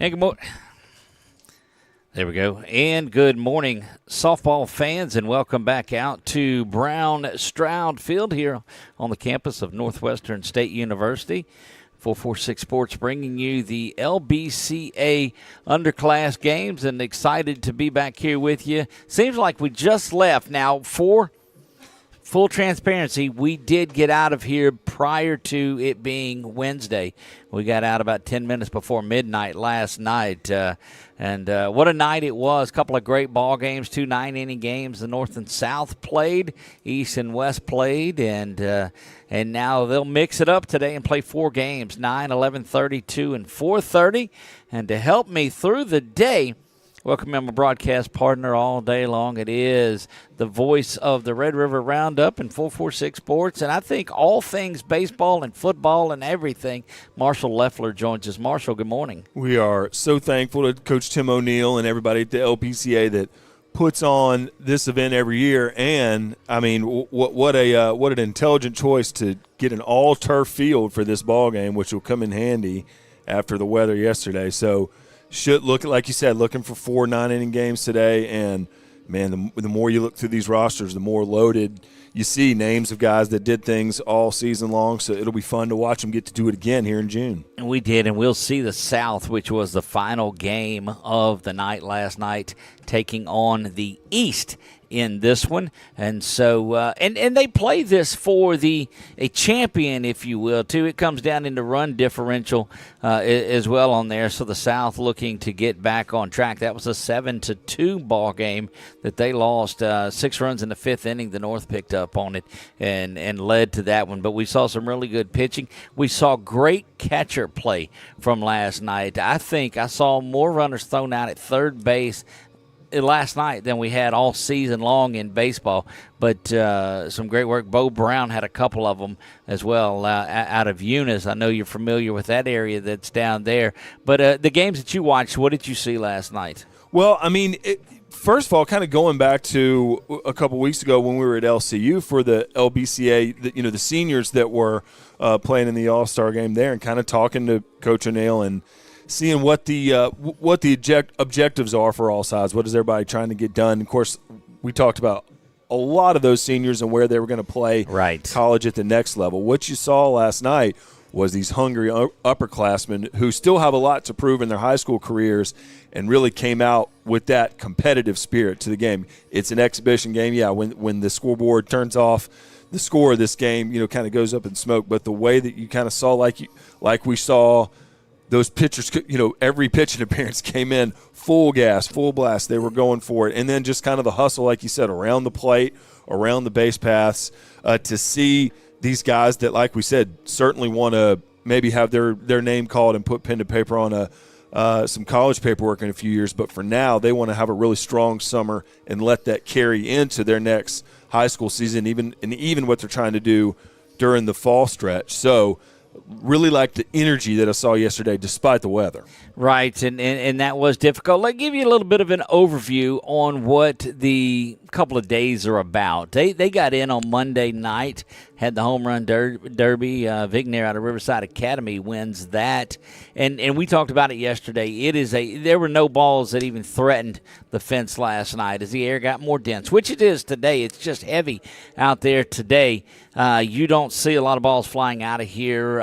Hey, good morning. There we go. And good morning, softball fans, and welcome back out to Brown Stroud Field here on the campus of Northwestern State University. 446 Sports bringing you the LBCA Underclass Games, and excited to be back here with you. Seems like we just left. Now, for full transparency, we did get out of here prior to it being Wednesday. We got out about 10 minutes before midnight last night. And what a night it was. A couple of great ball games, 2 9-inning games. The North and South played, East and West played, and now they'll mix it up today and play 4 games, 9, 11:30, 2, and 4:30. And to help me through the day, welcome my broadcast partner all day long. It is the voice of the Red River Roundup and 446 Sports, and I think all things baseball and football and everything. Marshall Leffler joins us. Marshall, good morning. We are so thankful to Coach Tim O'Neill and everybody at the LBCA that puts on this event every year. And I mean, what an intelligent choice to get an all-turf field for this ball game, which will come in handy after the weather yesterday. So should look, like you said, looking for 4 9-inning games today. And, man, the more you look through these rosters, the more loaded you see names of guys that did things all season long. So it'll be fun to watch them get to do it again here in June. And we did, and we'll see the South, which was the final game of the night last night, taking on the East in this one. And so and they play this for a champion, if you will, too. It comes down into run differential as well on there. So the South looking to get back on track. That was a 7-2 ball game that they lost 6 runs in the 5th inning. The North picked up on it and led to that one. But we saw some really good pitching. We saw great catcher play from last night. I think I saw more runners thrown out at third base last night than we had all season long in baseball. But some great work. Bo Brown had a couple of them as well out of Eunice. I know you're familiar with that area that's down there. But the games that you watched, what did you see last night? Well, I mean, first of all, kind of going back to a couple weeks ago when we were at LCU for the LBCA, the seniors that were playing in the All-Star game there, and kind of talking to Coach O'Neill and seeing what the objectives are for all sides. What is everybody trying to get done? Of course, we talked about a lot of those seniors and where they were going to play college at the next level. What you saw last night was these hungry upperclassmen who still have a lot to prove in their high school careers and really came out with that competitive spirit to the game. It's an exhibition game. Yeah, when the scoreboard turns off, the score of this game, kind of goes up in smoke. But the way that you kind of saw, like we saw – those pitchers, every pitching appearance came in full gas, full blast. They were going for it. And then just kind of the hustle, like you said, around the plate, around the base paths, to see these guys that, like we said, certainly want to maybe have their name called and put pen to paper on some college paperwork in a few years. But for now, they want to have a really strong summer and let that carry into their next high school season, even what they're trying to do during the fall stretch. So really like the energy that I saw yesterday despite the weather. Right, and that was difficult. Let me give you a little bit of an overview on what the couple of days are about. They got in on Monday night, had the home run derby. Vigner out of Riverside Academy wins that. And we talked about it yesterday. There were no balls that even threatened the fence last night as the air got more dense, which it is today. It's just heavy out there today. You don't see a lot of balls flying out of here.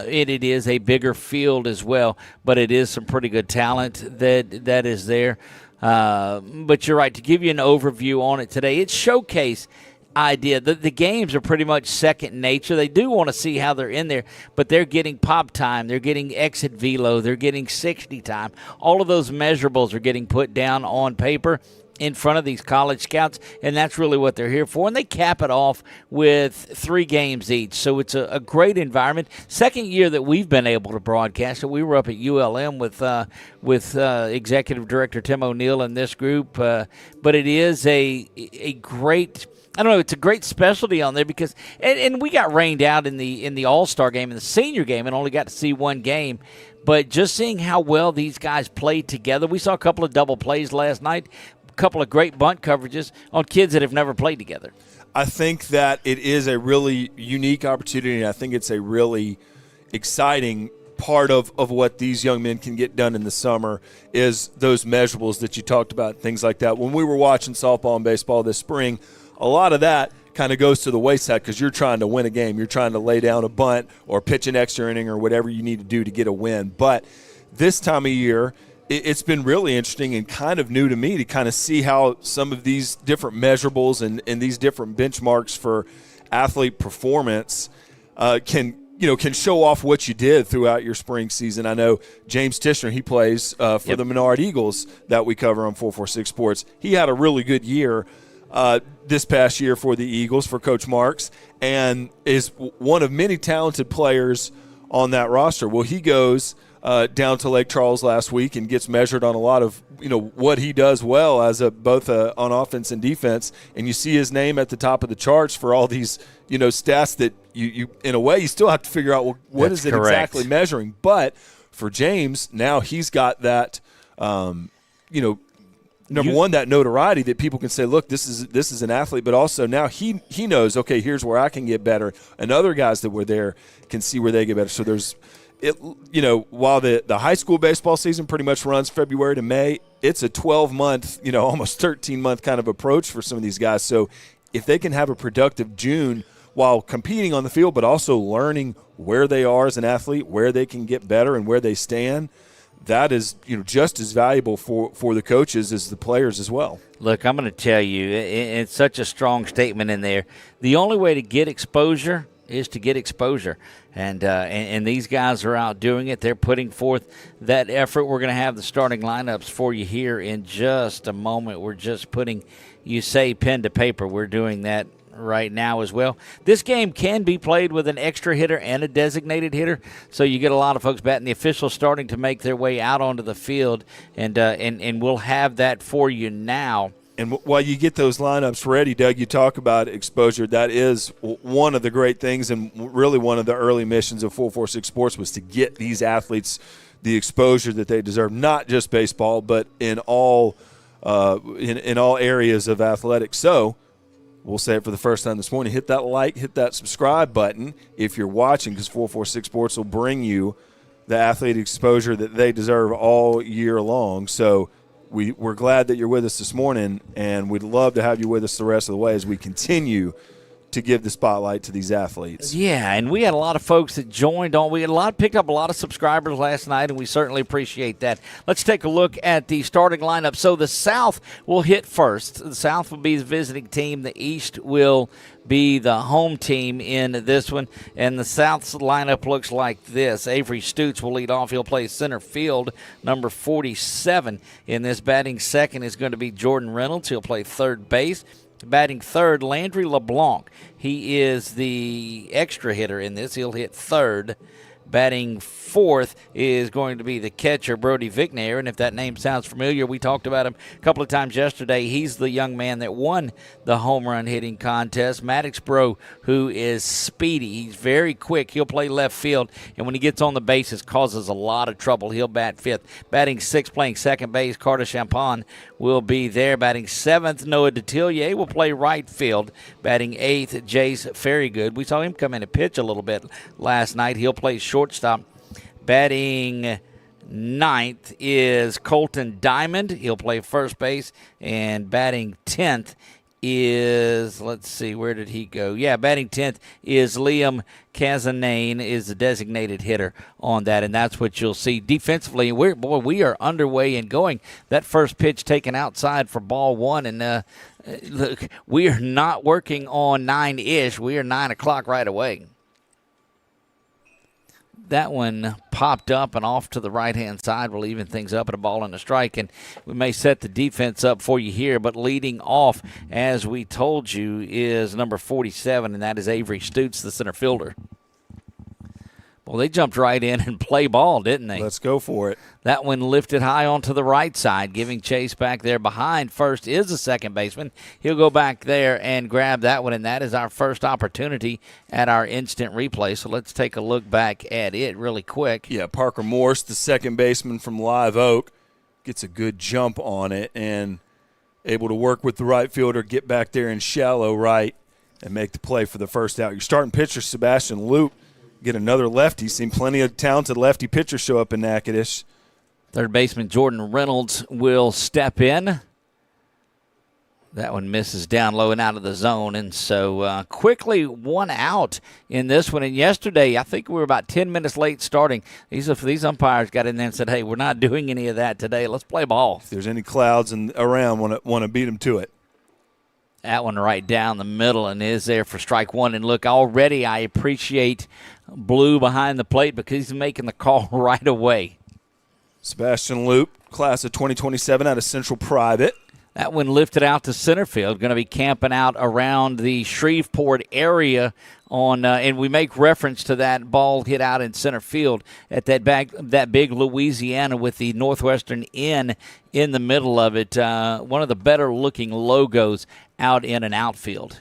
It is a bigger field as well, but it is some pretty good talent that is there. But you're right, to give you an overview on it today, it's showcase idea. The games are pretty much second nature. They do want to see how they're in there, but they're getting pop time, they're getting exit velo, they're getting 60 time. All of those measurables are getting put down on paper in front of these college scouts, and that's really what they're here for. And they cap it off with 3 games each, so it's a great environment. Second year that we've been able to broadcast it. We were up at ULM with Executive Director Tim O'Neill and this group, but it is a great – I don't know, it's a great specialty on there because and we got rained out in the All-Star game, in the senior game, and only got to see one game. But just seeing how well these guys played together, we saw a couple of double plays last night, a couple of great bunt coverages on kids that have never played together. I think that it is a really unique opportunity. I think it's a really exciting part of what these young men can get done in the summer is those measurables that you talked about, things like that. When we were watching softball and baseball this spring, a lot of that kind of goes to the wayside because you're trying to win a game. You're trying to lay down a bunt or pitch an extra inning or whatever you need to do to get a win. But this time of year, it's been really interesting and kind of new to me to kind of see how some of these different measurables and these different benchmarks for athlete performance can show off what you did throughout your spring season. I know James Tishner, he plays for the Menard Eagles that we cover on 446 Sports. He had a really good year this past year for the Eagles, for Coach Marks, and is one of many talented players on that roster. Well, he goes down to Lake Charles last week and gets measured on a lot of what he does well as both on offense and defense, and you see his name at the top of the charts for all these stats that you in a way you still have to figure out, well, what is it exactly measuring. But for James, now he's got that number one, that notoriety that people can say, look, this is an athlete, but also now he knows, okay, here's where I can get better, and other guys that were there can see where they get better. So there's while the high school baseball season pretty much runs February to May, it's a 12-month, almost 13-month kind of approach for some of these guys. So if they can have a productive June while competing on the field, but also learning where they are as an athlete, where they can get better and where they stand, that is just as valuable for the coaches as the players as well. Look, I'm going to tell you, it's such a strong statement in there. The only way to get exposure is to get exposure. And these guys are out doing it. They're putting forth that effort. We're going to have the starting lineups for you here in just a moment. We're just putting, pen to paper. We're doing that right now as well. This game can be played with an extra hitter and a designated hitter, so you get a lot of folks batting. The officials starting to make their way out onto the field, and we'll have that for you now. And while you get those lineups ready, Doug, you talk about exposure. That is one of the great things, and really one of the early missions of 446 Sports was to get these athletes the exposure that they deserve, not just baseball, but in all in all areas of athletics. So we'll say it for the first time this morning. Hit that like, hit that subscribe button if you're watching, because 446 Sports will bring you the athlete exposure that they deserve all year long. So we're glad that you're with us this morning, and we'd love to have you with us the rest of the way as we continue to give the spotlight to these athletes. Yeah, and we had a lot of folks that joined on. We had picked up a lot of subscribers last night, and we certainly appreciate that. Let's take a look at the starting lineup. So the South will hit first. The South will be the visiting team. The East will be the home team in this one. And the South's lineup looks like this. Avery Stutz will lead off. He'll play center field, number 47. In this, batting second is going to be Jordan Reynolds. He'll play third base. Batting third, Landry LeBlanc. He is the extra hitter in this. He'll hit third. Batting fourth is going to be the catcher, Brody Vignair. And if that name sounds familiar, we talked about him a couple of times yesterday. He's the young man that won the home run hitting contest. Maddox Bro, who is speedy. He's very quick. He'll play left field. And when he gets on the bases, causes a lot of trouble. He'll bat fifth. Batting sixth, playing second base, Carter Champagne will be there. Batting seventh, Noah Detillier will play right field. Batting eighth, Jace Ferrygood. We saw him come in and pitch a little bit last night. He'll play shortstop. Batting ninth is Colton Diamond. He'll play first base. And batting 10th is, let's see, where did he go? Yeah, batting 10th is Liam Kazanane, is the designated hitter on that, and that's what you'll see defensively. We are underway and going. That first pitch taken outside for ball one, and look, we are not working on 9-ish. We are 9 o'clock right away. That one popped up and off to the right-hand side. We'll even things up at a ball and a strike, and we may set the defense up for you here. But leading off, as we told you, is number 47, and that is Avery Stutz, the center fielder. Well, they jumped right in and play ball, didn't they? Let's go for it. That one lifted high onto the right side, giving chase back there behind first is the second baseman. He'll go back there and grab that one, and that is our first opportunity at our instant replay. So let's take a look back at it really quick. Yeah, Parker Morse, the second baseman from Live Oak, gets a good jump on it and able to work with the right fielder, get back there in shallow right, and make the play for the first out. Your starting pitcher, Sebastian Loop, get another lefty. Seen plenty of talented lefty pitchers show up in Natchitoches. Third baseman Jordan Reynolds will step in. That one misses down low and out of the zone. And so quickly one out in this one. And yesterday, I think we were about 10 minutes late starting. These umpires got in there and said, hey, we're not doing any of that today. Let's play ball. If there's any clouds around, want to beat them to it. That one right down the middle and is there for strike one. And look, already I appreciate Blue behind the plate because he's making the call right away. Sebastian Loop, class of 2027 out of Central Private. That one lifted out to center field. Going to be camping out around the Shreveport area and we make reference to that ball hit out in center field at that big Louisiana with the Northwestern Inn in the middle of it. One of the better looking logos out in an outfield.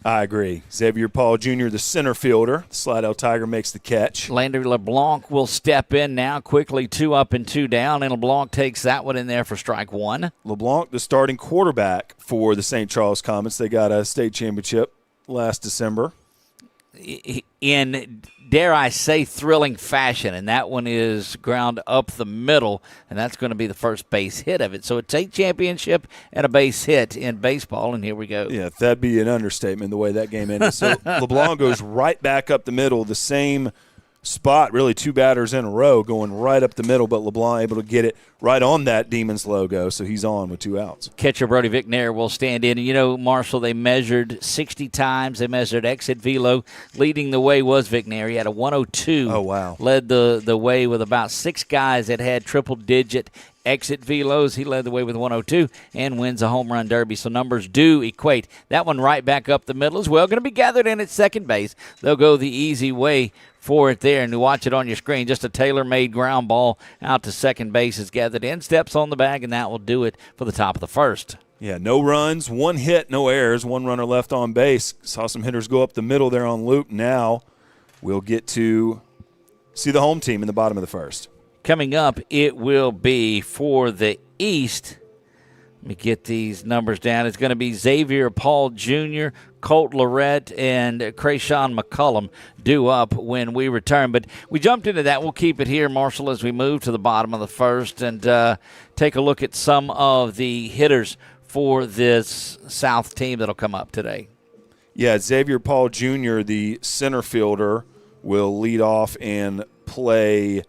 I agree. Xavier Paul Jr., the center fielder. The Slidell Tiger makes the catch. Landry LeBlanc will step in now quickly, 2 up and 2 down, and LeBlanc takes that one in there for strike one. LeBlanc, the starting quarterback for the St. Charles Comets. They got a state championship last December. In, dare I say, thrilling fashion, and that one is ground up the middle, and that's going to be the first base hit of it. So it's a championship and a base hit in baseball, and here we go. Yeah, that'd be an understatement, the way that game ended. So LeBlanc goes right back up the middle, the same spot, really 2 batters in a row going right up the middle, but LeBlanc able to get it right on that Demons logo, so he's on with 2 outs. Catcher Brody Vicknair will stand in. And you know, Marshall, they measured 60 times. They measured exit velo. Leading the way was Vicknair. He had a 102. Oh, wow. Led the way with about 6 guys that had triple-digit exit velos. He led the way with 102 and wins a home run derby. So numbers do equate. That one right back up the middle as well. Going to be gathered in at second base. They'll go the easy way for it there, and you watch it on your screen. Just a tailor-made ground ball out to second base is gathered in, steps on the bag, and that will do it for the top of the first. Yeah, no runs, 1 hit, no errors, 1 runner left on base. Saw some hitters go up the middle there on Loop. Now we'll get to see the home team in the bottom of the first. Coming up, it will be for the East. Let me get these numbers down. It's going to be Xavier Paul Jr., Colt Lorette, and Krayshawn McCullum due up when we return. But we jumped into that. We'll keep it here, Marshall, as we move to the bottom of the first and take a look at some of the hitters for this South team that'll come up today. Yeah, Xavier Paul Jr., the center fielder, will lead off and play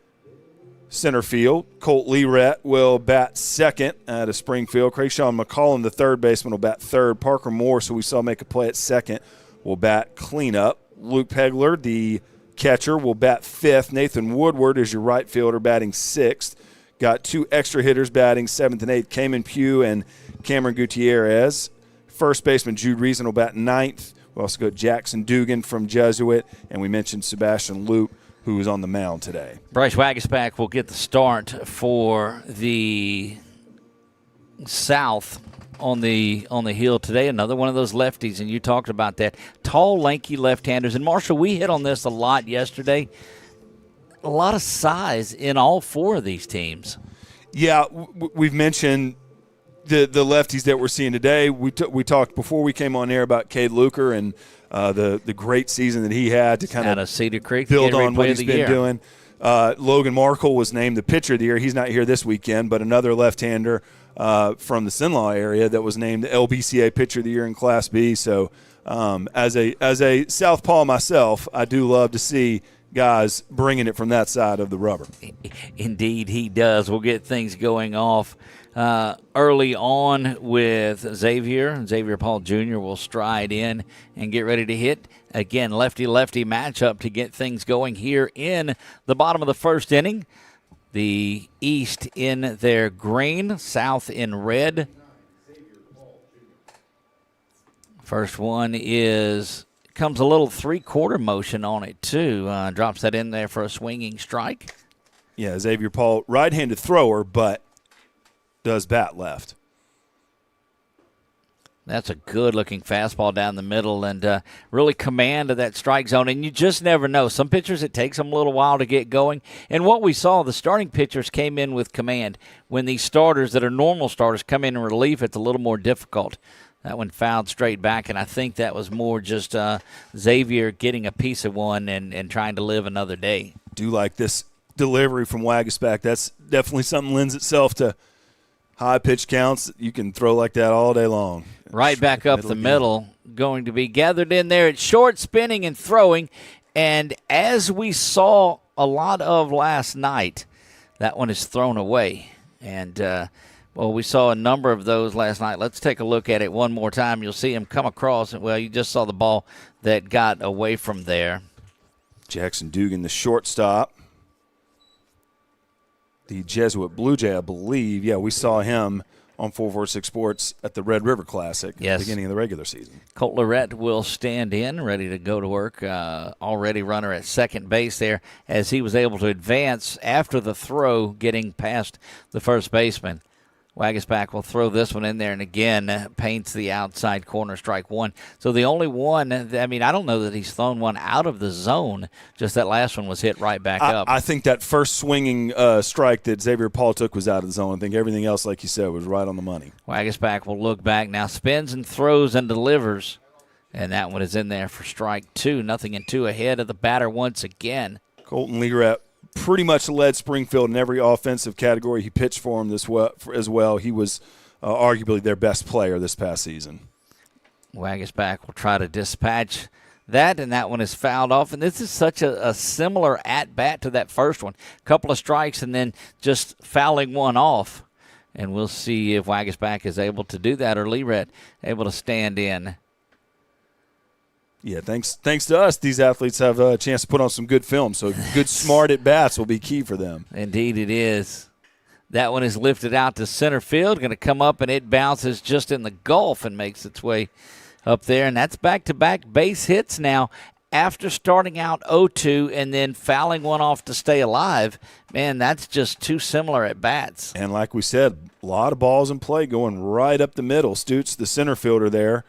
center field. Colt Lorette will bat second out of Springfield. Krayshawn McCollum, the third baseman, will bat third. Parker Morse, who we saw make a play at second, will bat cleanup. Luke Pegler, the catcher, will bat fifth. Nathan Woodward is your right fielder, batting sixth. Got 2 extra hitters batting seventh and eighth, Cayman Pugh and Cameron Gutierrez. First baseman Jude Reason will bat ninth. We also got Jackson Dugan from Jesuit, and we mentioned Sebastian Loop, who is on the mound today. Bryce Wagaspack will get the start for the South on the hill today. Another one of those lefties, and you talked about that. Tall, lanky left-handers. And, Marshall, we hit on this a lot yesterday. A lot of size in all 4 of these teams. Yeah, we've mentioned the lefties that we're seeing today. We talked before we came on air about Cade Luker and the great season that he had to kind of Cedar Creek, build on what he's been doing. Logan Markle was named the pitcher of the year. He's not here this weekend, but another left-hander from the Sinlaw area that was named the LBCA pitcher of the year in Class B. So as a Southpaw myself, I do love to see guys bringing it from that side of the rubber. Indeed, he does. We'll get things going off early on with Xavier. Xavier Paul Jr. will stride in and get ready to hit. Again, lefty-lefty matchup to get things going here in the bottom of the first inning. The East in their green, South in red. First one comes a little 3/4 motion on it, too. Drops that in there for a swinging strike. Yeah, Xavier Paul, right-handed thrower, but does bat left. That's a good-looking fastball down the middle and really command of that strike zone. And you just never know. Some pitchers, it takes them a little while to get going. And what we saw, the starting pitchers came in with command. When these starters that are normal starters come in relief, it's a little more difficult. That one fouled straight back, and I think that was more just Xavier getting a piece of one and trying to live another day. Do like this delivery from Wagasback. That's definitely something lends itself to high pitch counts. You can throw like that all day long. Right back up the middle, going to be gathered in there. It's short, spinning, and throwing. And as we saw a lot of last night, that one is thrown away. And, we saw a number of those last night. Let's take a look at it one more time. You'll see him come across. Well, you just saw the ball that got away from there. Jackson Dugan, the shortstop. The Jesuit Blue Jay, I believe. Yeah, we saw him on 446 Sports at the Red River Classic at the beginning of the regular season. Colt Lorette will stand in, ready to go to work. Already runner at second base there as he was able to advance after the throw, getting past the first baseman. Wagasback will throw this one in there and again paints the outside corner, strike one. So the only one, I don't know that he's thrown one out of the zone. Just that last one was hit right back up. I think that first swinging strike that Xavier Paul took was out of the zone. I think everything else, like you said, was right on the money. Wagasback will look back now, spins and throws and delivers. And that one is in there for strike two. 0-2 ahead of the batter once again. Colton Legrett pretty much led Springfield in every offensive category he pitched for him as well. He was arguably their best player this past season. Wagasback will try to dispatch that, and that one is fouled off. And this is such a similar at-bat to that first one. A couple of strikes and then just fouling one off. And we'll see if Wagasback is able to do that or Legrett able to stand in. Yeah, thanks to us, these athletes have a chance to put on some good film. So good, smart at-bats will be key for them. Indeed it is. That one is lifted out to center field, going to come up, and it bounces just in the gulf and makes its way up there. And that's back-to-back base hits now after starting out 0-2 and then fouling one off to stay alive. Man, that's just too similar at-bats. And like we said, a lot of balls in play going right up the middle. Stutes, the center fielder there,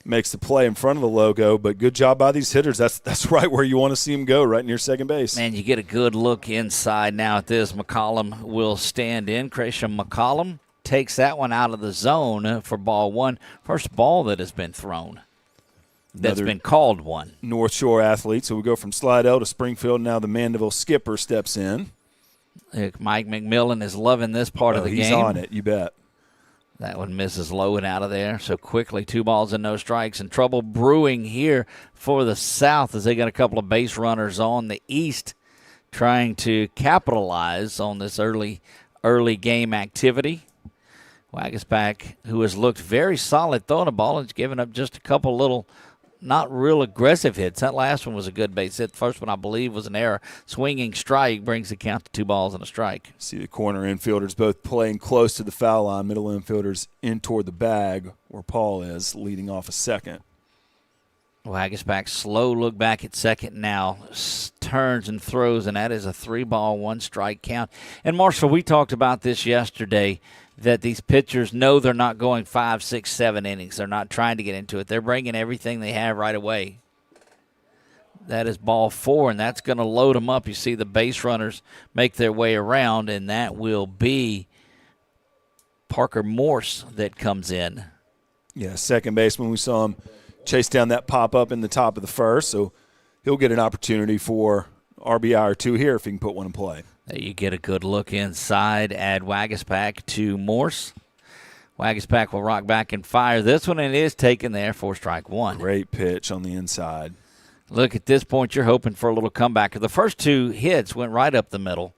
makes the play in front of the logo, but good job by these hitters. That's right where you want to see them go, right near second base. Man, you get a good look inside now at this. McCollum will stand in. Gresham McCollum takes that one out of the zone for ball one. First ball that has been thrown. That's been called one. North Shore athlete. So we go from Slidell to Springfield. Now the Mandeville skipper steps in. Mike McMillan is loving this part of the game. He's on it, you bet. That one misses low and out of there. So quickly, 2 balls and no strikes. And trouble brewing here for the South as they got a couple of base runners on the East trying to capitalize on this early game activity. Wagasback, who has looked very solid throwing the ball, has given up just a couple little not real aggressive hits. That last one was a good base hit. The first one, I believe, was an error. Swinging strike brings the count to 2 balls and a strike. See the corner infielders both playing close to the foul line. Middle infielders in toward the bag where Paul is, leading off a second. Wagasback, slow look back at second now. Turns and throws, and that is a 3-ball, 1-strike count. And, Marshall, we talked about this yesterday, that these pitchers know they're not going 5, 6, 7 innings. They're not trying to get into it. They're bringing everything they have right away. That is ball 4, and that's going to load them up. You see the base runners make their way around, and that will be Parker Morse that comes in. Yeah, second baseman. We saw him chase down that pop-up in the top of the first, so he'll get an opportunity for RBI or 2 here if he can put one in play. There you get a good look inside. Add Wagasback to Morse. Wagasback will rock back and fire this one, and it is taken there for strike 1. Great pitch on the inside. Look, at this point, you're hoping for a little comeback. The first 2 hits went right up the middle.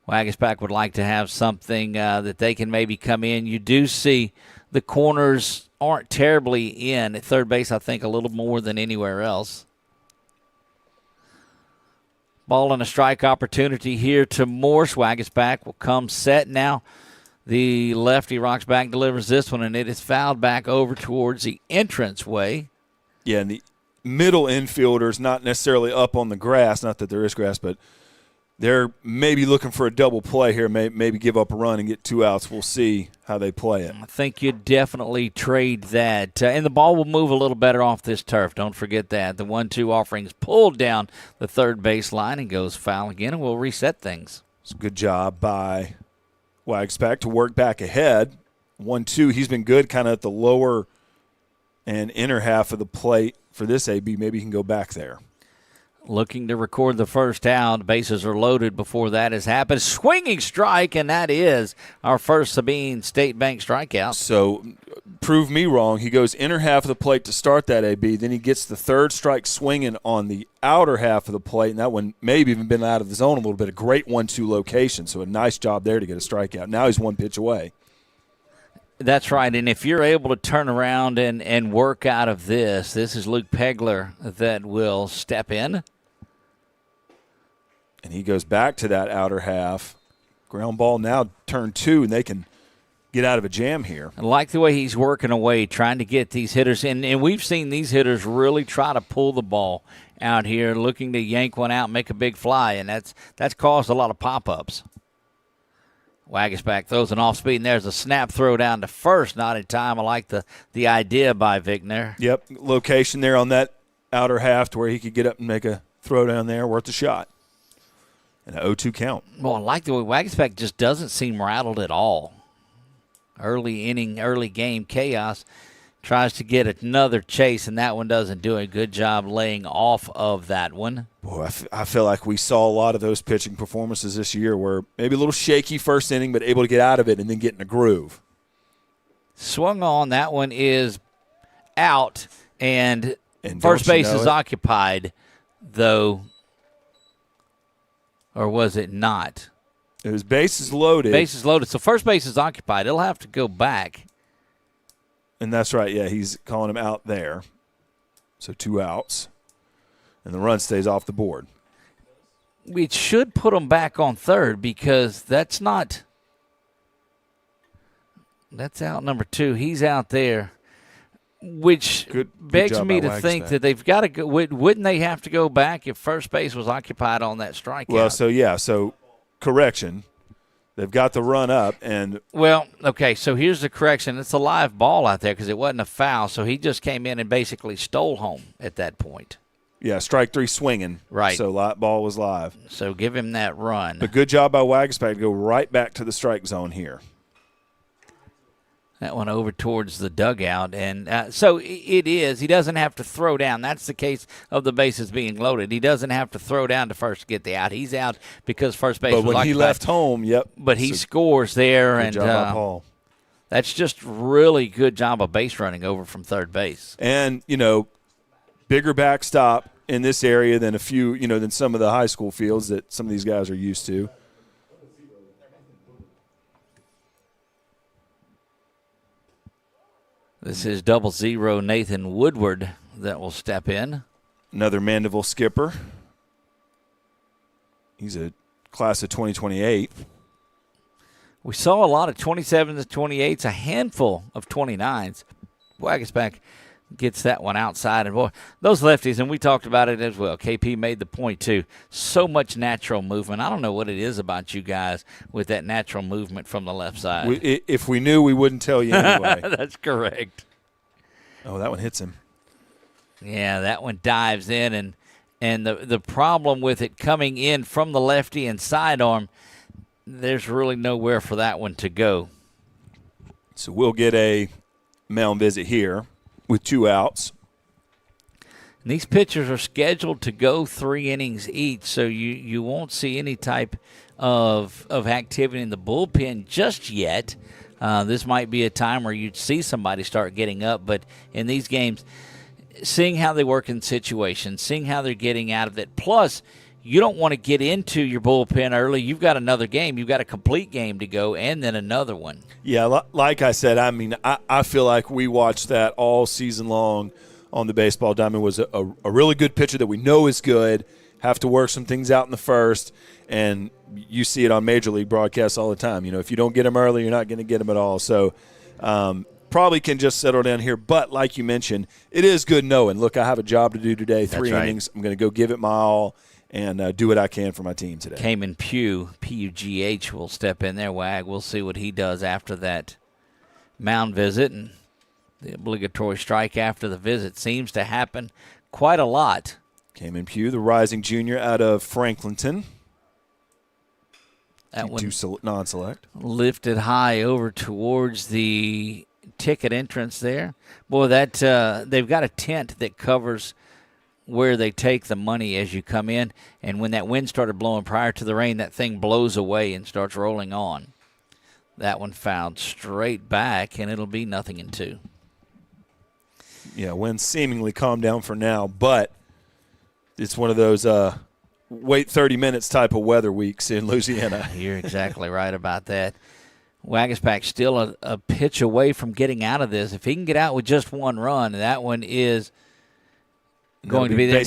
Wagasback would like to have something that they can maybe come in. You do see the corners aren't terribly in. At third base, I think, a little more than anywhere else. Ball and a strike opportunity here to Morse. Wagasback will come set now. The lefty rocks back, delivers this one, and it is fouled back over towards the entranceway. Yeah, and the middle infielders not necessarily up on the grass, not that there is grass, but they're maybe looking for a double play here, maybe give up a run and get 2 outs. We'll see how they play it. I think you definitely trade that. And the ball will move a little better off this turf. Don't forget that. The 1-2 offering is pulled down the third base line and goes foul again, and we'll reset things. It's a good job by Wagasback to work back ahead 1-2. He's been good kind of at the lower and inner half of the plate for this AB. Maybe he can go back there. Looking to record the first out. Bases are loaded before that has happened. Swinging strike, and that is our first Sabine State Bank strikeout. So prove me wrong. He goes inner half of the plate to start that AB. Then he gets the third strike swinging on the outer half of the plate, and that one maybe even been out of the zone a little bit. A great 1-2 location, so a nice job there to get a strikeout. Now he's one pitch away. That's right, and if you're able to turn around and work out of this is Luke Pegler that will step in. And he goes back to that outer half. Ground ball now turn 2, and they can get out of a jam here. I like the way he's working away, trying to get these hitters in. And we've seen these hitters really try to pull the ball out here, looking to yank one out, make a big fly, and that's caused a lot of pop-ups. Wagisback throws an off speed, and there's a snap throw down to first. Not in time. I like the idea by Vickner. Yep, location there on that outer half to where he could get up and make a throw down there worth a shot. And an 0-2 count. Well, I like the way Wagisback just doesn't seem rattled at all. Early inning, early game chaos. Tries to get another chase, and that one doesn't do a good job laying off of that one. Boy, I feel like we saw a lot of those pitching performances this year where maybe a little shaky first inning, but able to get out of it and then get in a groove. Swung on. That one is out, and first base is occupied, though. Or was it not? It was bases loaded. Bases loaded. So first base is occupied. It'll have to go back. And that's right. Yeah, he's calling him out there. So 2 outs. And the run stays off the board. It should put him back on third because that's not – that's out number 2. He's out there, which begs me to think that they've got to go – wouldn't they have to go back if first base was occupied on that strikeout? Well, so correction. They've got the run up. And well, okay, so here's the correction. It's a live ball out there because it wasn't a foul, so he just came in and basically stole home at that point. Yeah, strike 3 swinging. Right. So ball was live. So give him that run. But good job by Wagisback to go right back to the strike zone here. That one over towards the dugout. And so it is. He doesn't have to throw down. That's the case of the bases being loaded. He doesn't have to throw down to first to get the out. He's out because first base was occupied. But when he left home, yep. But he scores there. Good job by Paul. That's just really good job of base running over from third base. And, bigger backstop in this area than than some of the high school fields that some of these guys are used to. This is 00 Nathan Woodward that will step in. Another Mandeville skipper. He's a class of 2028. We saw a lot of 27s, 28s, a handful of 29s. Wagisback gets that one outside. And, boy, those lefties, and we talked about it as well. KP made the point, too. So much natural movement. I don't know what it is about you guys with that natural movement from the left side. If we knew, we wouldn't tell you anyway. That's correct. Oh, that one hits him. Yeah, that one dives in. And the problem with it coming in from the lefty and sidearm, there's really nowhere for that one to go. So we'll get a mound visit here with 2 outs. And these pitchers are scheduled to go 3 innings each, so you won't see any type of activity in the bullpen just yet. This might be a time where you'd see somebody start getting up, but in these games, seeing how they work in situations, seeing how they're getting out of it, plus you don't want to get into your bullpen early. You've got another game. You've got a complete game to go and then another one. Yeah, like I said, I feel like we watched that all season long on the baseball diamond. Was a really good pitcher that we know is good. Have to work some things out in the first, and you see it on Major League broadcasts all the time. If you don't get him early, you're not going to get him at all. So probably can just settle down here. But like you mentioned, it is good knowing, look, I have a job to do today, 3 innings. I'm going to go give it my all and do what I can for my team today. Cayman Pugh, P-U-G-H, will step in there. Wag, we'll see what he does after that mound visit. And the obligatory strike after the visit seems to happen quite a lot. Cayman Pugh, the rising junior out of Franklinton. That one non-select. Lifted high over towards the ticket entrance there. Boy, that they've got a tent that covers where they take the money as you come in. And when that wind started blowing prior to the rain, that thing blows away and starts rolling on. That one fouled straight back, and it'll be 0-2. Yeah, wind seemingly calmed down for now, but it's one of those wait 30 minutes type of weather weeks in Louisiana. You're exactly right about that. Wagaspack's still a pitch away from getting out of this. If he can get out with just one run, that one is going to be there.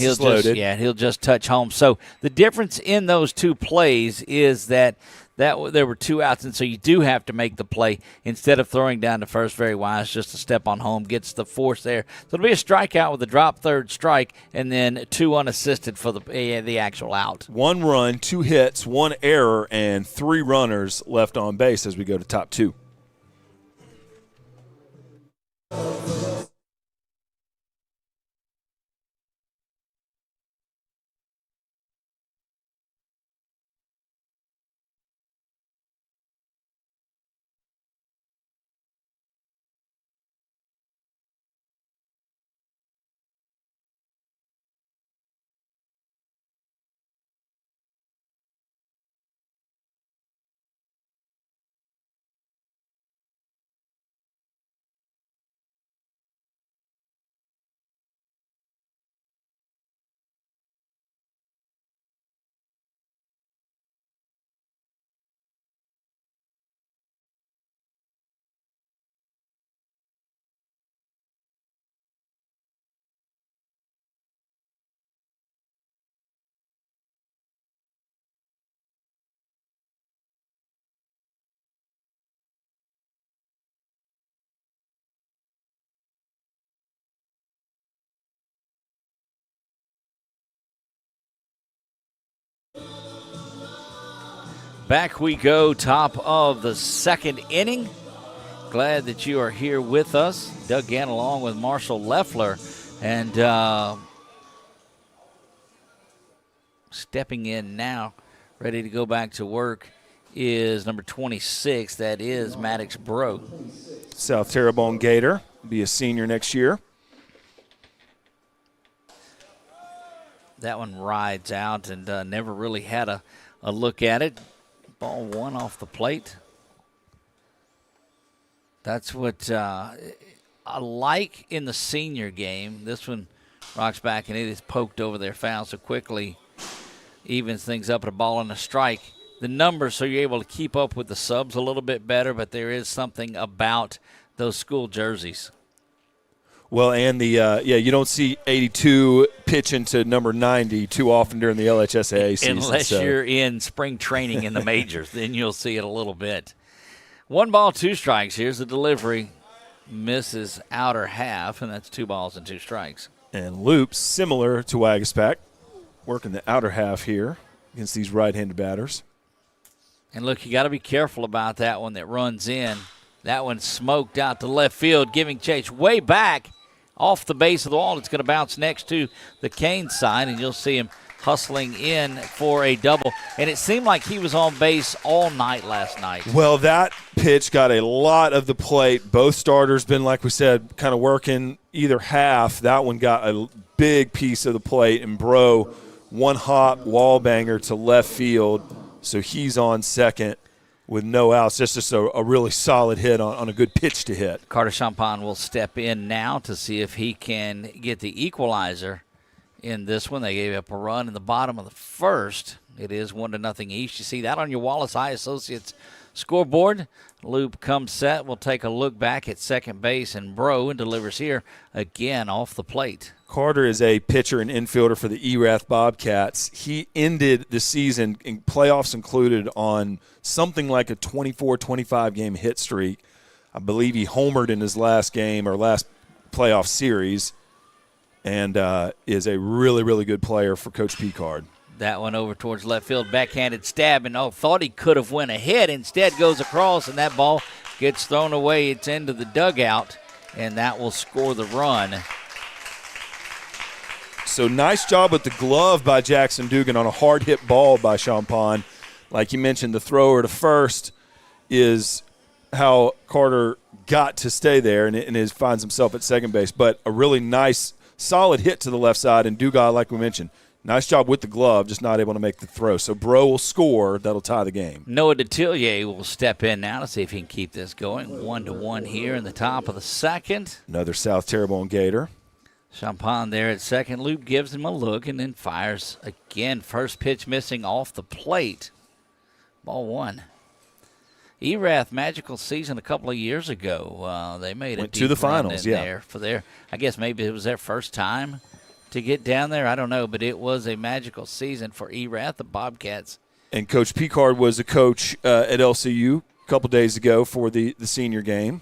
He'll just touch home. So the difference in those two plays is that there were 2 outs, and so you do have to make the play instead of throwing down to first. Very wise, just a step on home, gets the force there. So it'll be a strikeout with a drop third strike, and then 2 unassisted for the actual out. 1 run, 2 hits, 1 error, and 3 runners left on base as we go to top 2. Back we go, top of the 2nd inning. Glad that you are here with us. Doug Gann along with Marshall Leffler. And stepping in now, ready to go back to work, is number 26. That is Maddox Bro. South Terrebonne Gator, be a senior next year. That one rides out and never really had a look at it. Ball 1 off the plate. That's what I like in the senior game. This one rocks back, and it is poked over their foul so quickly. Evens things up at a ball and a strike. The numbers, so you're able to keep up with the subs a little bit better, but there is something about those school jerseys. Well, and you don't see 82 pitching to number 90 too often during the LHSAA season. Unless you're in spring training in the majors, then you'll see it a little bit. 1 ball, 2 strikes. Here's the delivery. Misses outer half, and that's 2 balls and 2 strikes. And loops, similar to Wagaspack, working the outer half here against these right-handed batters. And look, you got to be careful about that one that runs in. That one smoked out to left field, giving chase way back off the base of the wall. It's going to bounce next to the Kane side, and you'll see him hustling in for a double. And it seemed like he was on base all night last night. Well, that pitch got a lot of the plate. Both starters been, like we said, kind of working either half. That one got a big piece of the plate, and Bro, 1 hop wall banger to left field. So he's on second with no outs. Just a really solid hit on a good pitch to hit. Carter Champagne will step in now to see if he can get the equalizer in this one. They gave up a run in the bottom of the 1st. It is 1-0 East. You see that on your Wallace High Associates scoreboard. Loop comes set. We'll take a look back at second base, and Bro delivers here again off the plate. Carter is a pitcher and infielder for the Erath Bobcats. He ended the season, in playoffs included, on something like a 24-25 game hit streak. I believe he homered in his last game or last playoff series, and is a really, really good player for Coach Picard. That one over towards left field, backhanded stab, and thought he could have went ahead. Instead goes across, and that ball gets thrown away. It's into the dugout, and that will score the run. So nice job with the glove by Jackson Dugan on a hard hit ball by Champagne. like you mentioned, the thrower to first is how Carter got to stay there and finds himself at second base. But a really nice, solid hit to the left side, and Dugas, like we mentioned, nice job with the glove, just not able to make the throw. So Bro will score. That'll tie the game. Noah Detillier will step in now to see if he can keep this going. 1-1 here in the top of the second. Another South Terrebonne Gator. Champagne there at second. Luke gives him a look and then fires again. First pitch missing off the plate. Ball one. Erath magical season a couple of years ago. They made Went to the finals, there for their. I guess maybe it was their first time to get down there. I don't know, but it was a magical season for Erath, the Bobcats. And Coach Picard was a coach at LCU a couple days ago for the senior game.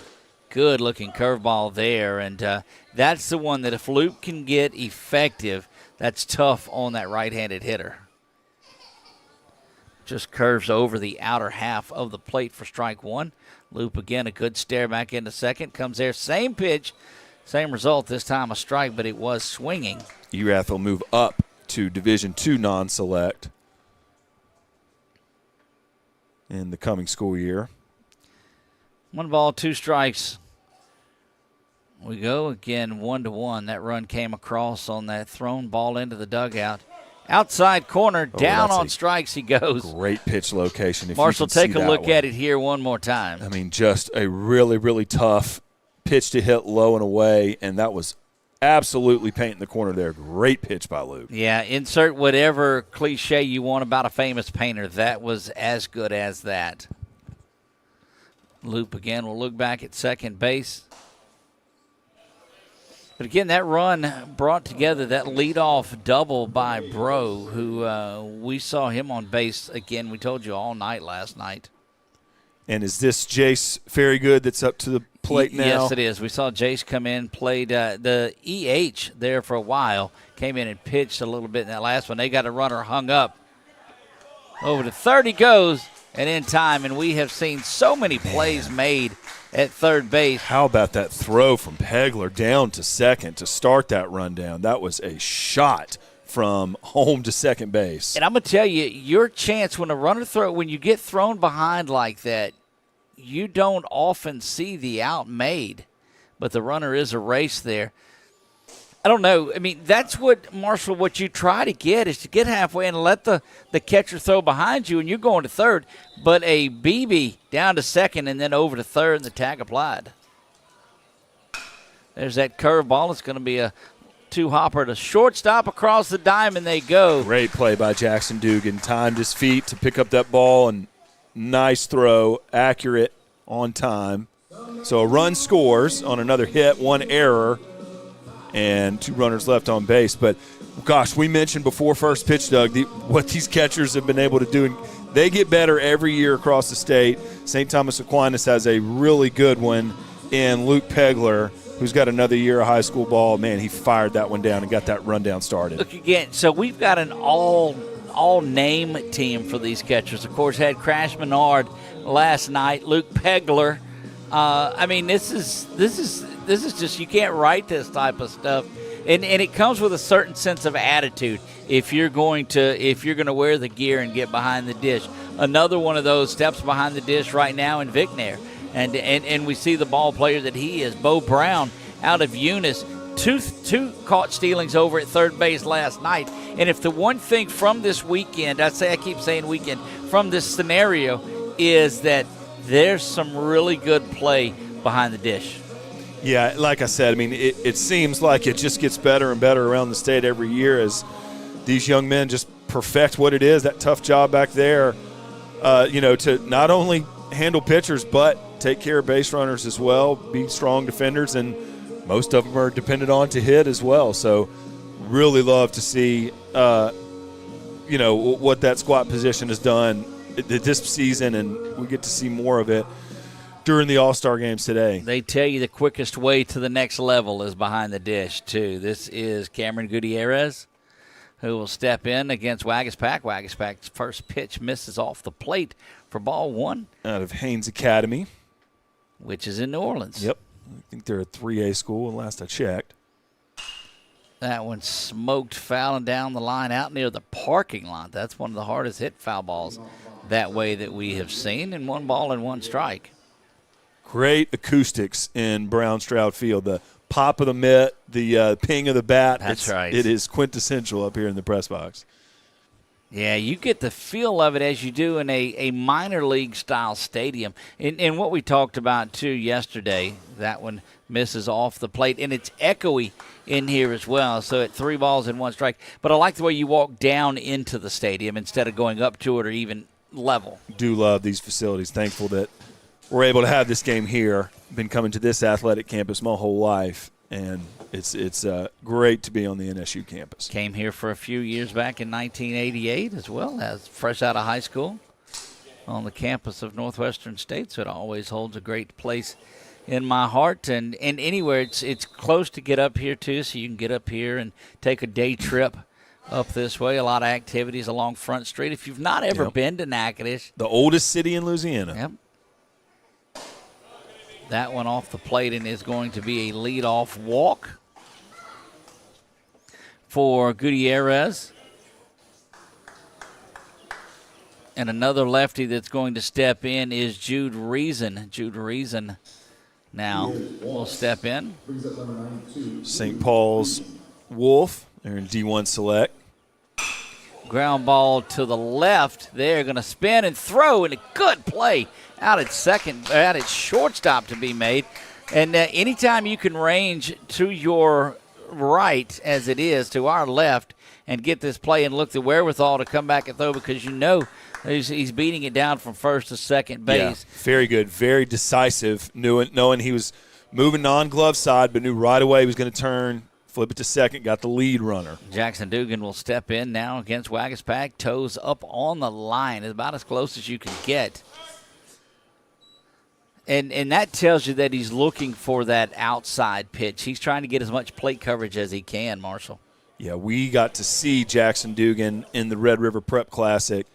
Good-looking curveball there, and that's the one that if Luke can get effective, that's tough on that right-handed hitter. Just curves over the outer half of the plate for strike one. Loop again, a good stare back into second. Comes there, same pitch, same result. This time a strike, but it was swinging. Erath will move up to Division II non-select in the coming school year. 1 ball, 2 strikes. We go again 1-1. That run came across on that thrown ball into the dugout. Outside corner, down on strikes he goes. Great pitch location. Marshall, take a look at it here one more time. I mean, just a really, really tough pitch to hit low and away, and that was absolutely painting the corner there. Great pitch by Luke. Yeah, insert whatever cliche you want about a famous painter. That was as good as that. Loop again will look back at second base. But again, that run brought together that leadoff double by Bro, who we saw him on base, again, we told you all night last night. And is this Jace Ferrygood that's up to the plate now? Yes, it is. We saw Jace come in, played the EH there for a while, came in and pitched a little bit in that last one. They got a runner hung up. Over to third he goes, and in time, and we have seen so many plays made at third base. How about that throw from Pegler down to second to start that rundown? That was a shot from home to second base. And I'm going to tell you, your chance when when you get thrown behind like that, you don't often see the out made, but the runner is erased there. I don't know. I mean, that's what, Marshall, what you try to get is to get halfway and let the catcher throw behind you, and you're going to third. But a BB down to second and then over to third, and the tag applied. There's that curveball. It's going to be a two-hopper to shortstop. Across the diamond they go. Great play by Jackson Dugan. Timed his feet to pick up that ball, and nice throw, accurate, on time. So a run scores on another hit, 1 error, and 2 runners left on base. But, gosh, we mentioned before first pitch, Doug, what these catchers have been able to do. And they get better every year across the state. St. Thomas Aquinas has a really good one in Luke Pegler, who's got another year of high school ball. Man, he fired that one down and got that rundown started. Look again, so we've got an all-name team for these catchers. Of course, had Crash Menard last night, Luke Pegler. I mean, this is just, you can't write this type of stuff, and it comes with a certain sense of attitude. If you're going to wear the gear and get behind the dish, another one of those steps behind the dish right now in Vicnair, and we see the ball player that he is, Bo Brown out of Eunice, two caught stealings over at third base last night. And if the one thing from this weekend, I keep saying weekend, from this scenario is that there's some really good play behind the dish. Yeah, like I said, I mean, it seems like it just gets better and better around the state every year as these young men just perfect what it is, that tough job back there, to not only handle pitchers but take care of base runners as well, be strong defenders, and most of them are dependent on to hit as well. So really love to see, what that squat position has done this season, and we get to see more of it during the All-Star games today. They tell you the quickest way to the next level is behind the dish, too. This is Cameron Gutierrez, who will step in against Wagaspack. Wagaspack's first pitch misses off the plate for ball one. Out of Haynes Academy. Which is in New Orleans. Yep. I think they're a 3A school, and last I checked. That one smoked fouling down the line out near the parking lot. That's one of the hardest hit foul balls that way that we have seen, and 1 ball and 1 strike. Great acoustics in Brown Stroud Field. The pop of the mitt, the ping of the bat. That's right. It is quintessential up here in the press box. Yeah, you get the feel of it as you do in a minor league style stadium. And what we talked about too yesterday, that one misses off the plate, and it's echoey in here as well. So at 3 balls and 1 strike. But I like the way you walk down into the stadium instead of going up to it or even level. Do love these facilities. Thankful that we're able to have this game here. Been coming to this athletic campus my whole life, and it's great to be on the NSU campus. Came here for a few years back in 1988 as well, as fresh out of high school on the campus of Northwestern State, so it always holds a great place in my heart. And anywhere, it's close to get up here too, so you can get up here and take a day trip up this way. A lot of activities along Front Street. If you've not ever been to Natchitoches. The oldest city in Louisiana. Yep. That one off the plate and is going to be a leadoff walk for Gutierrez. And another lefty that's going to step in is Jude Reason. Jude Reason now will step in. St. Paul's Wolf. They're in D1 Select. Ground ball to the left. They're going to spin and throw, and a good play out at shortstop to be made. And anytime you can range to your right, as it is, to our left, and get this play and look the wherewithal to come back and throw, because you know he's beating it down from first to second base. Yeah, very good, very decisive, knowing he was moving non-glove side, but knew right away he was going to turn, flip it to second, got the lead runner. Jackson Dugan will step in now against Wagaspack. Toes up on the line, is about as close as you can get. And that tells you that he's looking for that outside pitch. He's trying to get as much plate coverage as he can, Marshall. Yeah, we got to see Jackson Dugan in the Red River Prep Classic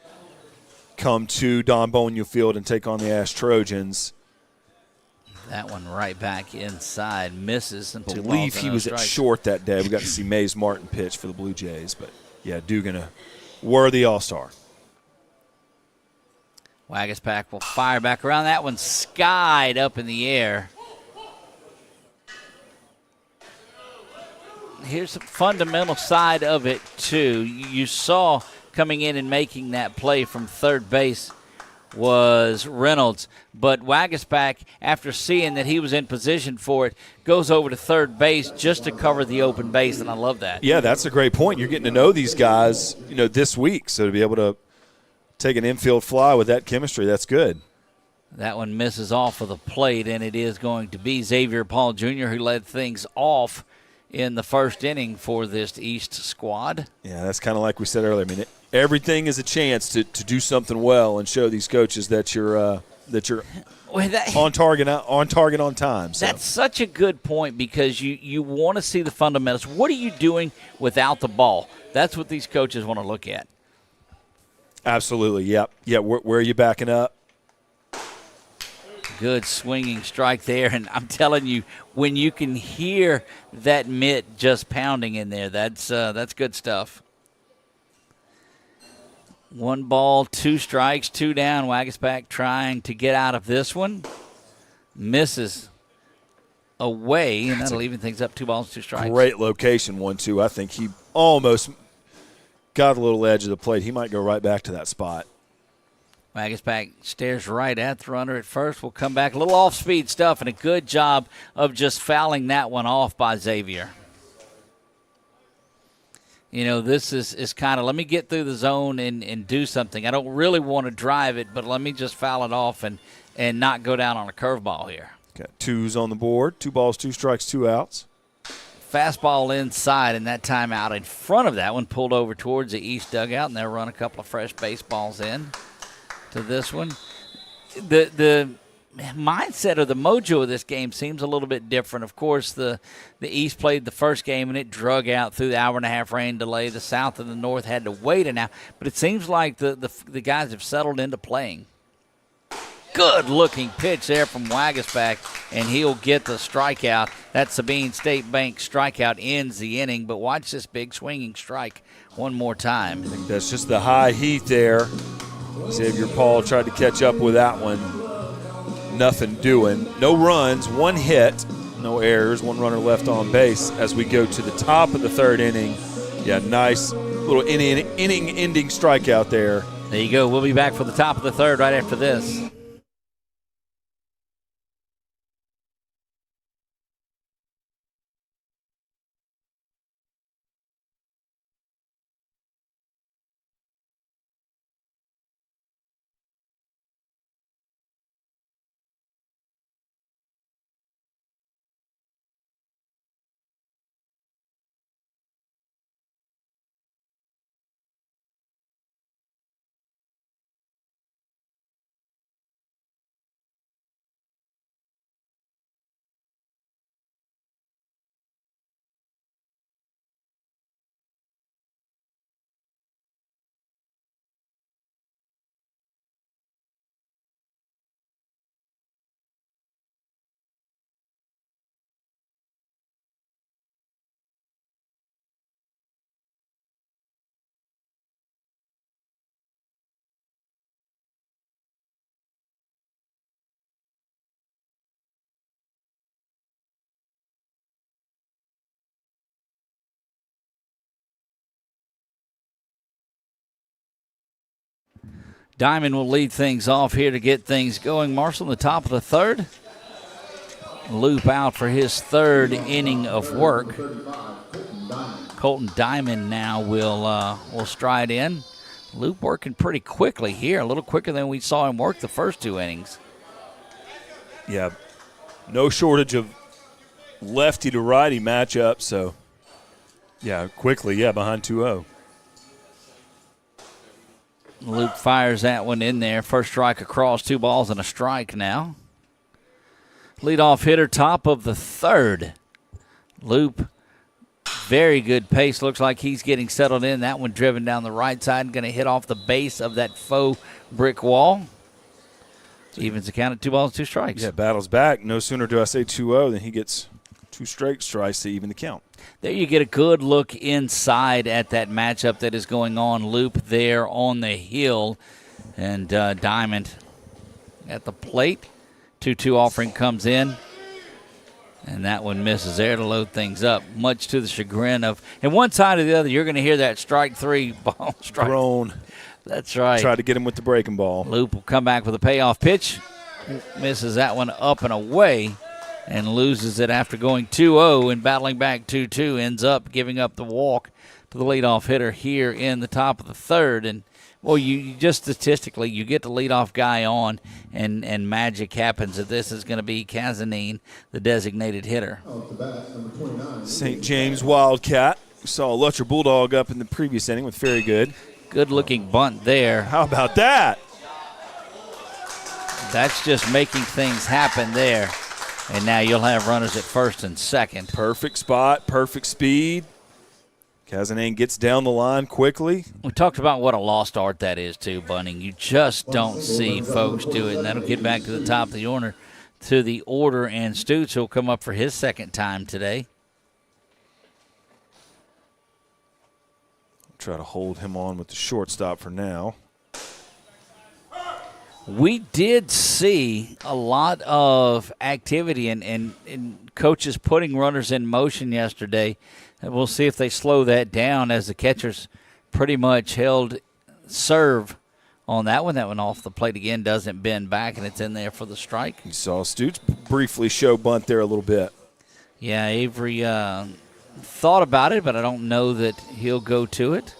come to Don Bonio Field and take on the Ash Trojans. That one right back inside, misses. And I believe he was at short that day. We got to see Mays Martin pitch for the Blue Jays. But, yeah, Dugan, a worthy all-star. Wagaspack will fire back around. That one skied up in the air. Here's the fundamental side of it, too. You saw coming in and making that play from third base was Reynolds. But Wagaspack, after seeing that he was in position for it, goes over to third base just to cover the open base, and I love that. Yeah, that's a great point. You're getting to know these guys, this week. So to be able to take an infield fly with that chemistry, that's good. That one misses off of the plate, and it is going to be Xavier Paul Jr. who led things off in the first inning for this East squad. Yeah, that's kind of like we said earlier. I mean, everything is a chance to do something well and show these coaches that you're on target on time. So. That's such a good point, because you want to see the fundamentals. What are you doing without the ball? That's what these coaches want to look at. Absolutely, yep. Yeah, where are you backing up? Good swinging strike there, and I'm telling you, when you can hear that mitt just pounding in there, that's good stuff. 1 ball, 2 strikes, 2 down. Wagaspack trying to get out of this one. Misses away, and that'll even things up. 2 balls, 2 strikes. Great location, 1-2. I think he almost got a little edge of the plate. He might go right back to that spot. Wagaspack stares right at the runner at first. Will come back. A little off-speed stuff, and a good job of just fouling that one off by Xavier. This is kind of, let me get through the zone and do something. I don't really want to drive it, but let me just foul it off and not go down on a curveball here. Got 2s on the board. 2 balls, 2 strikes, 2 outs. Fastball inside, and that time out in front of that one pulled over towards the East dugout, and they'll run a couple of fresh baseballs in to this one. The mindset or the mojo of this game seems a little bit different. Of course, the East played the first game, and it drug out through the hour-and-a-half rain delay. The South and the North had to wait an hour, but it seems like the guys have settled into playing. Good-looking pitch there from Wagaspack, and he'll get the strikeout. That Sabine State Bank strikeout ends the inning, but watch this big swinging strike one more time. I think that's just the high heat there. Xavier Paul tried to catch up with that one. Nothing doing. No runs, 1 hit, no errors, 1 runner left on base as we go to the top of the 3rd inning. Yeah, nice little inning-ending strikeout there. There you go. We'll be back for the top of the 3rd right after this. Diamond will lead things off here to get things going. Marshall in the top of the 3rd. Loop out for his 3rd inning of work. Colton Diamond now will stride in. Loop working pretty quickly here, a little quicker than we saw him work the first 2 innings. Yeah, no shortage of lefty to righty matchup, so yeah, quickly, behind 2-0. Luke fires that one in there. First strike across, 2 balls and a strike now. Leadoff hitter, top of the 3rd. Loop, very good pace. Looks like he's getting settled in. That one driven down the right side, going to hit off the base of that faux brick wall. Evens the count at 2 balls, 2 strikes. Yeah, battles back. No sooner do I say 2-0 than he gets 2 straight strikes to even the count. There you get a good look inside at that matchup that is going on. Loop there on the hill, and Diamond at the plate. 2-2 offering comes in, and that one misses there to load things up, much to the chagrin of, and one side or the other, you're going to hear that strike 3 ball strike. Thrown. That's right. Try to get him with the breaking ball. Loop will come back with a payoff pitch. Misses that one up and away, and loses it after going 2-0 and battling back 2-2. Ends up giving up the walk to the leadoff hitter here in the top of the 3rd. And, well, you just statistically, you get the leadoff guy on, and magic happens that this is going to be Kazanine, the designated hitter. St. James Wildcat. We saw a Lutcher Bulldog up in the previous inning with very good. Good-looking bunt there. How about that? That's just making things happen there. And now you'll have runners at 1st and 2nd. Perfect spot, perfect speed. Kazanane gets down the line quickly. We talked about what a lost art that is, too, Bunning. You just don't see folks do it, and that'll get back to the top of the order. And Stutz will come up for his 2nd time today. Try to hold him on with the shortstop for now. We did see a lot of activity and coaches putting runners in motion yesterday. And we'll see if they slow that down as the catchers pretty much held serve on that one. That one off the plate again, doesn't bend back, and it's in there for the strike. You saw Stutz briefly show bunt there a little bit. Yeah, Avery thought about it, but I don't know that he'll go to it.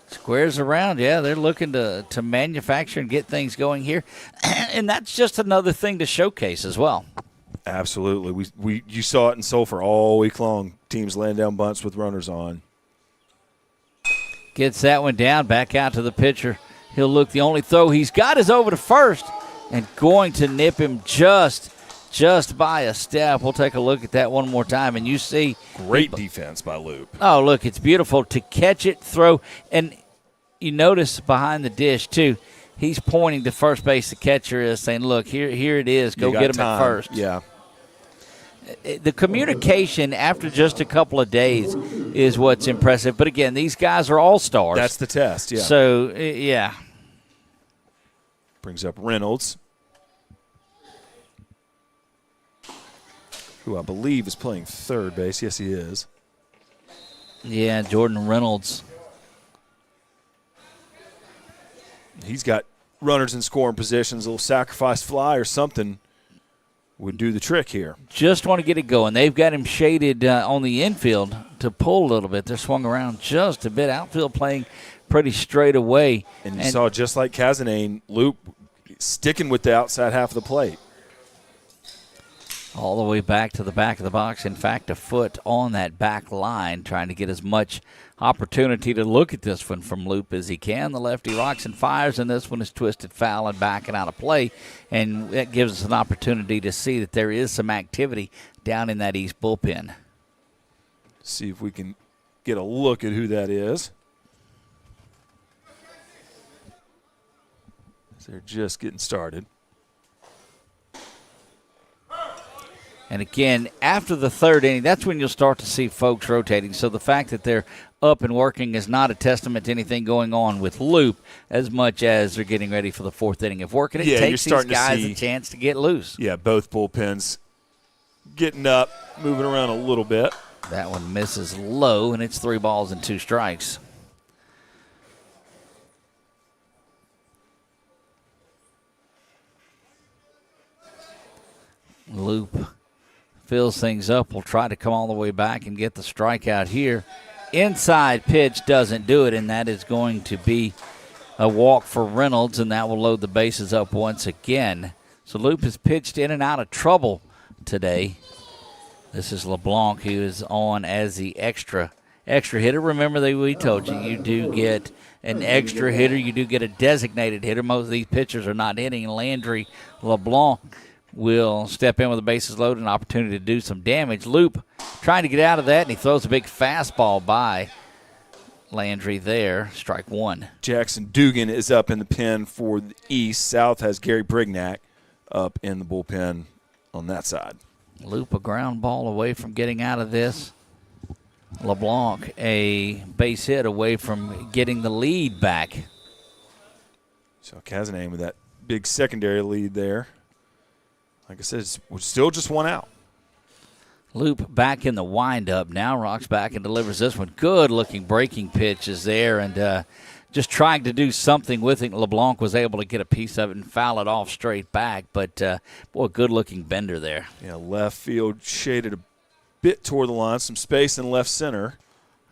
Squares around, yeah, they're looking to manufacture and get things going here. And that's just another thing to showcase as well. Absolutely. You saw it in Sulphur all week long, teams laying down bunts with runners on. Gets that one down, back out to the pitcher. He'll look, the only throw he's got is over to first, and going to nip him just by a step. We'll take a look at that one more time, and you see. Great defense by Loop. Oh, look, it's beautiful to catch it, throw, and you notice behind the dish, too, he's pointing to first base. The catcher is saying, look, here it is. Go get him at first. Yeah. the communication after just a couple of days is what's impressive. But again, these guys are all stars. That's the test, yeah. So, yeah. Brings up Reynolds, who I believe is playing third base. Yes, he is. Yeah, Jordan Reynolds. He's got runners in scoring positions. A little sacrifice fly or something would do the trick here. Just want to get it going. They've got him shaded on the infield to pull a little bit. They're swung around just a bit. Outfield playing pretty straight away. And you saw, just like Kazanane, Loop sticking with the outside half of the plate. All the way back to the back of the box. In fact, a foot on that back line, trying to get as much opportunity to look at this one from Loop as he can. The lefty rocks and fires, and this one is twisted foul and backing out of play. And that gives us an opportunity to see that there is some activity down in that East bullpen. See if we can get a look at who that is. They're just getting started. And again, after the third inning, that's when you'll start to see folks rotating. So the fact that they're up and working is not a testament to anything going on with Loop as much as they're getting ready for the fourth inning of work. And it takes these guys a chance to get loose. Yeah, both bullpens getting up, moving around a little bit. That one misses low, and it's 3 balls and 2 strikes. Loop fills things up. Will try to come all the way back and get the strikeout here. Inside pitch doesn't do it, and that is going to be a walk for Reynolds, and that will load the bases up once again. So Loop has pitched in and out of trouble today. This is LeBlanc, who is on as the extra hitter. Remember that we told you do get an extra hitter. You do get a designated hitter. Most of these pitchers are not hitting. Landry LeBlanc will step in with the bases loaded, an opportunity to do some damage. Loop trying to get out of that, and he throws a big fastball by Landry there. Strike one. Jackson Dugan is up in the pen for the East. South has Gary Brignac up in the bullpen on that side. Loop a ground ball away from getting out of this. LeBlanc a base hit away from getting the lead back. So Kazanane with that big secondary lead there. Like I said, it's still just one out. Loop back in the windup. Now rocks back and delivers this one. Good-looking breaking pitch is there, and just trying to do something with it. LeBlanc was able to get a piece of it and foul it off straight back. But, boy, good-looking bender there. Yeah, left field shaded a bit toward the line. Some space in left center.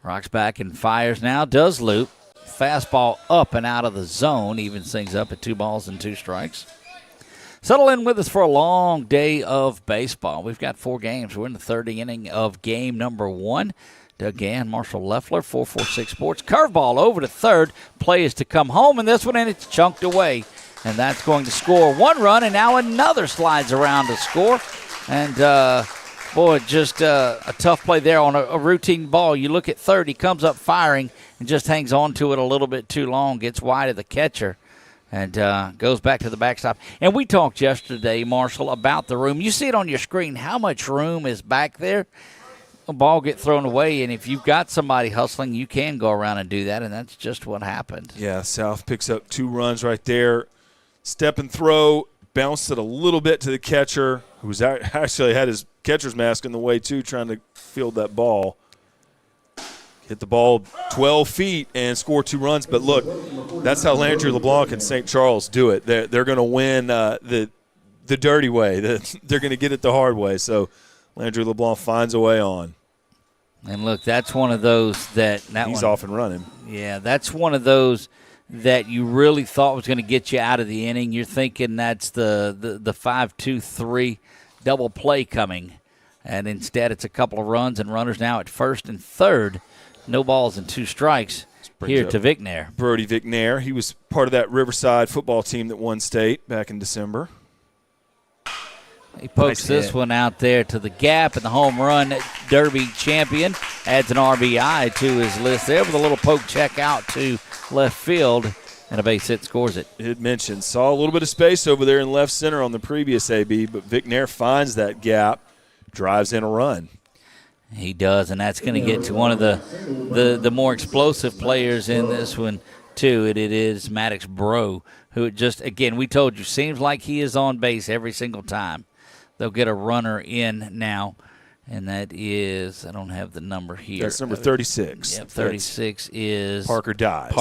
Rocks back and fires now. Does Loop. Fastball up and out of the zone. Evens things up at 2 balls and 2 strikes. Settle in with us for a long day of baseball. We've got 4 games. We're in the third inning of game number 1. Doug Gann, Marshall Leffler, 446 Sports. Curveball over to third. Play is to come home, and this one, and it's chunked away. And that's going to score 1 run, and now another slides around to score. And, boy, just a tough play there on a routine ball. You look at third. He comes up firing and just hangs on to it a little bit too long, gets wide of the catcher. And goes back to the backstop. And we talked yesterday, Marshall, about the room. You see it on your screen, how much room is back there. A ball get thrown away, and if you've got somebody hustling, you can go around and do that, and that's just what happened. Yeah, South picks up 2 runs right there. Step and throw, bounced it a little bit to the catcher, who's actually had his catcher's mask in the way, too, trying to field that ball. Hit the ball 12 feet and score 2 runs. But, look, that's how Landry LeBlanc and St. Charles do it. They're going to win the dirty way. They're going to get it the hard way. So Landry LeBlanc finds a way on. And, look, that's one of those he's off and running. Yeah, that's one of those that you really thought was going to get you out of the inning. You're thinking that's the 5-2-3 double play coming. And instead it's a couple of runs and runners now at first and third. No balls and 2 strikes here to Vicknair. Brody Vicknair. He was part of that Riverside football team that won state back in December. He pokes this one out there to the gap, and the home run derby champion adds an RBI to his list there with a little poke check out to left field, and a base hit scores it. It mentioned, saw a little bit of space over there in left center on the previous AB, but Vicknair finds that gap, drives in a run. He does, and that's going to get to one of the more explosive players in this one, too. It is Maddox Bro, who just, again, we told you, seems like he is on base every single time. They'll get a runner in now, and that is, I don't have the number here. That's number 36. Yep, 36 is Parker Diaz.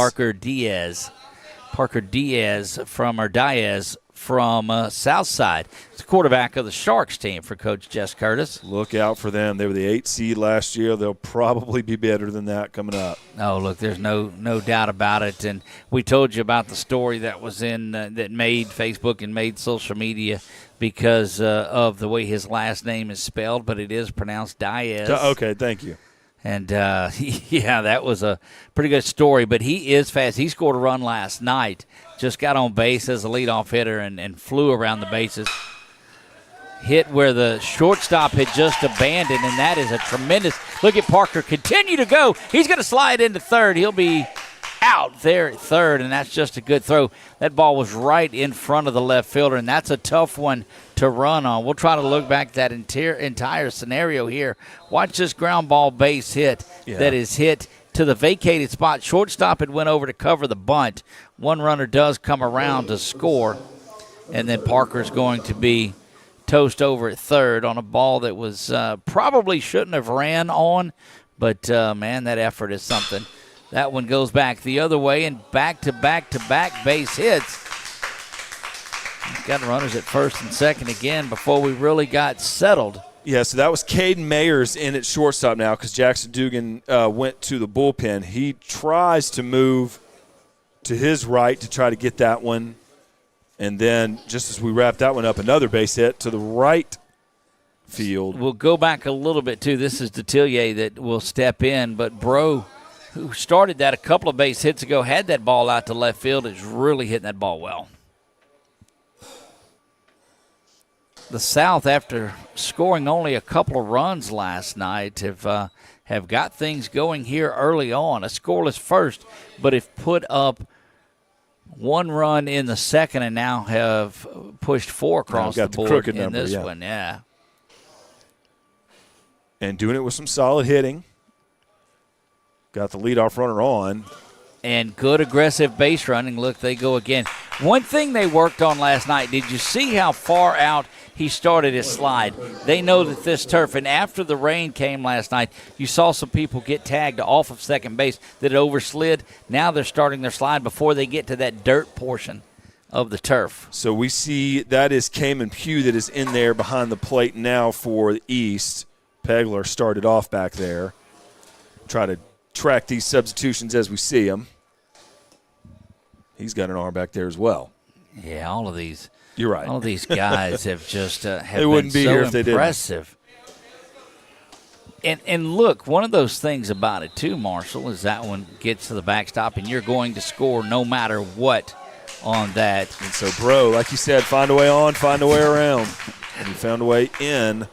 Parker Diaz from Southside. He's the quarterback of the Sharks team for Coach Jess Curtis. Look out for them. They were the 8th seed last year. They'll probably be better than that coming up. Oh, look, there's no doubt about it. And we told you about the story that was in that made Facebook and made social media because of the way his last name is spelled, but it is pronounced Diaz. Okay, thank you. And, yeah, that was a pretty good story. But he is fast. He scored a run last night. Just got on base as a leadoff hitter and flew around the bases. Hit where the shortstop had just abandoned, and that is a tremendous – look at Parker continue to go. He's going to slide into third. He'll be out there at third, and that's just a good throw. That ball was right in front of the left fielder, and that's a tough one to run on. We'll try to look back at that entire scenario here. Watch this ground ball base hit that is hit to the vacated spot. Shortstop had went over to cover the bunt. One runner does come around to score, and then Parker's going to be toast over at third on a ball that was probably shouldn't have ran on, but, man, that effort is something. That one goes back the other way, and back-to-back-to-back base hits. He's got runners at first and second again before we really got settled. Yeah, so that was Caden Mayers in at shortstop now because Jackson Dugan went to the bullpen. He tries to move to his right to try to get that one. And then just as we wrap that one up, another base hit to the right field. We'll go back a little bit, too. This is Detillier that will step in, but Bro, who started that a couple of base hits ago, had that ball out to left field, is really hitting that ball well. The South, after scoring only a couple of runs last night, have got things going here early on. A scoreless first, but have put up one run in the second and now have pushed 4 across the board in this one. Yeah. And doing it with some solid hitting. Got the leadoff runner on. And good aggressive base running. Look, they go again. One thing they worked on last night, did you see how far out he started his slide? They know that this turf, and after the rain came last night, you saw some people get tagged off of second base that overslid. Now they're starting their slide before they get to that dirt portion of the turf. So we see that is Cayman Pugh that is in there behind the plate now for the East. Pegler started off back there. Try to track these substitutions as we see them. He's got an arm back there as well. Yeah, all of these. You're right. All of these guys have just have they wouldn't been be so here if they impressive. And look, one of those things about it too, Marshall, is that one gets to the backstop and you're going to score no matter what on that. And so, Bro, like you said, find a way on, find a way around. And he found a way in.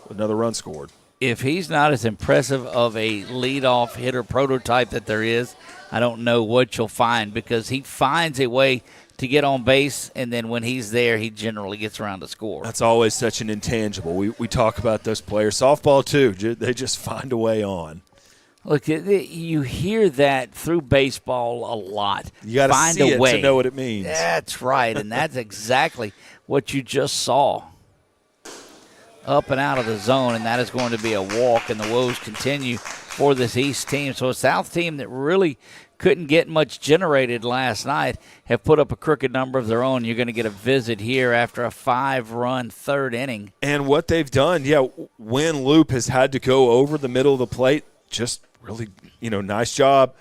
Another run scored. If he's not as impressive of a leadoff hitter prototype that there is, I don't know what you'll find because he finds a way to get on base, and then when he's there, he generally gets around to score. That's always such an intangible. We talk about those players. Softball, too. They just find a way on. Look, you hear that through baseball a lot. You got to see it to know what it means. That's right, and that's exactly what you just saw. Up and out of the zone, and that is going to be a walk, and the woes continue for this East team. So a South team that really couldn't get much generated last night have put up a crooked number of their own. You're going to get a visit here after a 5-run third inning. And what they've done, when Loop has had to go over the middle of the plate, just really, nice job,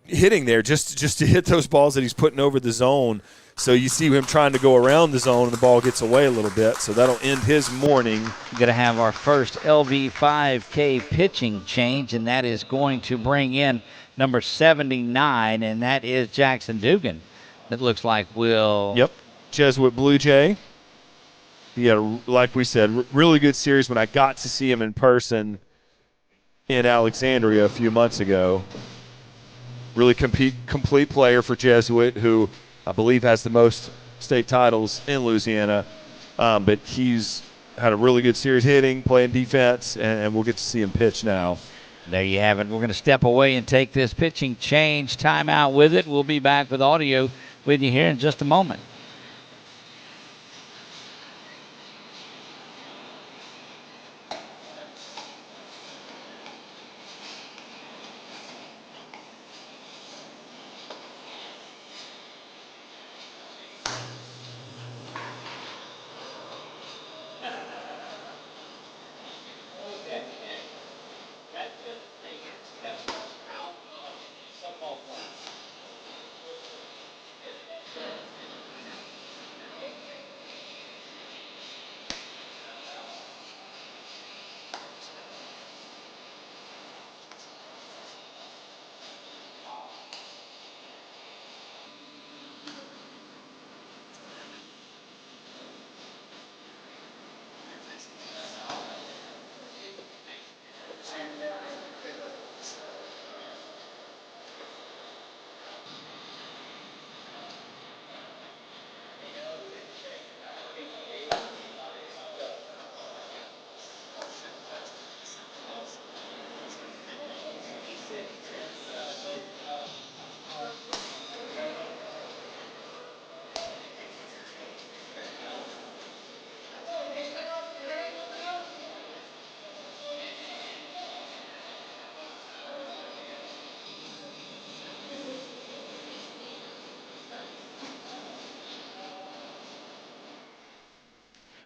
hitting there just to hit those balls that he's putting over the zone. So you see him trying to go around the zone, and the ball gets away a little bit. So that'll end his morning. We're going to have our first LV5K pitching change, and that is going to bring in number 79, and that is Jackson Dugan. That looks like will. Yep, Jesuit Blue Jay. He had, like we said, really good series when I got to see him in person in Alexandria a few months ago. Really complete player for Jesuit, who I believe has the most state titles in Louisiana, but he's had a really good series hitting, playing defense, and we'll get to see him pitch now. There you have it. We're going to step away and take this pitching change timeout with it. We'll be back with audio with you here in just a moment.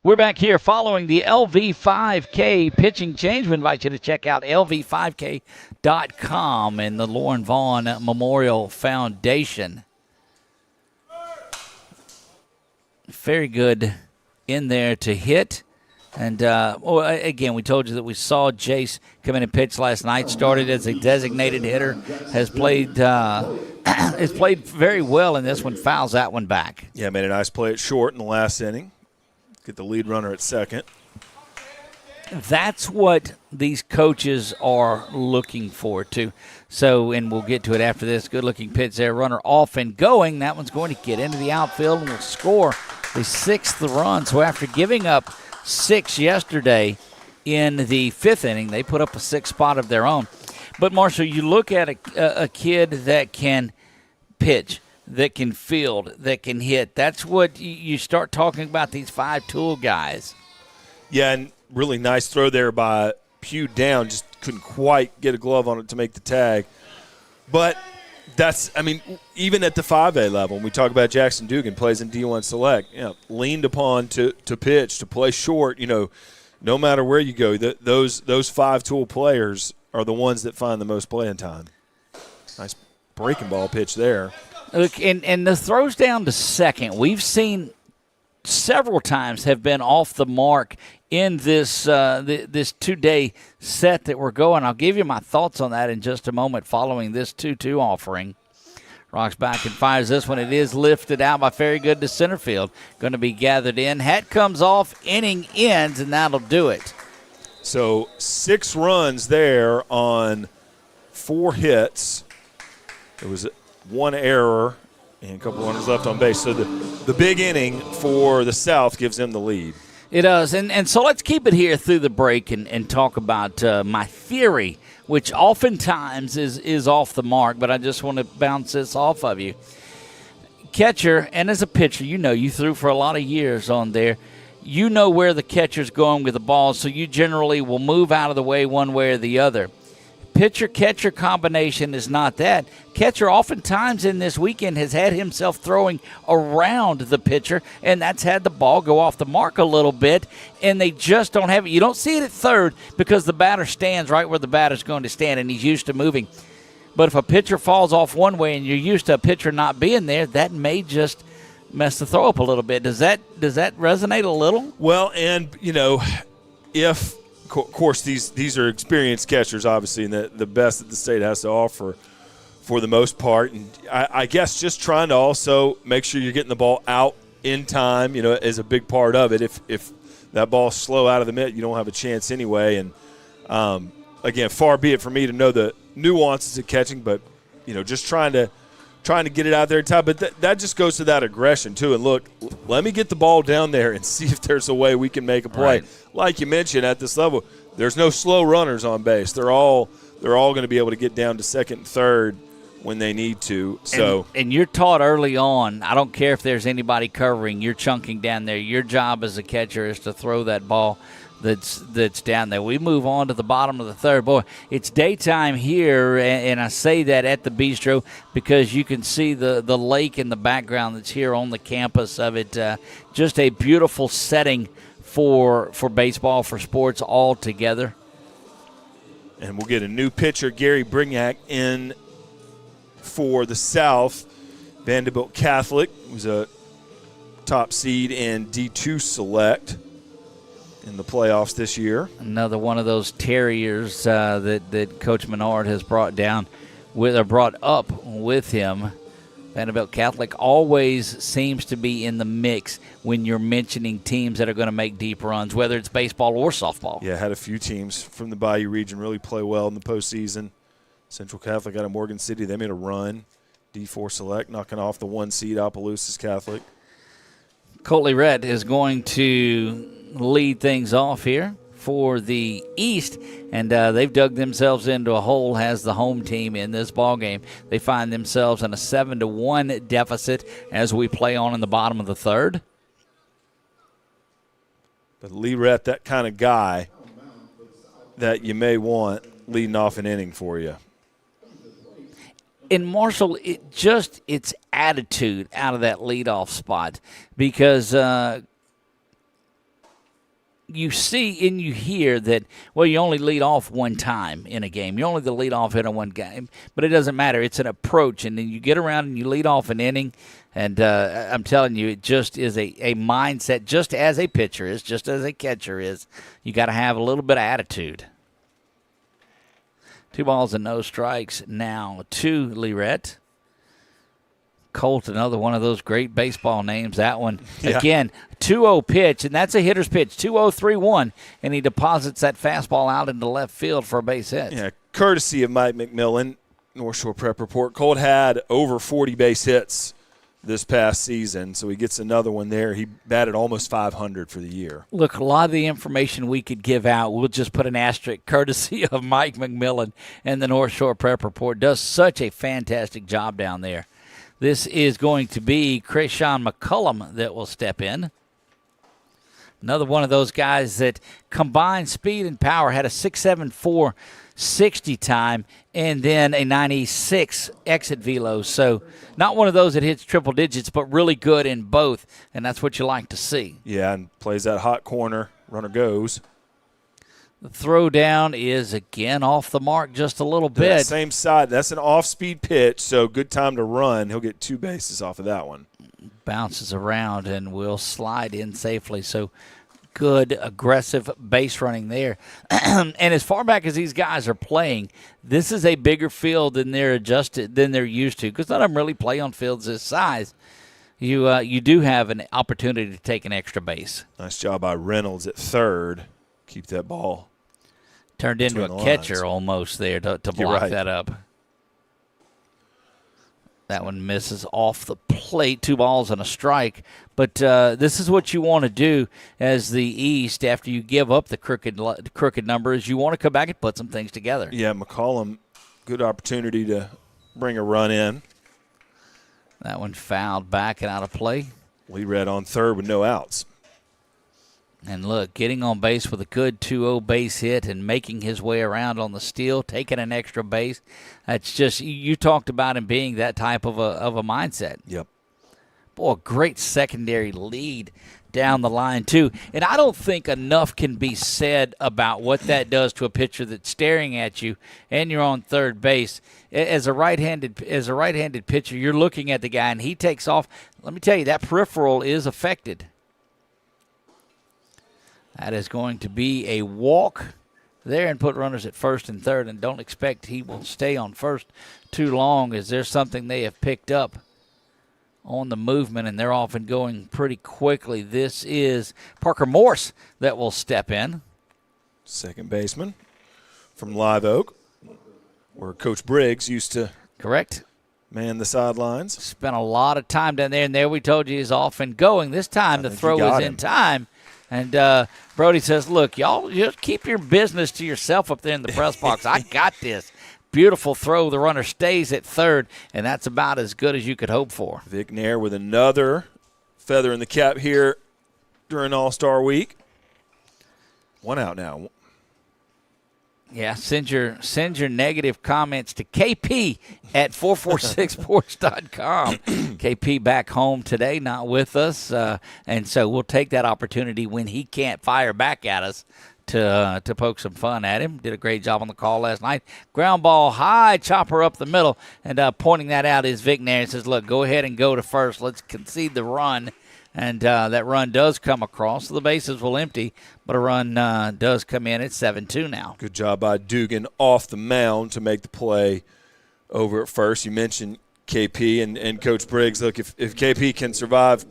We're back here following the LV5K pitching change. We invite you to check out LV5K.com and the Lauren Vaughn Memorial Foundation. Very good in there to hit. And, again, we told you that we saw Jace come in and pitch last night. Started as a designated hitter. Has played very well in this one. Fouls that one back. Yeah, made a nice play at short in the last inning. Get the lead runner at second. That's what these coaches are looking for, too. So, and we'll get to it after this. Good-looking pitch there. Runner off and going. That one's going to get into the outfield and will score the 6th run. So after giving up 6 yesterday in the 5th inning, they put up a 6th spot of their own. But, Marshall, you look at a kid that can pitch, that can field, that can hit. That's what you start talking about, these 5-tool guys. Yeah, and really nice throw there by Pugh down. Just couldn't quite get a glove on it to make the tag. But that's, I mean, even at the 5A level, when we talk about Jackson Dugan, plays in D1 Select, leaned upon to pitch, to play short, no matter where you go, those 5-tool players are the ones that find the most playing time. Nice breaking ball pitch there. Look, and the throws down to second, we've seen several times have been off the mark in this this 2-day set that we're going. I'll give you my thoughts on that in just a moment following this 2-2 offering. Rocks back and fires this one. It is lifted out by Ferrygood to center field. Going to be gathered in. Hat comes off, inning ends, and that'll do it. So 6 runs there on 4 hits. There was 1 error and a couple runners left on base. So the big inning for the South gives them the lead. It does. And so let's keep it here through the break and talk about my theory, which oftentimes is off the mark, but I just want to bounce this off of you. Catcher, and as a pitcher, you threw for a lot of years on there. You know where the catcher's going with the ball, so you generally will move out of the way one way or the other. Pitcher-catcher combination is not that. Catcher oftentimes in this weekend has had himself throwing around the pitcher, and that's had the ball go off the mark a little bit, and they just don't have it. You don't see it at third because the batter stands right where the batter's going to stand, and he's used to moving. But if a pitcher falls off one way and you're used to a pitcher not being there, that may just mess the throw up a little bit. Does that resonate a little? Well, and, if – of course, these are experienced catchers, obviously, and the best that the state has to offer for the most part. And I guess just trying to also make sure you're getting the ball out in time, is a big part of it. If that ball's slow out of the mitt, you don't have a chance anyway. And, again, far be it for me to know the nuances of catching, but, just trying to get it out there in time. But that just goes to that aggression, too. And, look, let me get the ball down there and see if there's a way we can make a play. Right. Like you mentioned, at this level, there's no slow runners on base. They're all going to be able to get down to second and third when they need to. So and you're taught early on, I don't care if there's anybody covering, you're chunking down there. Your job as a catcher is to throw that ball that's down there. We move on to the bottom of the third. Boy, it's daytime here, and I say that at the bistro because you can see the lake in the background that's here on the campus of it. Just a beautiful setting for baseball, for sports all together. And we'll get a new pitcher, Gary Brignac, in for the South. Vanderbilt Catholic was a top seed in D2 Select in the playoffs this year. Another one of those terriers that Coach Menard has brought up with him. Vanderbilt Catholic always seems to be in the mix when you're mentioning teams that are going to make deep runs, whether it's baseball or softball. Yeah, had a few teams from the Bayou region really play well in the postseason. Central Catholic out of Morgan City, they made a run. D4 Select knocking off the 1 seed Opelousas Catholic. Colt Lee-Rhett is going to lead things off here for the East, and they've dug themselves into a hole as the home team in this ball game. They find themselves in a 7-1 deficit as we play on in the bottom of the third. But Lee-Rhett, that kind of guy that you may want leading off an inning for you. In Marshall, it's attitude out of that leadoff spot because you see and you hear that, well, you only lead off one time in a game. You're only the leadoff hitter one game, but it doesn't matter. It's an approach, and then you get around and you lead off an inning, and I'm telling you, it just is a mindset, just as a pitcher is, just as a catcher is. You got to have a little bit of attitude. 2 balls and no strikes now to Lee-Rhett. Colt, another one of those great baseball names. That one, again, 2-0 pitch, and that's a hitter's pitch, 2-0-3-1, and he deposits that fastball out into left field for a base hit. Yeah, courtesy of Mike McMillan, North Shore Prep Report. Colt had over 40 base hits this past season, so he gets another one there. He batted almost 500 for the year. Look, a lot of the information we could give out, we'll just put an asterisk, courtesy of Mike McMillan and the North Shore Prep Report. Does such a fantastic job down there. This is going to be Krayshawn McCullum that will step in. Another one of those guys that combined speed and power, had a 6.74 60 time and then a 96 exit velo. So not one of those that hits triple digits, but really good in both, and that's what you like to see. Yeah, and plays that hot corner. Runner goes. The throw down is, again, off the mark just a little bit. That same side. That's an off-speed pitch, so good time to run. He'll get 2 bases off of that one. Bounces around and will slide in safely. So good, aggressive base running there. And as far back as these guys are playing, this is a bigger field than they're used to, because none of them really play on fields this size. You do have an opportunity to take an extra base. Nice job by Reynolds at third. Keep that ball turned into a catcher almost there to block that up. That one misses off the plate, 2 balls and a strike. But this is what you want to do as the East after you give up the crooked numbers. You want to come back and put some things together. Yeah, McCollum, good opportunity to bring a run in. That one fouled back and out of play. Lee-Rhett on third with no outs. And look, getting on base with a good 2-0 base hit and making his way around on the steal, taking an extra base. That's just, you talked about him being that type of a mindset. Yep. Boy, great secondary lead down the line, too. And I don't think enough can be said about what that does to a pitcher that's staring at you and you're on third base. As a right-handed pitcher, you're looking at the guy and he takes off. Let me tell you, that peripheral is affected. That is going to be a walk there and put runners at first and third, and don't expect he will stay on first too long, as there's something they have picked up on the movement, and they're often going pretty quickly. This is Parker Morse that will step in. Second baseman from Live Oak, where Coach Briggs used to Correct. Man the sidelines. Spent a lot of time down there, and there we told you he's off and going. This time the throw is in time. And Brody says, look, y'all just keep your business to yourself up there in the press box. I got this. Beautiful throw. The runner stays at third, and that's about as good as you could hope for. Vic Nair with another feather in the cap here during All-Star Week. One out now. Yeah, send your negative comments to KP at 446sports.com. KP back home today, not with us, and so we'll take that opportunity when he can't fire back at us to poke some fun at him. Did a great job on the call last night. Ground ball high, chopper up the middle, and pointing that out is Vic Nair and says, look, go ahead and go to first. Let's concede the run. And that run does come across. So the bases will empty, but a run does come in at 7-2 now. Good job by Dugan off the mound to make the play over at first. You mentioned KP and Coach Briggs. Look, if KP can survive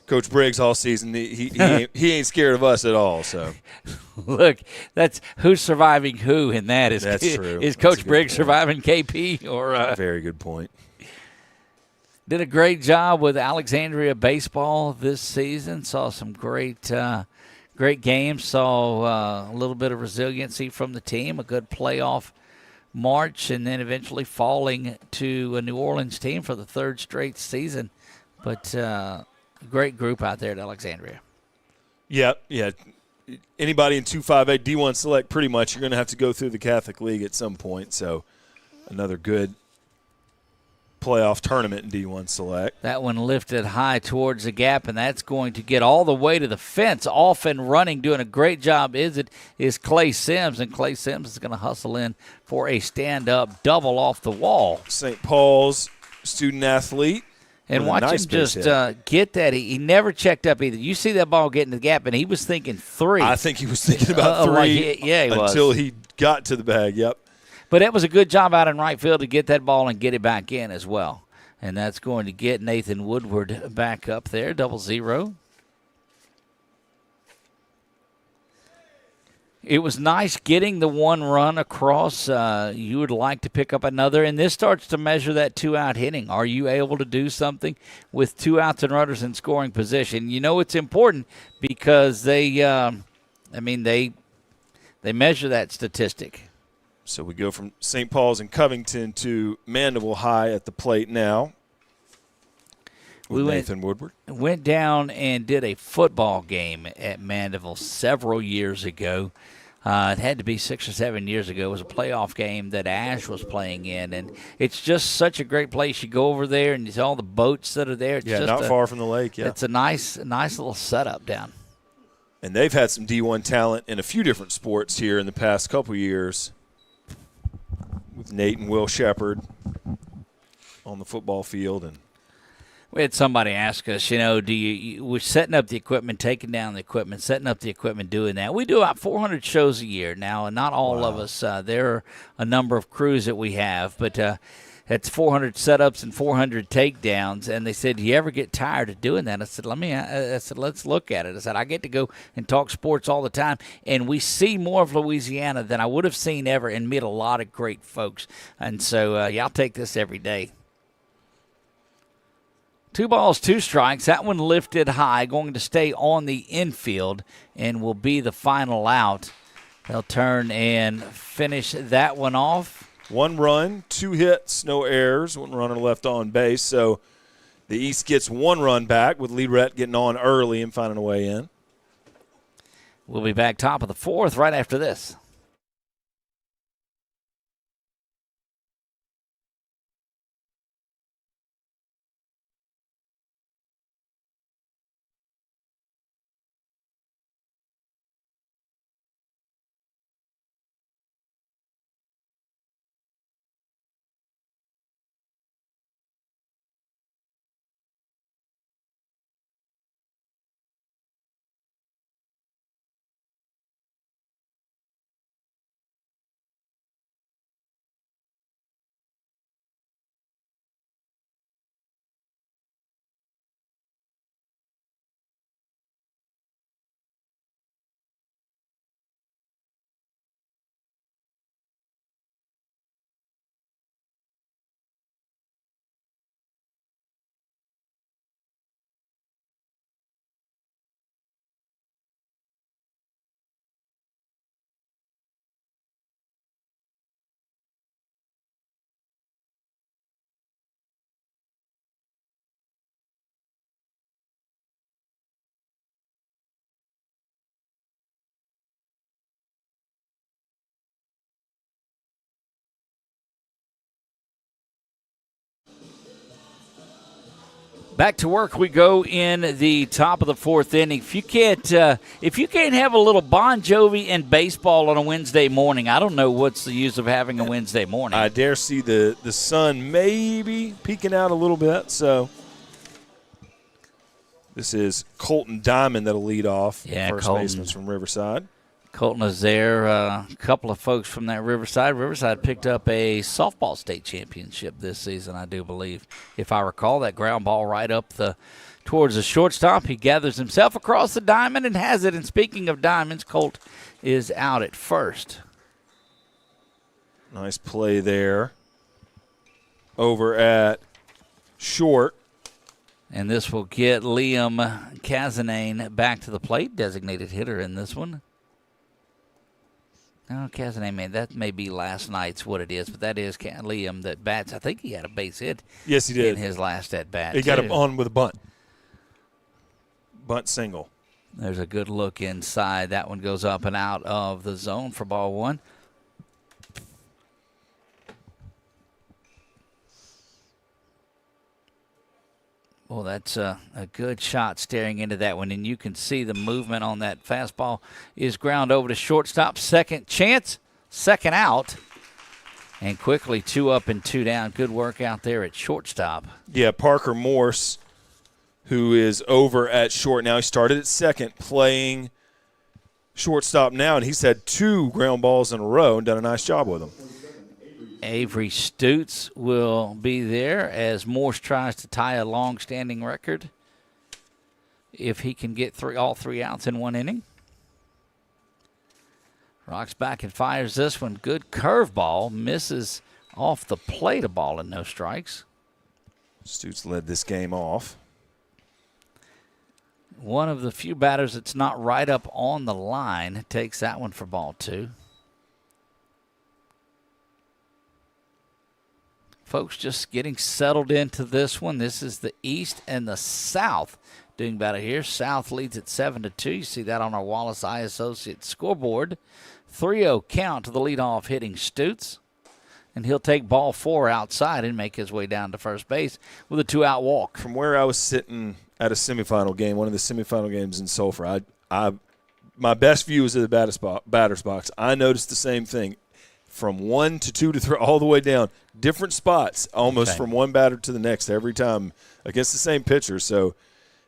Coach Briggs all season, he ain't scared of us at all. So, look, that's who's surviving who, and that's true. Is Coach Briggs surviving KP or? Very good point. Did a great job with Alexandria baseball this season. Saw some great games. Saw a little bit of resiliency from the team, a good playoff March, and then eventually falling to a New Orleans team for the third straight season. But great group out there at Alexandria. Yeah. Anybody in 258 D1 Select, pretty much, you're going to have to go through the Catholic League at some point. So another good playoff tournament in D1 Select. That one lifted high towards the gap, and that's going to get all the way to the fence. Off and running, doing a great job is Clay Sims, and Clay Sims is going to hustle in for a stand-up double off the wall. St. Paul's student athlete. And watch him just get that. He never checked up either. You see that ball get in the gap, and he was thinking three. I think he was thinking about three until he got to the bag, yep. But it was a good job out in right field to get that ball and get it back in as well. And that's going to get Nathan Woodward back up there, 0-0. It was nice getting the one run across. You would like to pick up another, and this starts to measure that two-out hitting. Are you able to do something with 2 outs and runners in scoring position? You know it's important because they measure that statistic. So we go from St. Paul's and Covington to Mandeville High at the plate now. Nathan Woodward. Went down and did a football game at Mandeville several years ago. It had to be 6 or 7 years ago. It was a playoff game that Ash was playing in, and it's just such a great place. You go over there and you see all the boats that are there. It's not far from the lake. Yeah, it's a nice little setup down. And they've had some D1 talent in a few different sports here in the past couple years, with Nate and Will Shepard on the football field. And we had somebody ask us, we're setting up the equipment, taking down the equipment, setting up the equipment, doing that. We do about 400 shows a year now, and not all of us. There are a number of crews that we have, but it's 400 setups and 400 takedowns. And they said, do you ever get tired of doing that? I said, let's look at it. I said, I get to go and talk sports all the time, and we see more of Louisiana than I would have seen ever and meet a lot of great folks. And so, I'll take this every day. 2 balls, 2 strikes. That one lifted high, going to stay on the infield and will be the final out. They'll turn and finish that one off. 1 run, 2 hits, no errors, 1 runner left on base. So the East gets 1 run back with Lee Rhett getting on early and finding a way in. We'll be back top of the 4th right after this. Back to work we go in the top of the fourth inning. If you can't have a little Bon Jovi and baseball on a Wednesday morning, I don't know what's the use of having a Wednesday morning. I dare see the sun maybe peeking out a little bit. So this is Colton Diamond that'll lead off. Yeah, first baseman from Riverside. Colton is there. A couple of folks from that Riverside. Riverside picked up a softball state championship this season, I do believe. If I recall, that ground ball right up towards the shortstop. He gathers himself across the diamond and has it. And speaking of diamonds, Colt is out at first. Nice play there. Over at short. And this will get Liam Kazanane back to the plate, designated hitter in this one. No, Kazanane, that may be last night's what it is, but that is Liam that bats. I think he had a base hit. Yes, he did. In his last at-bat, He got him on with a bunt. Bunt single. There's a good look inside. That one goes up and out of the zone for ball one. Well, that's a good shot staring into that one, and you can see the movement on that fastball is ground over to shortstop. Second chance, second out, and quickly 2 up and 2 down. Good work out there at shortstop. Yeah, Parker Morse, who is over at short now. He started at second, playing shortstop now, and he's had 2 ground balls in a row and done a nice job with them. Avery Stutz will be there as Morse tries to tie a long-standing record if he can get all 3 outs in 1 inning. Rocks back and fires this one. Good curveball. Misses off the plate, a ball and no strikes. Stutz led this game off. One of the few batters that's not right up on the line takes that one for ball 2. Folks just getting settled into this one. This is the East and the South doing battle here. South leads at 7-2. You see that on our Wallace Eye Associates scoreboard. 3-0 count to the leadoff hitting Stutz. And he'll take ball 4 outside and make his way down to first base with a 2-out walk. From where I was sitting at a semifinal game, one of the semifinal games in Sulphur, my best view is at the batter's box. I noticed the same thing. From 1 to 2 to 3, all the way down. Different spots, almost from one batter to the next every time against the same pitcher. So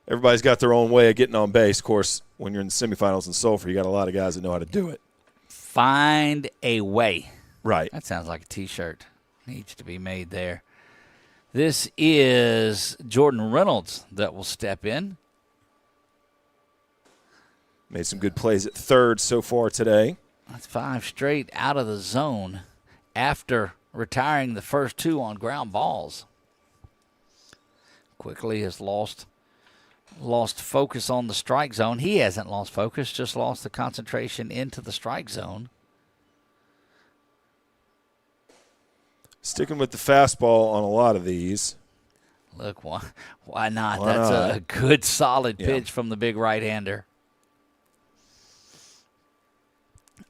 everybody's got their own way of getting on base. Of course, when you're in the semifinals in Sulphur, you got a lot of guys that know how to do it. Find a way. Right. That sounds like a T-shirt. Needs to be made there. This is Jordan Reynolds that will step in. Made some good plays at third so far today. That's 5 straight out of the zone after retiring the first 2 on ground balls. Quickly has lost focus on the strike zone. He hasn't lost focus, just lost the concentration into the strike zone. Sticking with the fastball on a lot of these. Look, why not? Why That's not? a good solid pitch from the big right-hander.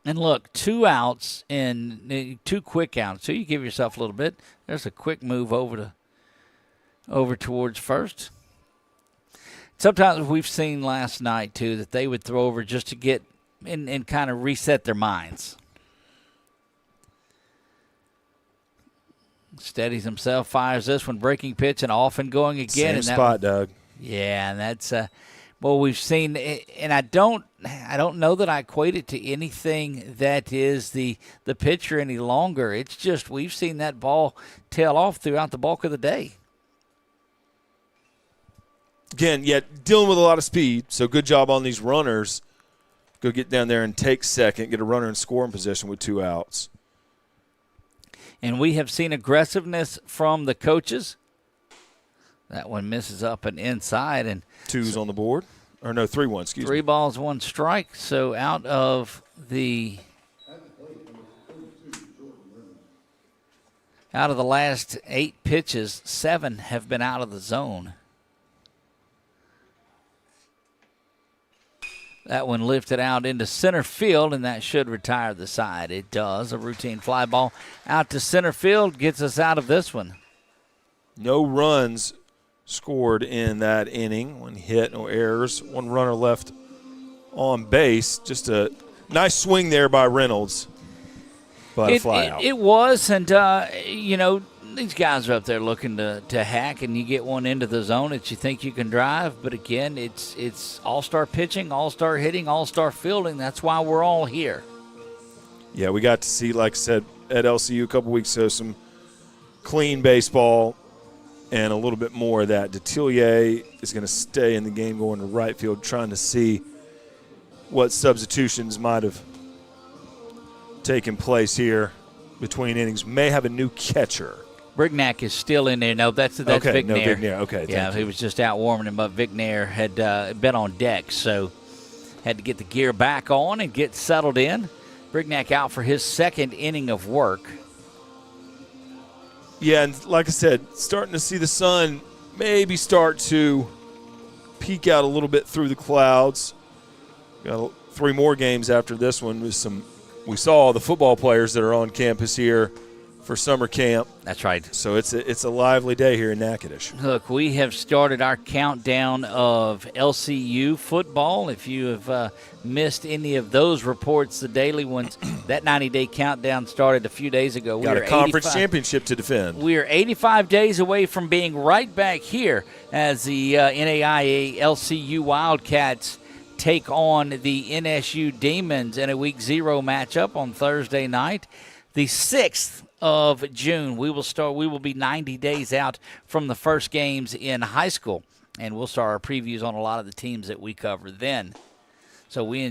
And look, 2 outs and 2 quick outs. So you give yourself a little bit. There's a quick move over towards first. Sometimes we've seen last night, too, that they would throw over just to get and kind of reset their minds. Steadies himself, fires this one, breaking pitch, and off and going again. Same spot, Doug. Yeah, and that's well, we've seen, and I don't know that I equate it to anything that is the pitcher any longer. It's just we've seen that ball tail off throughout the bulk of the day. Again, yet dealing with a lot of speed, so good job on these runners. Go get down there and take second, get a runner in scoring position with 2 outs. And we have seen aggressiveness from the coaches. That one misses up and inside. And 2's on the board. Or no, 3-1, excuse me. 3 balls, 1 strike. So out of the last 8 pitches, 7 have been out of the zone. That one lifted out into center field, and that should retire the side. It does. A routine fly ball out to center field gets us out of this one. No runs scored in that inning. One hit, no errors, one runner left on base. Just a nice swing there by Reynolds, but a fly out. It was, and, these guys are up there looking to hack, and you get one into the zone that you think you can drive. But, again, it's all-star pitching, all-star hitting, all-star fielding. That's why we're all here. Yeah, we got to see, like I said, at LCU a couple weeks ago, some clean baseball and a little bit more of that. Detillier is going to stay in the game going to right field, trying to see what substitutions might have taken place here between innings. May have a new catcher. Brignac is still in there. No, that's okay, Vic no, Nair. Vic Nair. Okay, yeah, he was just out warming him up. Vic Nair had been on deck, so had to get the gear back on and get settled in. Brignac out for his second inning of work. Yeah, and like I said, starting to see the sun maybe start to peek out a little bit through the clouds. Got 3 more games after this one with some. We saw the football players that are on campus here for summer camp. That's right. So it's a lively day here in Natchitoches. Look, we have started our countdown of LCU football. If you have missed any of those reports, the daily ones, that 90-day countdown started a few days ago. Got a conference championship to defend. We are 85 days away from being right back here as the NAIA LCU Wildcats take on the NSU Demons in a Week 0 matchup on Thursday night. The 6th of June, we will be 90 days out from the first games in high school, and we'll start our previews on a lot of the teams that we cover then. So we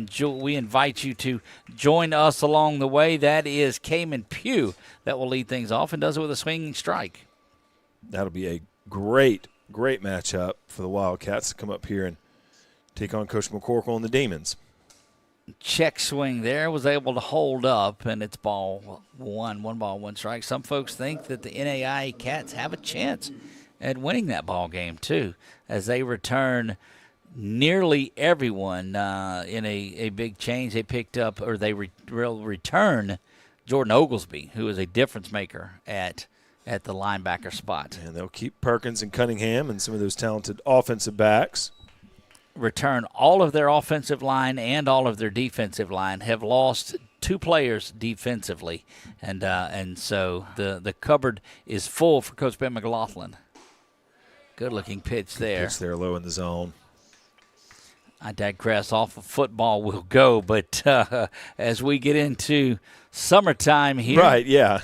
invite you to join us along the way. That is Cayman Pugh that will lead things off and does it with a swinging strike. That'll be a great matchup for the Wildcats to come up here and take on Coach McCorkle and the Demons. Check swing there, was able to hold up, and it's ball one ball, one strike. Some folks think that the NAIA Cats have a chance at winning that ball game too, as they return nearly everyone in a big change. They picked up, or they will return Jordan Oglesby, who is a difference maker at the linebacker spot. And they'll keep Perkins and Cunningham and some of those talented offensive backs. Return all of their offensive line and all of their defensive line. Have lost 2 players defensively, and so the cupboard is full for Coach Ben McLaughlin. Good looking pitch there. Pitch there low in the zone. I digress. Off of football we'll go, but as we get into summertime here, right? Yeah,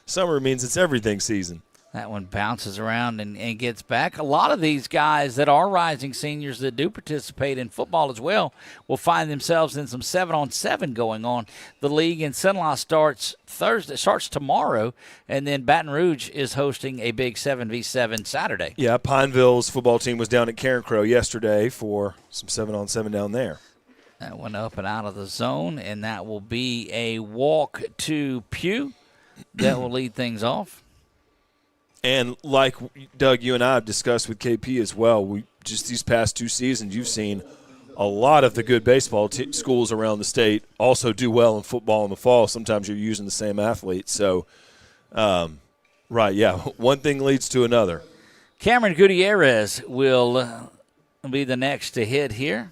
summer means it's everything season. That one bounces around and gets back. A lot of these guys that are rising seniors that do participate in football as well will find themselves in some 7-on-7 going on. The league in Cenla starts tomorrow, and then Baton Rouge is hosting a big 7v7 Saturday. Yeah, Pineville's football team was down at Karen Crow yesterday for some 7-on-7 down there. That went up and out of the zone, and that will be a walk to Pugh. That will lead things off. And like, Doug, you and I have discussed with KP as well, we just these past 2 seasons, you've seen a lot of the good baseball schools around the state also do well in football in the fall. Sometimes you're using the same athletes. So, right, yeah, one thing leads to another. Cameron Gutierrez will be the next to hit here.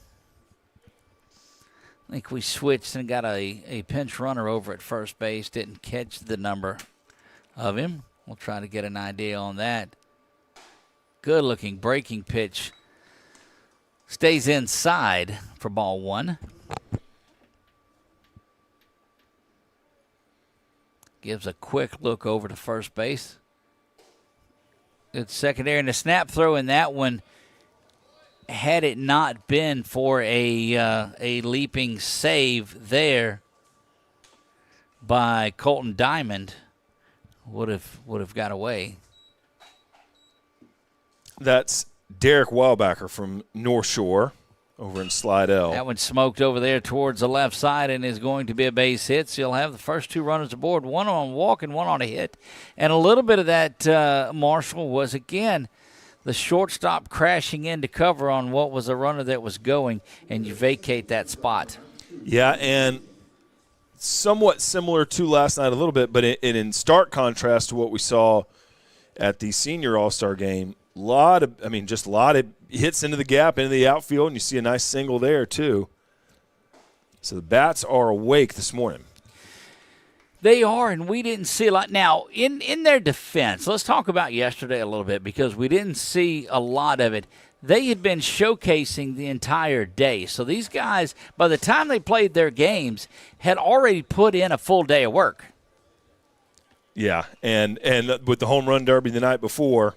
I think we switched and got a pinch runner over at first base. Didn't catch the number of him. We'll try to get an idea on that. Good-looking breaking pitch. Stays inside for ball 1. Gives a quick look over to first base. Good secondary and a snap throw in that one. Had it not been for a leaping save there by Colton Diamond, would have got away. That's Derek Weilbacher from North Shore over in Slidell. That one smoked over there towards the left side and is going to be a base hit. So you'll have the first 2 runners aboard, one on walk and one on a hit. And a little bit of that, Marshall, was, again, the shortstop crashing into cover on what was a runner that was going, and you vacate that spot. Yeah, and somewhat similar to last night a little bit, but in stark contrast to what we saw at the senior all-star game just a lot of hits into the gap, into the outfield, and you see a nice single there too. So the bats are awake this morning. They are, and we didn't see a lot. Now, in their defense, let's talk about yesterday a little bit because we didn't see a lot of it. They had been showcasing the entire day. So these guys, by the time they played their games, had already put in a full day of work. Yeah, and with the home run derby the night before,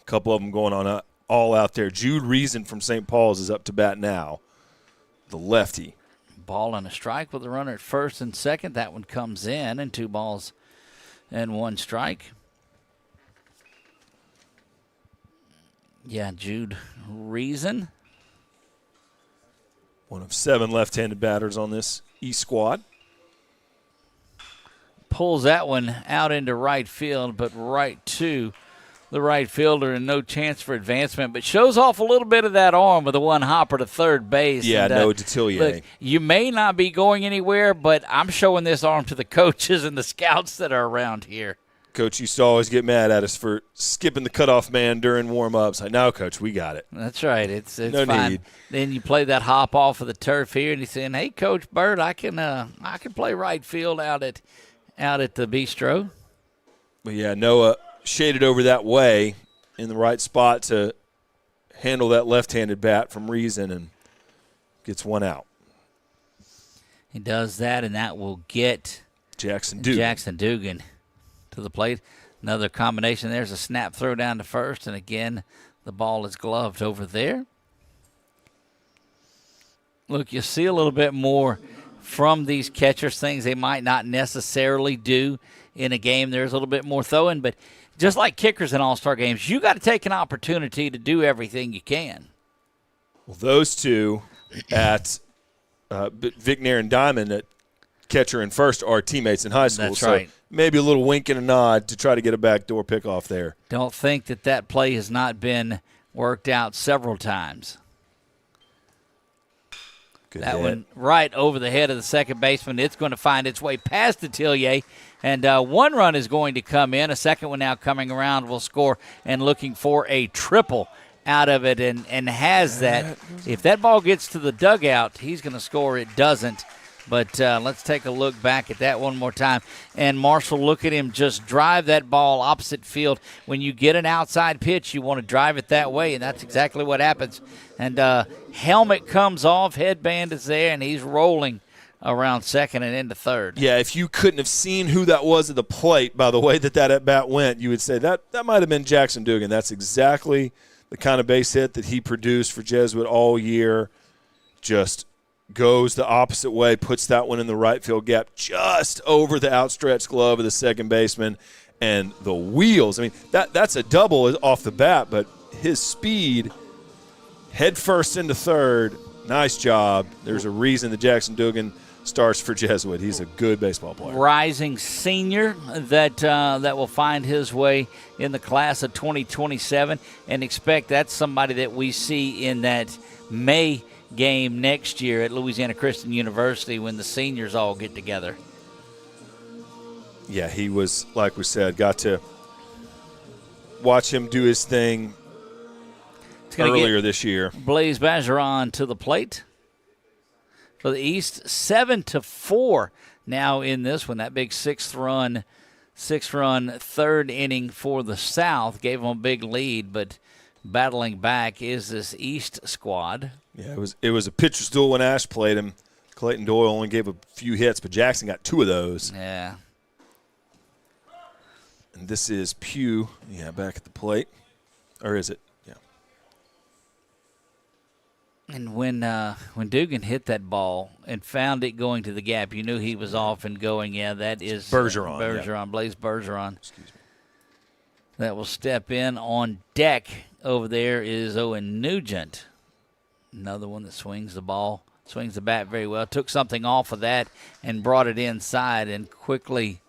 a couple of them going on all out there. Jude Reason from St. Paul's is up to bat now, the lefty. Ball and a strike with the runner at first and second. That one comes in, and 2 balls and 1 strike. Yeah, Jude Reason. One of 7 left-handed batters on this East squad. Pulls that one out into right field, but right to the right fielder and no chance for advancement, but shows off a little bit of that arm with the one hopper to third base. Yeah, and, no Detillier. Look, you may not be going anywhere, but I'm showing this arm to the coaches and the scouts that are around here. Coach used to always get mad at us for skipping the cutoff man during warm-ups. Like, no, Coach, we got it. That's right. It's no fine. need. Then you play that hop off of the turf here, and he's saying, "Hey, Coach Bird, I can play right field out at the bistro." But yeah, Noah shaded over that way in the right spot to handle that left-handed bat from Reason and gets one out. He does that, and that will get Jackson Dugan to the plate. Another combination. There's a snap throw down to first, and again, the ball is gloved over there. Look, you see a little bit more from these catchers, things they might not necessarily do in a game. There's a little bit more throwing, but just like kickers in all-star games, you got to take an opportunity to do everything you can. Well, those two at Vic Nair and Diamond at catcher and first are teammates in high school. That's right. So maybe a little wink and a nod to try to get a backdoor pickoff there. Don't think that play has not been worked out several times. Good that hit. One right over the head of the second baseman. It's going to find its way past Detillier, and 1 run is going to come in. A second one now coming around will score and looking for a triple out of it, and has that. If that ball gets to the dugout, he's going to score. It doesn't. But let's take a look back at that one more time. And Marshall, look at him just drive that ball opposite field. When you get an outside pitch, you want to drive it that way, and that's exactly what happens. And helmet comes off, headband is there, and he's rolling around second and into third. Yeah, if you couldn't have seen who that was at the plate by the way that at-bat went, you would say that might have been Jackson Dugan. That's exactly the kind of base hit that he produced for Jesuit all year. Just goes the opposite way, puts that one in the right field gap just over the outstretched glove of the second baseman, and the wheels. I mean, that's a double off the bat, but his speed, head first into third, nice job. There's a reason that Jackson Dugan starts for Jesuit. He's a good baseball player. Rising senior that will find his way in the class of 2027, and expect that's somebody that we see in that May game next year at Louisiana Christian University when the seniors all get together. Yeah, he was, like we said, got to watch him do his thing earlier this year. Blaise Bergeron to the plate for the East, 7-4 now in this one. That big sixth run third inning for the South gave them a big lead, but battling back is this East squad. Yeah, it was a pitcher's duel when Ash played him. Clayton Doyle only gave a few hits, but Jackson got 2 of those. Yeah. And this is Pugh, back at the plate. Or is it? Yeah. And when Dugan hit that ball and found it going to the gap, you knew he was off and going. Yeah, that is Bergeron. Blaise Bergeron. Excuse me. That will step in on deck. Over there is Owen Nugent. Another one that swings the bat very well. Took something off of that and brought it inside, and quickly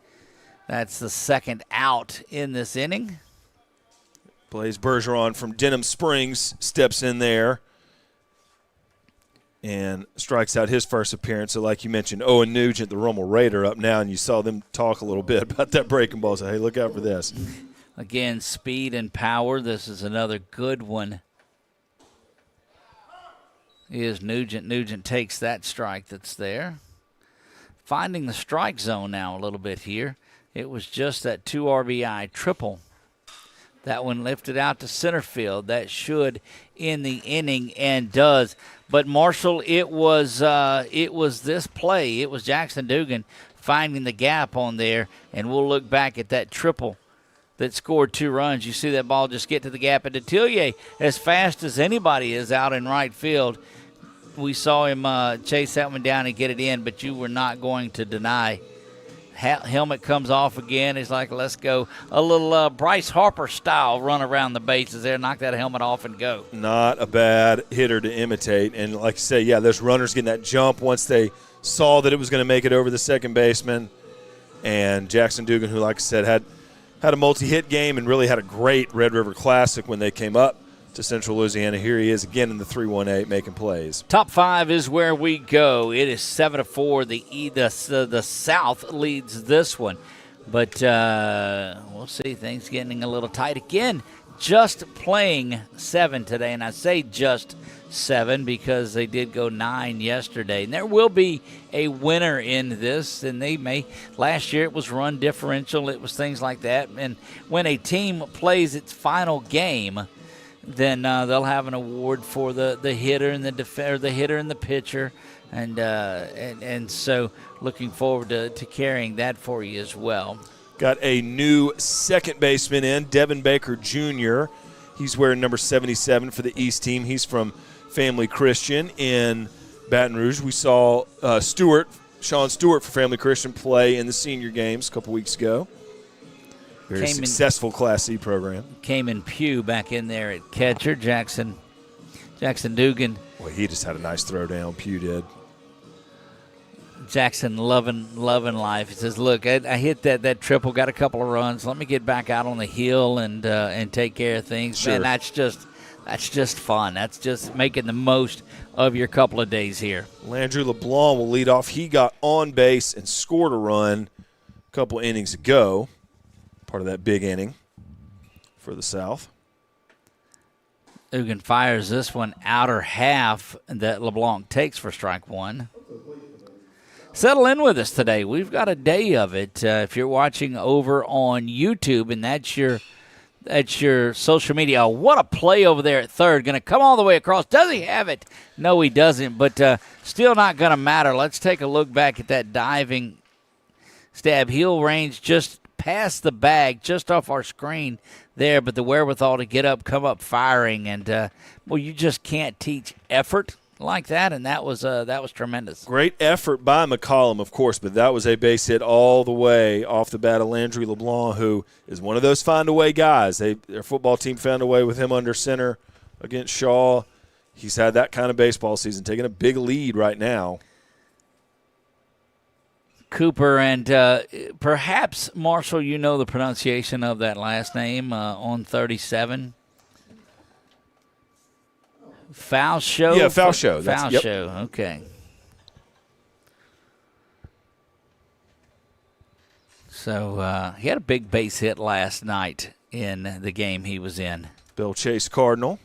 that's the second out in this inning. Blaise Bergeron from Denham Springs steps in there and strikes out his first appearance. So like you mentioned, Owen Nugent, the Rommel Raider, up now, and you saw them talk a little bit about that breaking ball. So, hey, look out for this. Again, speed and power. This is another good one. Is Nugent. Nugent takes that strike that's there. Finding the strike zone now a little bit here. It was just that 2 RBI triple. That one lifted out to center field. That should end the inning and does. But Marshall, it was this play. It was Jackson Dugan finding the gap on there, and we'll look back at that triple that scored 2 runs. You see that ball just get to the gap, and Detillier, as fast as anybody is out in right field, we saw him chase that one down and get it in, but you were not going to deny. Helmet comes off again. He's like, let's go. A little Bryce Harper style run around the bases there. Knock that helmet off and go. Not a bad hitter to imitate. And like you say, yeah, those runners getting that jump once they saw that it was going to make it over the second baseman. And Jackson Dugan, who, like I said, had a multi-hit game and really had a great Red River Classic when they came up to Central Louisiana. Here he is again in the 3-1-8 making plays. Top 5 is where we go. It is 7-4. The South leads this one. But we'll see. Things getting a little tight. Again, just playing 7 today. And I say just 7 because they did go 9 yesterday. And there will be a winner in this. And they may. Last year it was run differential. It was things like that. And when a team plays its final game, then they'll have an award for the hitter and the hitter and the pitcher, and so looking forward to carrying that for you as well. Got a new second baseman in, Devin Baker Jr. He's wearing number 77 for the East team. He's from Family Christian in Baton Rouge. We saw Sean Stewart for Family Christian play in the senior games a couple weeks ago. Very successful Class C program. Came in Pugh back in there at catcher. Jackson Dugan. Well, he just had a nice throw down. Pugh did. Jackson loving life. He says, look, I hit that triple, got a couple of runs. Let me get back out on the hill and take care of things. Sure. Man, that's just fun. That's just making the most of your couple of days here. Landry LeBlanc will lead off. He got on base and scored a run a couple innings ago. Part of that big inning for the South. Dugan fires this one outer half that LeBlanc takes for strike 1. Settle in with us today. We've got a day of it. If you're watching over on YouTube and that's your social media, what a play over there at third. Going to come all the way across. Does he have it? No, he doesn't, but still not going to matter. Let's take a look back at that diving stab. Heel range just past the bag, just off our screen there, but the wherewithal to get up, come up firing, and well, you just can't teach effort like that, and that was tremendous. Great effort by McCollum, of course, but that was a base hit all the way off the bat of Landry LeBlanc, who is one of those find-a-way guys. Their football team found a way with him under center against Shaw. He's had that kind of baseball season, taking a big lead right now. Cooper, and perhaps, Marshall, you know the pronunciation of that last name on 37. Falshow? Yeah, Falshow. Falshow, okay. So he had a big base hit last night in the game he was in. Bill Chase Cardinal.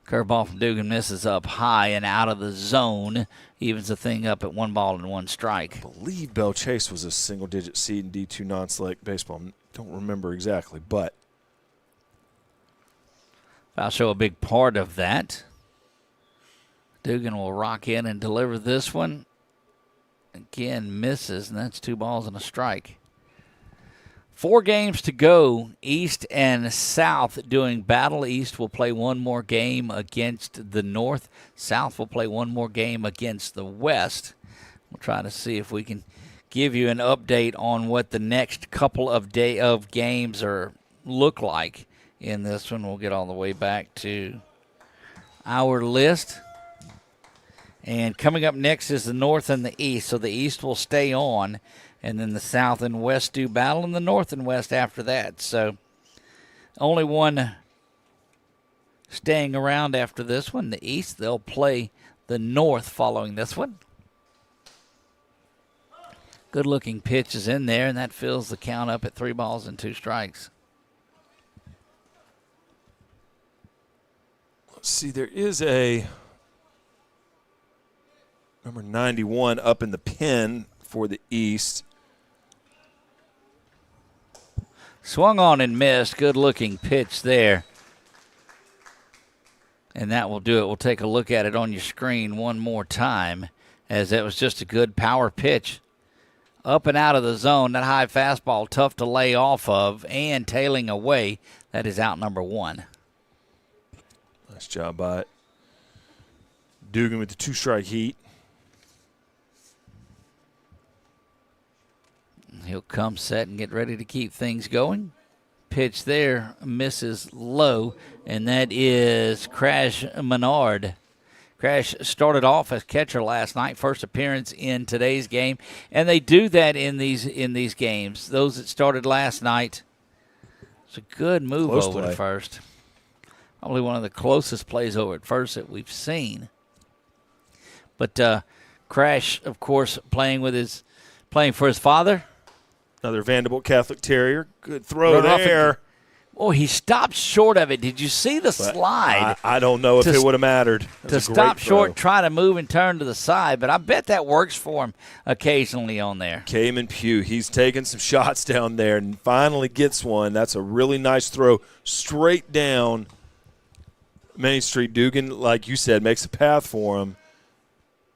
Curveball from Dugan misses up high and out of the zone. Evens the thing up at 1-1 strike. I believe Bell Chase was a single-digit seed in D2 non-select baseball. Don't remember exactly, but. I'll show a big part of that. Dugan will rock in and deliver this one. Again, misses, and that's 2 balls and a strike. 4 games to go. East and South doing battle. East will play one more game against the North. South will play one more game against the West. We'll try to see if we can give you an update on what the next couple of games look like in this one. We'll get all the way back to our list. And coming up next is the North and the East. So the East will stay on, and then the South and West do battle, and the North and West after that. So only one staying around after this one. The East, they'll play the North following this one. Good-looking pitch is in there, and that fills the count up at 3 balls and 2 strikes. Let's see, there is a number 91 up in the pen for the East. Swung on and missed. Good-looking pitch there. And that will do it. We'll take a look at it on your screen one more time, as that was just a good power pitch. Up and out of the zone, that high fastball, tough to lay off of, and tailing away. That is out number 1. Nice job by it. Dugan with the 2-strike heat. He'll come set and get ready to keep things going. Pitch there misses low, and that is Crash Menard. Crash started off as catcher last night, first appearance in today's game, and they do that in these games. Those that started last night, it's a good move Close over play. to first. Probably one of the closest plays over at first that we've seen. But Crash, of course, playing for his father. Another Vanderbilt Catholic Terrier. Good throw Run off there. Oh, he stopped short of it. Did you see the slide? I don't know if it would have mattered. To stop short, try to move and turn to the side, but I bet that works for him occasionally on there. Cayman Pugh, he's taking some shots down there and finally gets one. That's a really nice throw straight down Main Street. Dugan, like you said, makes a path for him.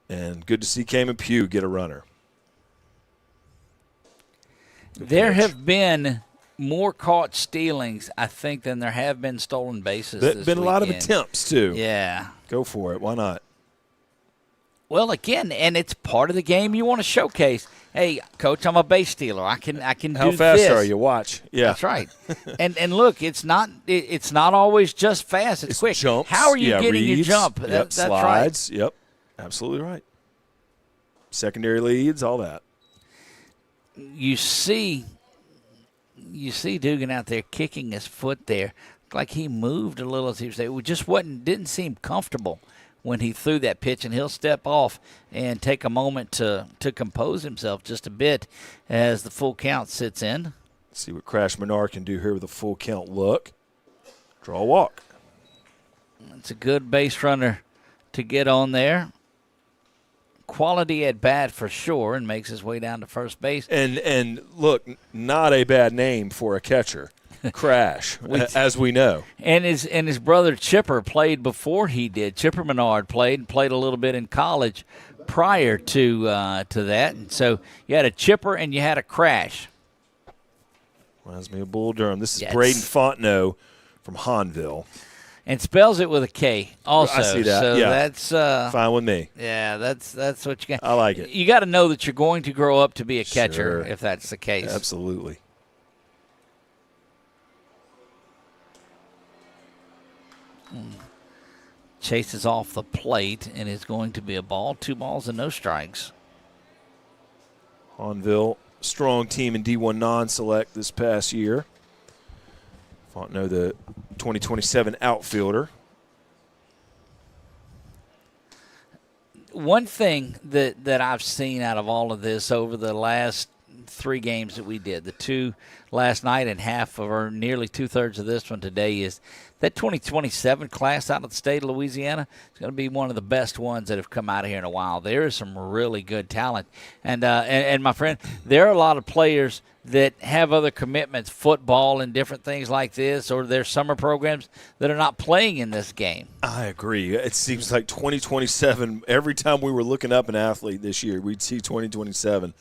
And good to see Cayman Pugh get a runner. There have been more caught stealings, I think, than there have been stolen bases this been a lot of weekend. attempts, too. Yeah. Go for it. Why not? Well, again, and it's part of the game you want to showcase. Hey, Coach, I'm a base stealer. I can How do this. fast are you? Watch. Yeah. That's right. and look, it's not always just fast. It's quick. Jumps. How are you getting reads, your jump? Yep, That's slides. right. Yep. Absolutely right. Secondary leads, all that. You see Dugan out there kicking his foot there. Like he moved a little as he was there. It just didn't seem comfortable when he threw that pitch, and he'll step off and take a moment to compose himself just a bit as the full count sits in. Let's see what Crash Menard can do here with a full count look. Draw a walk. It's a good base runner to get on there. Quality at bat for sure, and makes his way down to first base. And look, not a bad name for a catcher. Crash, as we know. And his brother Chipper played before he did. Chipper Menard played a little bit in college prior to that. And so you had a Chipper and you had a Crash. Reminds me of Bull Durham. This is Braden Fontenot from Hanville. And spells it with a K also. I see that. So yeah. That's fine with me. Yeah, that's what you got. I like it. You got to know that you're going to grow up to be a catcher Sure. if that's the case. Absolutely. Chases off the plate and is going to be a ball. 2 balls and no strikes. Hanville, strong team in D1 non-select this past year. Fontenot, the 2027 outfielder. One thing that I've seen out of all of this over the last 3 games that we did, the 2 last night and half of, or nearly 2/3 of this one today, is that 2027 class out of the state of Louisiana is going to be one of the best ones that have come out of here in a while. There is some really good talent. And my friend, there are a lot of players that have other commitments, football and different things like this, or their summer programs that are not playing in this game. I agree. It seems like 2027, every time we were looking up an athlete this year, we'd see 2027.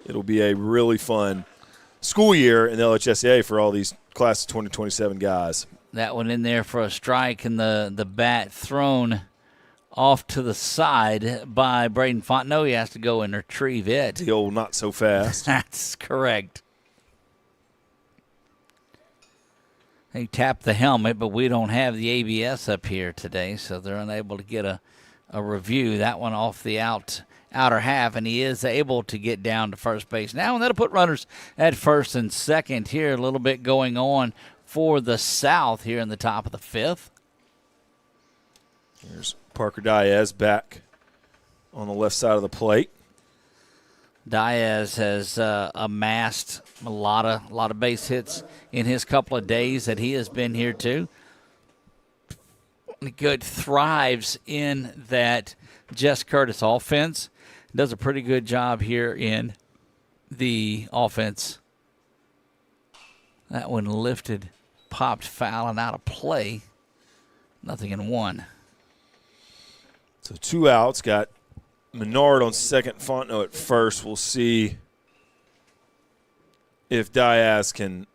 It'll be a really fun school year in the LHSAA for all these class of 2027 guys. That one in there for a strike, and the bat thrown off to the side by Braden Fontenot. He has to go and retrieve it. The old not so fast. That's correct. They tapped the helmet, but we don't have the ABS up here today, so they're unable to get a review. That one off the outer half, and he is able to get down to first base now, and that'll put runners at first and second here. A little bit going on for the South here in the top of the 5th. There's Parker Diaz back on the left side of the plate. Diaz has amassed a lot of base hits in his couple of days that he has been here too. Good, thrives in that Jess Curtis offense. Does a pretty good job here in the offense. That one lifted, popped foul, and out of play. Nothing in one. So 2 outs. Got Menard on second, Fontenot at first. We'll see if Diaz can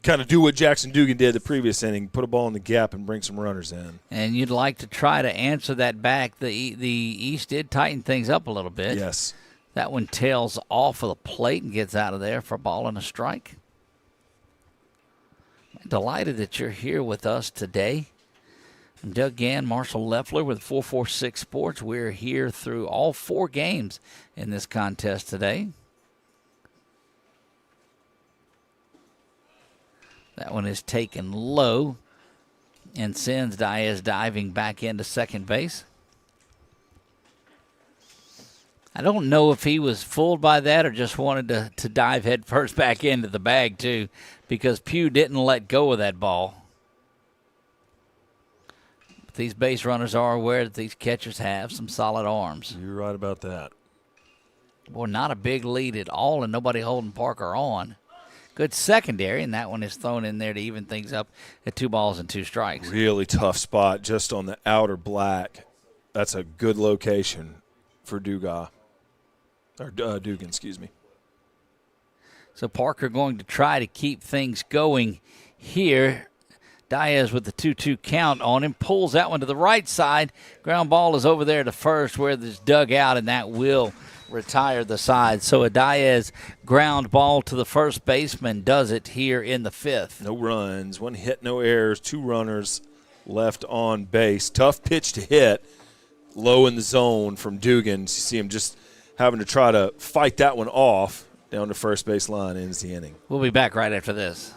kind of do what Jackson Dugan did the previous inning, put a ball in the gap and bring some runners in. And you'd like to try to answer that back. The East did tighten things up a little bit. Yes. That one tails off of the plate and gets out of there for a ball and a strike. I'm delighted that you're here with us today. I'm Doug Gann, Marshall Leffler with 446 Sports. We're here through all 4 games in this contest today. That one is taken low and sends Diaz diving back into second base. I don't know if he was fooled by that or just wanted to dive head first back into the bag, too, because Pugh didn't let go of that ball. But these base runners are aware that these catchers have some solid arms. You're right about that. Boy, not a big lead at all, and nobody holding Parker on. Good secondary, and that one is thrown in there to even things up at 2 balls and 2 strikes. Really tough spot just on the outer black. That's a good location for Dugan, excuse me. So Parker going to try to keep things going here. Diaz with the 2-2 count on him. Pulls that one to the right side. Ground ball is over there to first where it's dug out, and that will retire the side. So a Diaz ground ball to the first baseman does it here in the 5th. No runs, 1 hit, no errors, 2 runners left on base. Tough pitch to hit, low in the zone from Dugan. You see him just having to try to fight that one off down to first base line, ends the inning. We'll be back right after this.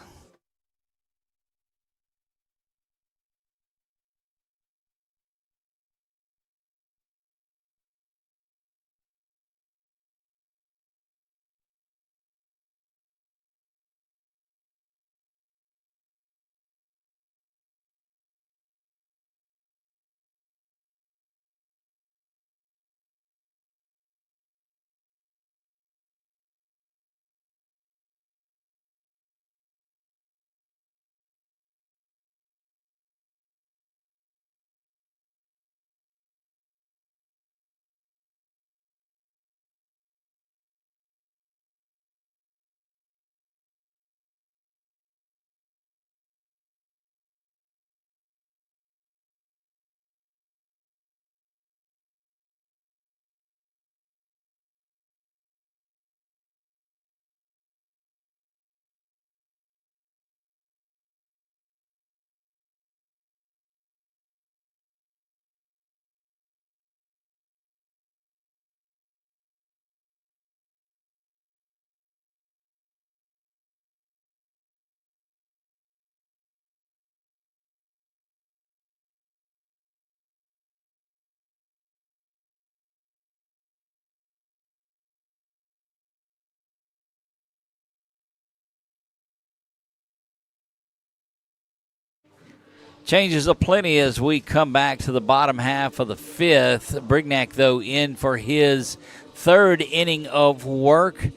Changes aplenty as we come back to the bottom half of the 5th. Brignac, though, in for his 3rd inning of work.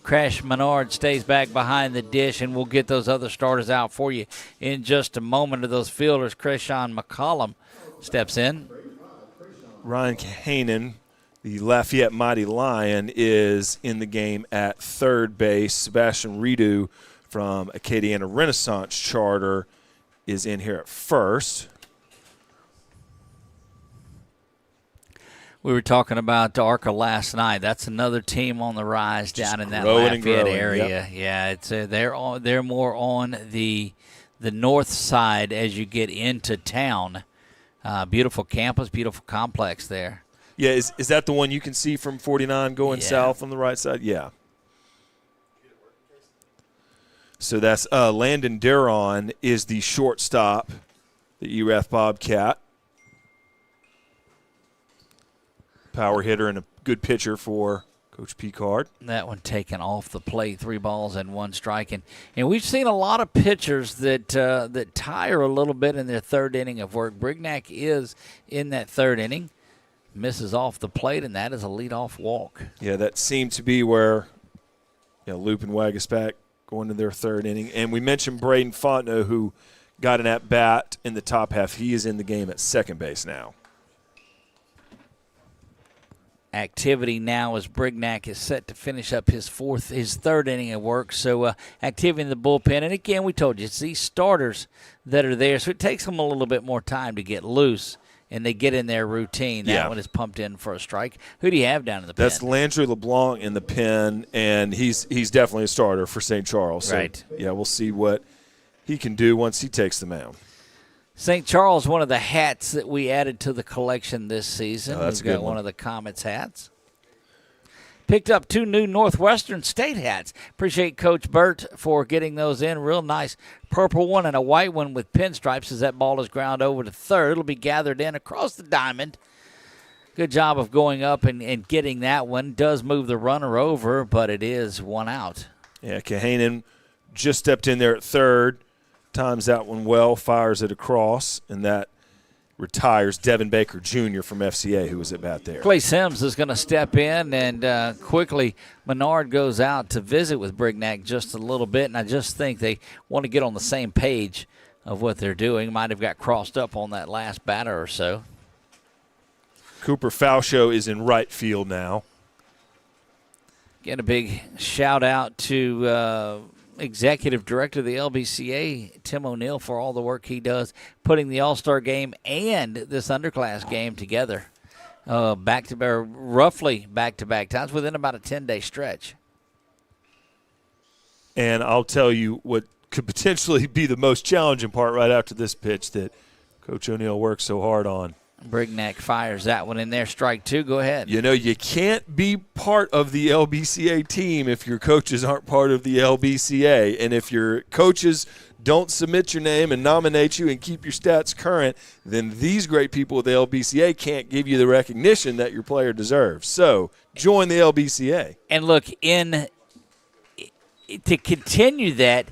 Crash Menard stays back behind the dish, and we'll get those other starters out for you in just a moment. Of those fielders, Krishan McCollum steps in. Ryan Kahanen, the Lafayette Mighty Lion, is in the game at third base. Sebastian Redu from Acadiana Renaissance Charter is in here at first. We were talking to Arca last night. That's another team on the rise down in that Lafayette area. Yep. Yeah, it's they're more on the north side as you get into town. Beautiful campus, beautiful complex there. Yeah, is that the one you can see from 49 going south on the right side? Yeah. So that's Landon Deron is the shortstop, the ERAF Bobcat. Power hitter and a good pitcher for Coach Picard. That one taken off the plate, 3 balls and 1 strike. And we've seen a lot of pitchers that tire a little bit in their third inning of work. Brignac is in that third inning, misses off the plate, and that is a leadoff walk. Yeah, that seemed to be where Loop and Wagaspack going to their third inning. And we mentioned Braden Fontenot, who got an at-bat in the top half. He is in the game at second base now. Activity now as Brignac is set to finish up his third inning of work. So activity in the bullpen. And again, we told you, it's these starters that are there. So it takes them a little bit more time to get loose, and they get in their routine. That one is pumped in for a strike. Who do you have down in the pen? That's Landry LeBlanc in the pen, and he's definitely a starter for St. Charles. So, right. Yeah, we'll see what he can do once he takes the mound. St. Charles, one of the hats that we added to the collection this season. That's We've a got good one one of the Comets hats. Picked up 2 new Northwestern State hats. Appreciate Coach Burt for getting those in. Real nice purple one and a white one with pinstripes as that ball is ground over to third. It'll be gathered in across the diamond. Good job of going up and getting that one. Does move the runner over, but it is 1 out. Yeah, Kahanen just stepped in there at third. Times that one well, fires it across, and that retires Devin Baker Jr. from FCA, who was at bat there. Clay Sims is going to step in, and quickly Menard goes out to visit with Brignac just a little bit, and I just think they want to get on the same page of what they're doing. Might have got crossed up on that last batter or so. Cooper Falshow is in right field now. Get a big shout-out to Executive Director of the LBCA, Tim O'Neill, for all the work he does putting the All-Star game and this underclass game together roughly back-to-back times within about a 10-day stretch. And I'll tell you what could potentially be the most challenging part right after this pitch that Coach O'Neill works so hard on. Brignac fires that one in there. Strike 2. Go ahead. You can't be part of the LBCA team if your coaches aren't part of the LBCA. And if your coaches don't submit your name and nominate you and keep your stats current, then these great people at the LBCA can't give you the recognition that your player deserves. So join the LBCA. And look, to continue that,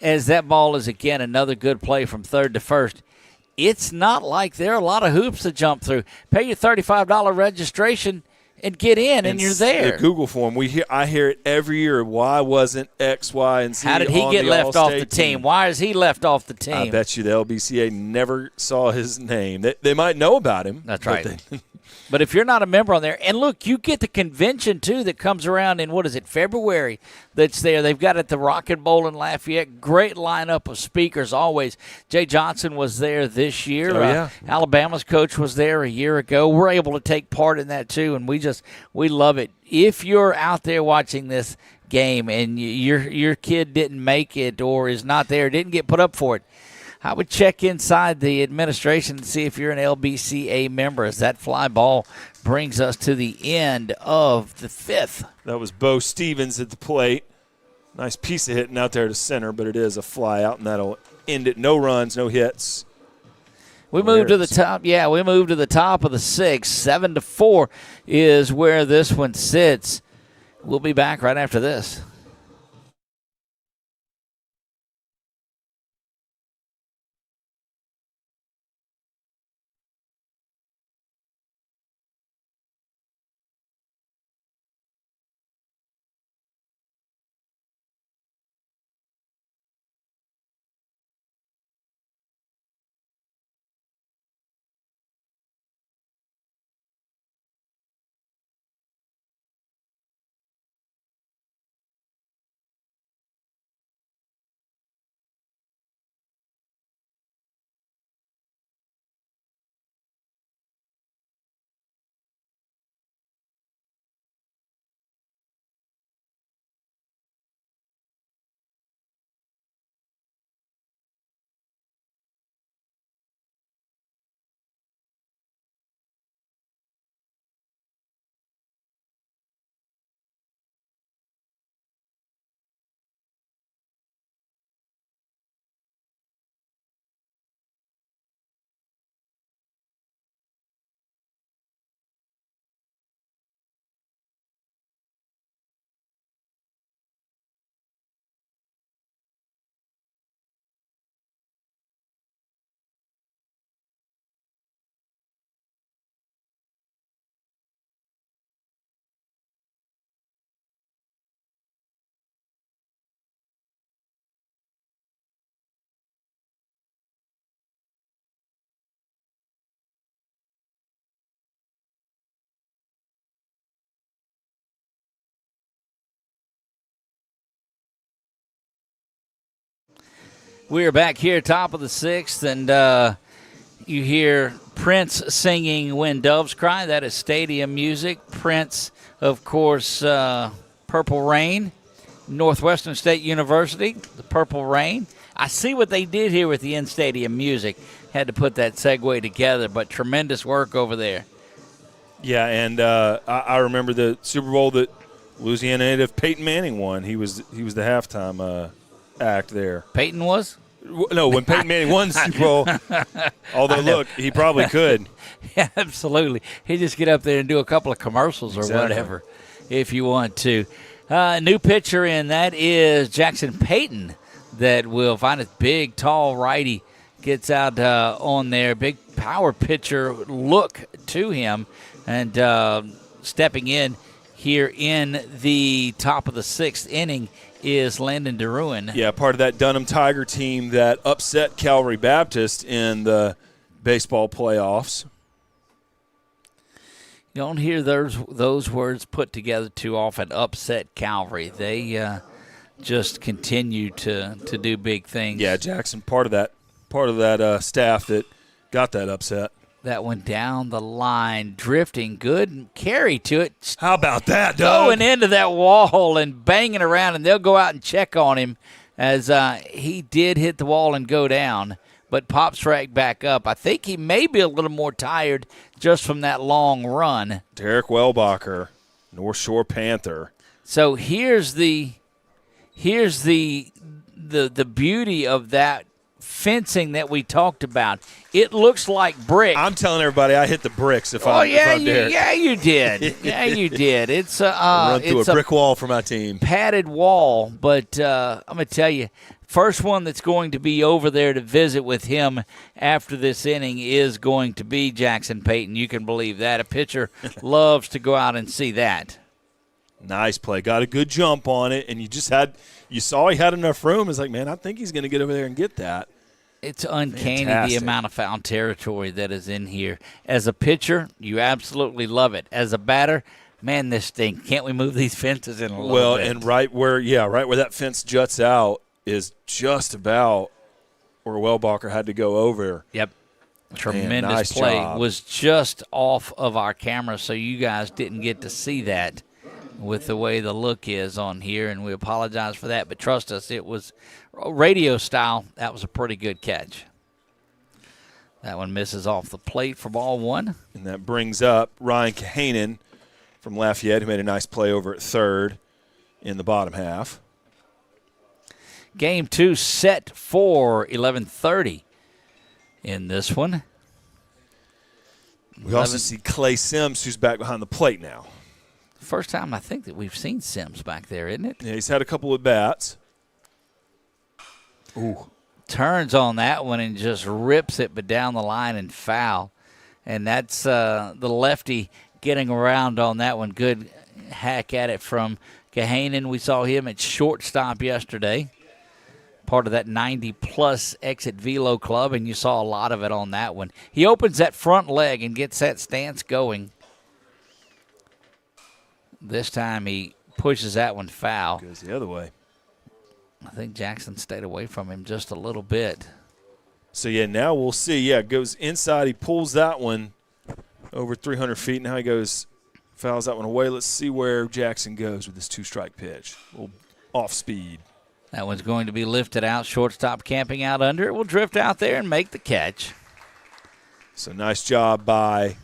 as that ball is, again, another good play from third to first, it's not like there are a lot of hoops to jump through. Pay your $35 registration and get in, and you're there. At Google form, I hear it every year. Why wasn't X, Y, and Z? How did he get left off the team? Why is he left off the team? I bet you the LBCA never saw his name. They might know about him. That's right. But if you're not a member on there, and look, you get the convention, too, that comes around in, February that's there. They've got it at the Rocket Bowl in Lafayette. Great lineup of speakers always. Jay Johnson was there this year. Oh, yeah. Alabama's coach was there a year ago. We're able to take part in that, too, and we love it. If you're out there watching this game and your kid didn't make it or is not there, didn't get put up for it, I would check inside the administration and see if you're an LBCA member, as that fly ball brings us to the end of the 5th. That was Bo Stevens at the plate. Nice piece of hitting out there to center, but it is a fly out, and that'll end it. No runs, no hits. We moved to the top. Yeah, we moved to the top of the 6th. 7-4 is where this one sits. We'll be back right after this. We're back here, top of the 6th, and you hear Prince singing When Doves Cry. That is stadium music. Prince, of course, Purple Rain, Northwestern State University, the Purple Rain. I see what they did here with the in-stadium music. Had to put that segue together, but tremendous work over there. Yeah, and I remember the Super Bowl that Louisiana native Peyton Manning won. He was the halftime act there. Peyton was? No, when Peyton Manning won the Super Bowl, although, look, he probably could. Yeah, absolutely. He just get up there and do a couple of commercials or whatever if you want to. New pitcher in, that is Jackson Payton, that will find a big, tall righty, gets out on there. Big power pitcher look to him. And stepping in here in the top of the 6th inning is Landon DeRuin. Yeah, part of that Dunham Tiger team that upset Calvary Baptist in the baseball playoffs. You don't hear those words put together too often, upset Calvary. They just continue to do big things. Yeah, Jackson, part of that staff that got that upset. That one down the line, drifting, good carry to it. How about that, Doug? Going into that wall and banging around, and they'll go out and check on him as he did hit the wall and go down, but pops right back up. I think he may be a little more tired just from that long run. Derek Wellbacher, North Shore Panther. So here's the beauty of that fencing that we talked about. It looks like brick. I'm telling everybody I hit the bricks if I'm Derek. Yeah, you did. Yeah, you did. It's run through a brick wall for my team. Padded wall, but I'm going to tell you, first one that's going to be over there to visit with him after this inning is going to be Jackson Payton. You can believe that. A pitcher loves to go out and see that. Nice play. Got a good jump on it, and you saw he had enough room. It's like, man, I think he's going to get over there and get that. It's uncanny. Fantastic. The amount of foul territory that is in here. As a pitcher, you absolutely love it. As a batter, man, this thing, can't we move these fences in a little bit? Well, and right where that fence juts out is just about where Wellbacher had to go over. Yep. Tremendous nice play. job. Was just off of our camera, so you guys didn't get to see that with the way the look is on here, and we apologize for that. But trust us, it was radio style. That was a pretty good catch. That one misses off the plate for ball one. And that brings up Ryan Kahanen from Lafayette, who made a nice play over at third in the bottom half. Game 2 set for 11:30 in this one. We also see Clay Sims, who's back behind the plate now. First time I think that we've seen Sims back there, isn't it? Yeah, he's had a couple of bats. Ooh. Turns on that one and just rips it, but down the line and foul. And that's the lefty getting around on that one. Good hack at it from Kahanen. We saw him at shortstop yesterday, part of that 90-plus exit velo club, and you saw a lot of it on that one. He opens that front leg and gets that stance going. This time he pushes that one foul. Goes the other way. I think Jackson stayed away from him just a little bit. So, yeah, now we'll see. Yeah, goes inside. He pulls that one over 300 feet. Now he fouls that one away. Let's see where Jackson goes with this two-strike pitch. A little off speed. That one's going to be lifted out. Shortstop camping out under it. Will drift out there and make the catch. So, nice job by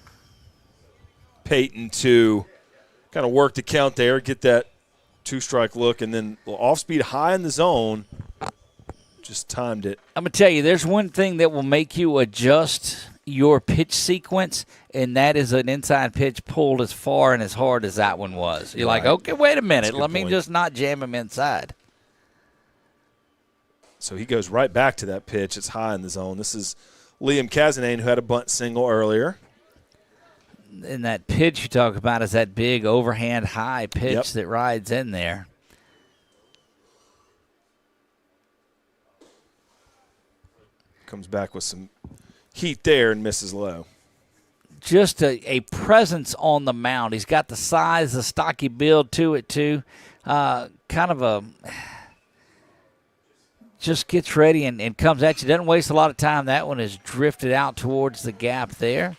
Peyton to kind of work the count there, get that two-strike look, and then off-speed high in the zone, just timed it. I'm going to tell you, there's one thing that will make you adjust your pitch sequence, and that is an inside pitch pulled as far and as hard as that one was. You're like, okay, wait a minute. Let me just not jam him inside. So he goes right back to that pitch. It's high in the zone. This is Liam Kazanane, who had a bunt single earlier. And that pitch you talk about is that big overhand high pitch that rides in there. Comes back with some heat there and misses low. Just a presence on the mound. He's got the size, the stocky build to it too. Kind of just gets ready and comes at you. Doesn't waste a lot of time. That one is drifted out towards the gap there.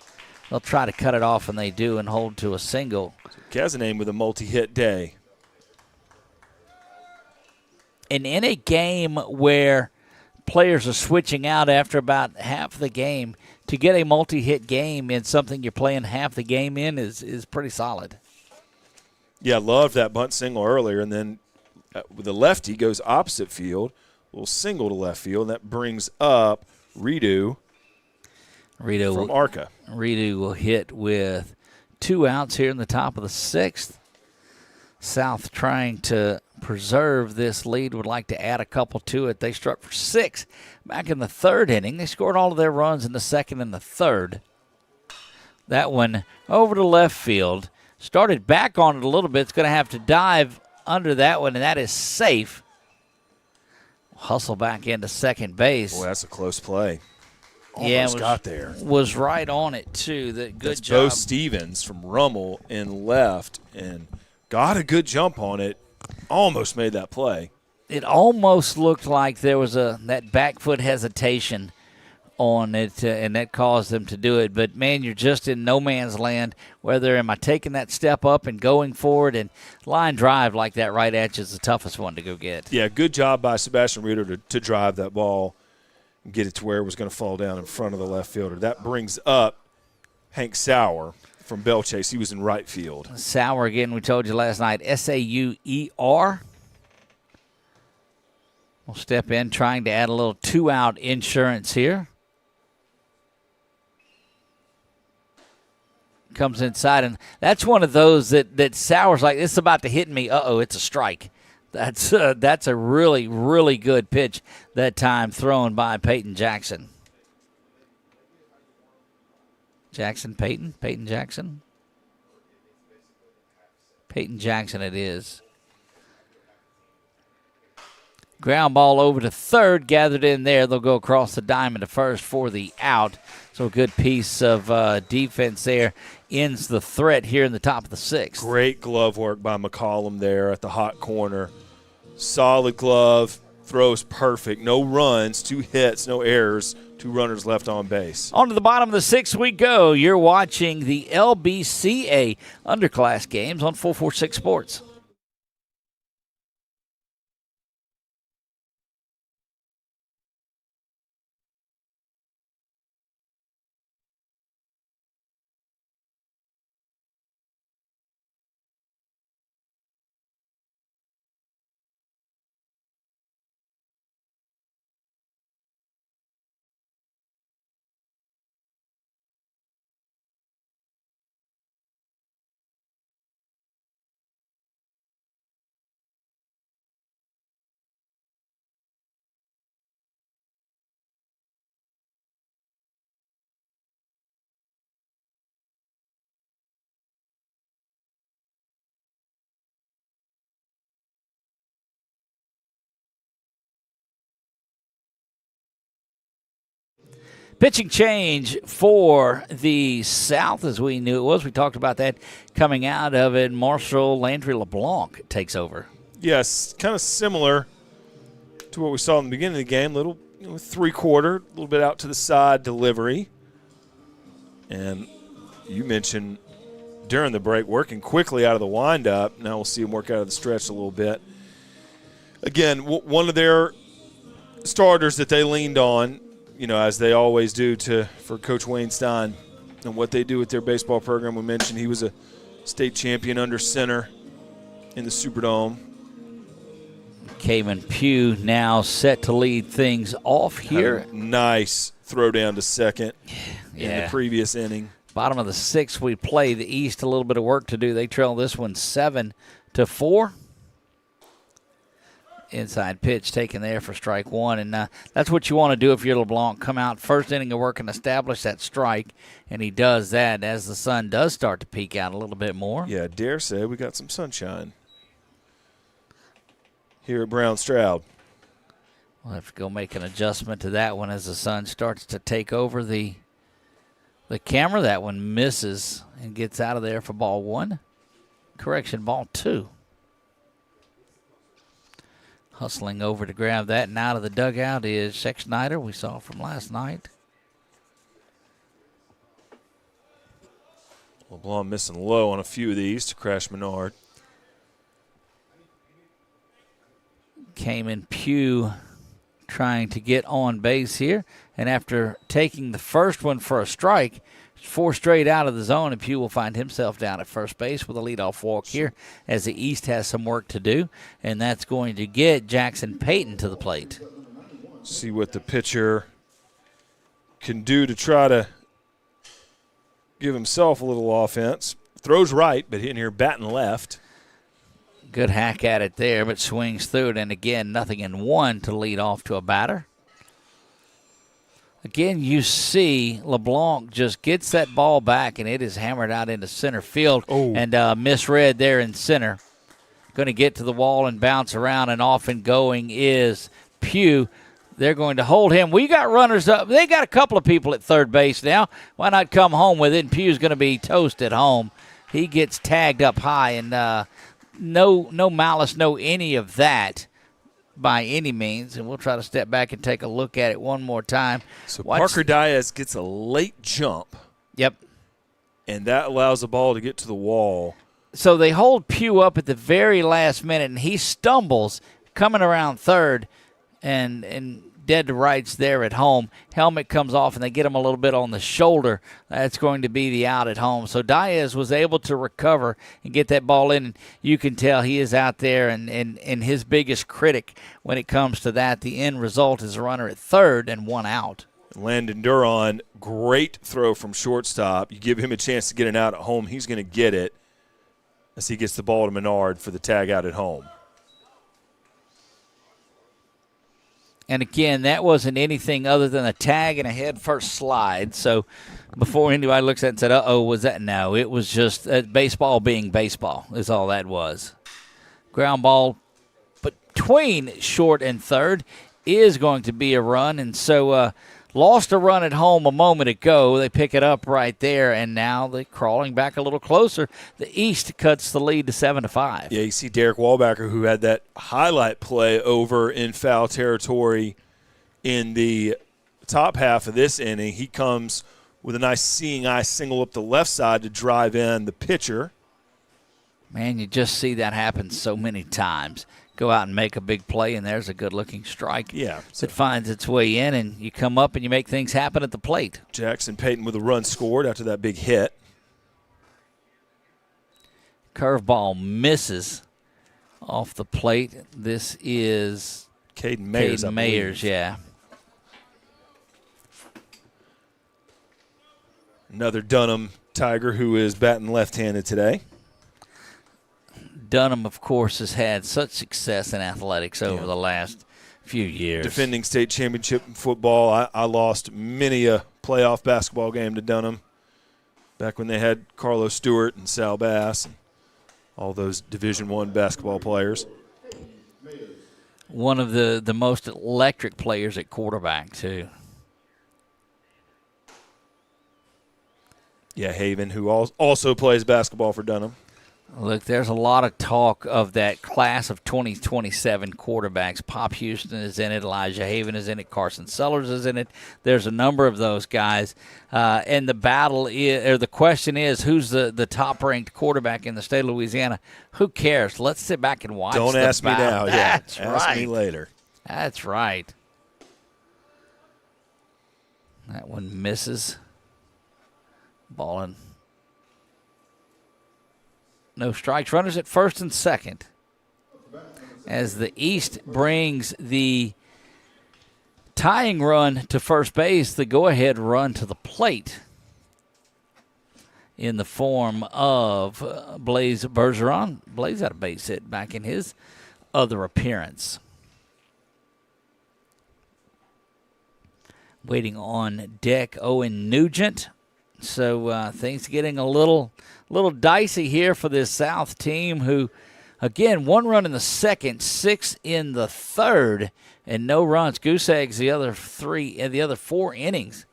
They'll try to cut it off, and they do, and hold to a single. Cazename with a multi-hit day. And in a game where players are switching out after about half the game, to get a multi-hit game in something you're playing half the game in is pretty solid. Yeah, loved that bunt single earlier, and then with the lefty goes opposite field, a little single to left field, and that brings up Redo from Arca. Redo will hit with 2 outs here in the top of the 6th. South trying to preserve this lead, would like to add a couple to it. They struck for 6 back in the 3rd inning. They scored all of their runs in the 2nd and the 3rd. That one over to left field. Started back on it a little bit. It's going to have to dive under that one, and that is safe. Hustle back into second base. Boy, that's a close play. Almost got there. Was right on it, too. Good job. Bo Stevens from Rummel in left and got a good jump on it. Almost made that play. It almost looked like there was that back foot hesitation on it, and that caused them to do it. But, man, you're just in no man's land. Whether am I taking that step up and going forward, and line drive like that right at you is the toughest one to go get. Yeah, good job by Sebastian Reeder to drive that ball and get it to where it was going to fall down in front of the left fielder. That brings up Hank Sauer from Bell Chase. He was in right field. Sauer, again, we told you last night, Sauer. We'll step in trying to add a little 2-out insurance here. Comes inside, and that's one of those that Sauer's like, this is about to hit me. Uh-oh, it's a strike. That's a really, really good pitch that time thrown by Peyton Jackson. Peyton Jackson? Peyton Jackson it is. Ground ball over to third, gathered in there. They'll go across the diamond to first for the out. So a good piece of defense there. Ends the threat here in the top of the 6th. Great glove work by McCollum there at the hot corner. Solid glove. Throws perfect. No runs, 2 hits, no errors. 2 runners left on base. On to the bottom of the 6th we go. You're watching the LBCA Underclass Games on 446 Sports. Pitching change for the South, as we knew it was. We talked about that coming out of it. Marshall Landry LeBlanc takes over. Yes, kind of similar to what we saw in the beginning of the game. Little 3-quarter, a little bit out to the side delivery. And you mentioned during the break working quickly out of the windup. Now we'll see him work out of the stretch a little bit. Again, one of their starters that they leaned on, as they always do for Coach Wayne Stein and what they do with their baseball program. We mentioned he was a state champion under center in the Superdome. Cayman Pugh now set to lead things off here. Nice throw down to second in the previous inning. Bottom of the 6th, we play the East. A little bit of work to do. They trail this one 7-4. Inside pitch taken there for strike 1, and that's what you want to do if you're LeBlanc. Come out first inning of work and establish that strike, and he does that as the sun does start to peek out a little bit more. Yeah, dare say we got some sunshine here at Brown Stroud. We'll have to go make an adjustment to that one as the sun starts to take over the camera. That one misses and gets out of there for ball 1. Correction, ball 2. Hustling over to grab that, and out of the dugout is Sexsnyder, we saw from last night. LeBlanc missing low on a few of these to crash Menard. Cayman Pugh trying to get on base here, and after taking the first one for a strike, 4 straight out of the zone, and Pugh will find himself down at first base with a leadoff walk here as the East has some work to do, and that's going to get Jackson Payton to the plate. See what the pitcher can do to try to give himself a little offense. Throws right, but hitting here batting left. Good hack at it there, but swings through it, and again, nothing in one to lead off to a batter. Again, you see LeBlanc just gets that ball back, and it is hammered out into center field and misread there in center. Going to get to the wall and bounce around, and off and going is Pugh. They're going to hold him. We got runners up. They got a couple of people at third base now. Why not come home with it? And Pugh's going to be toast at home. He gets tagged up high, and no malice, no any of that by any means, and we'll try to step back and take a look at it one more time. So Parker Diaz gets a late jump. Yep. And that allows the ball to get to the wall. So they hold Pugh up at the very last minute, and he stumbles coming around third and dead to rights there at home. Helmet comes off, and they get him a little bit on the shoulder. That's going to be the out at home. So Diaz was able to recover and get that ball in. And you can tell he is out there and his biggest critic when it comes to that. The end result is a runner at third and 1 out. Landon Duron, great throw from shortstop. You give him a chance to get an out at home, he's going to get it as he gets the ball to Menard for the tag out at home. And again, that wasn't anything other than a tag and a head-first slide. So before anybody looks at it and said, uh-oh, was that? No, it was just baseball being baseball is all that was. Ground ball between short and third is going to be a run. And so lost a run at home a moment ago. They pick it up right there, and now they're crawling back a little closer. The East cuts the lead to 7-5. Yeah, you see Derek Wallbacker, who had that highlight play over in foul territory in the top half of this inning. He comes with a nice seeing eye single up the left side to drive in the pitcher. Man, you just see that happen so many times. Go out and make a big play, and there's a good-looking strike. Yeah. It finds its way in, and you come up and you make things happen at the plate. Jackson Payton with a run scored after that big hit. Curveball misses off the plate. This is Caden Mayers. Caden Mayers, yeah. Another Dunham Tiger who is batting left-handed today. Dunham, of course, has had such success in athletics over the last few years. Defending state championship in football. I lost many a playoff basketball game to Dunham back when they had Carlos Stewart and Sal Bass and all those Division I basketball players. One of the most electric players at quarterback, too. Yeah, Haven, who also plays basketball for Dunham. Look, there's a lot of talk of that class of 2027 quarterbacks. Pop Houston is in it. Elijah Haven is in it. Carson Sellers is in it. There's a number of those guys. And the battle is, or the question is, who's the top-ranked quarterback in the state of Louisiana? Who cares? Let's sit back and watch. Don't ask me now. That's right. Ask me later. That's right. That one misses. Ball in. No strikes. Runners at first and second. As the East brings the tying run to first base, the go-ahead run to the plate in the form of Blaze Bergeron. Blaze had a base hit back in his other appearance. Waiting on deck, Owen Nugent. So things getting a little dicey here for this South team who, again, 1 run in the second, 6 in the third, and no runs. Goose eggs the other 4 innings.